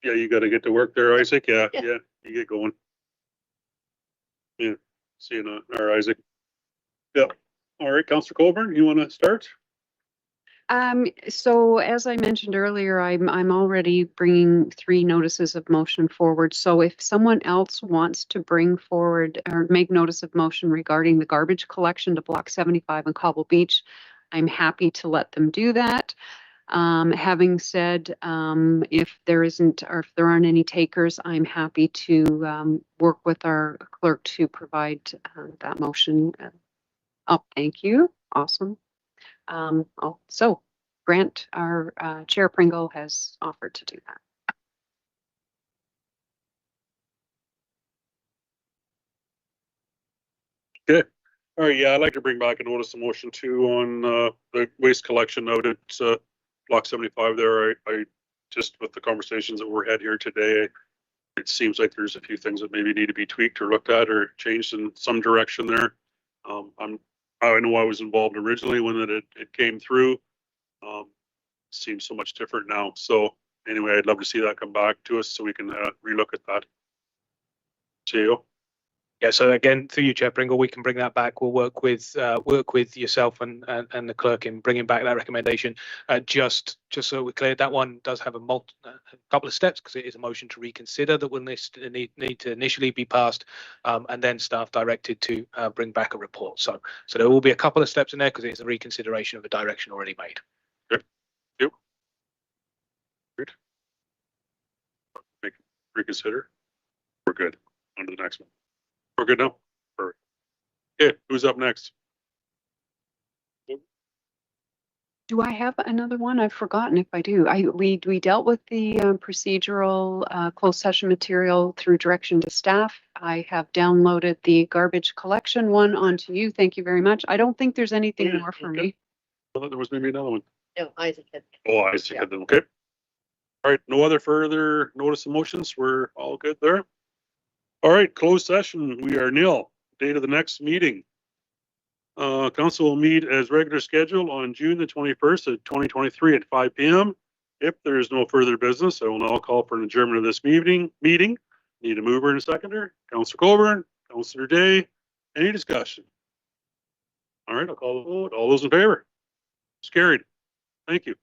Yeah, you got to get to work there, Isaac. Yeah, you get going. Yeah, see you now, or Isaac. Yeah. All right, Councillor Colburn, you want to start? So as I mentioned earlier, I'm already bringing 3 notices of motion forward. So if someone else wants to bring forward or make notice of motion regarding the garbage collection to Block 75 in Cobble Beach, I'm happy to let them do that. Having said, if there isn't or if there aren't any takers, I'm happy to work with our clerk to provide that motion. Oh, thank you. Awesome. So Grant, our Chair Pringle, has offered to do that. Okay. All right. Yeah, I'd like to bring back a notice of motion too on the waste collection out at Block 75 there. I just with the conversations that we're had here today, it seems like there's a few things that maybe need to be tweaked or looked at or changed in some direction there. I know I was involved originally when it came through. Seems so much different now. So anyway, I'd love to see that come back to us so we can relook at that. CEO. Yeah, so again, through you, Chair Pringle, we can bring that back. We'll work with yourself and the clerk in bringing back that recommendation. Just so we're clear, that one does have a couple of steps because it is a motion to reconsider that will need to initially be passed, and then staff directed to bring back a report. So there will be a couple of steps in there because it is a reconsideration of a direction already made. Okay. Yep. Good. Reconsider. We're good. On to the next one. We're good now. Perfect. Okay, who's up next? Do I have another one? I've forgotten if I do. We dealt with the procedural closed session material through direction to staff. I have downloaded the garbage collection one onto you. Thank you very much. I don't think there's anything more for me. I thought there was maybe another one. No, Isaac had. Oh, Isaac had them. Okay. All right. No other further notice of motions. We're all good there. All right. Closed session. We are nil. Date of the next meeting. Council will meet as regular scheduled on June the 21st of 2023 at 5 p.m. If there is no further business, I will now call for an adjournment of this meeting. Need a mover and a seconder. Councillor Colburn, Councillor Day. Any discussion? All right, I'll call the vote. All those in favor? It's carried. Thank you.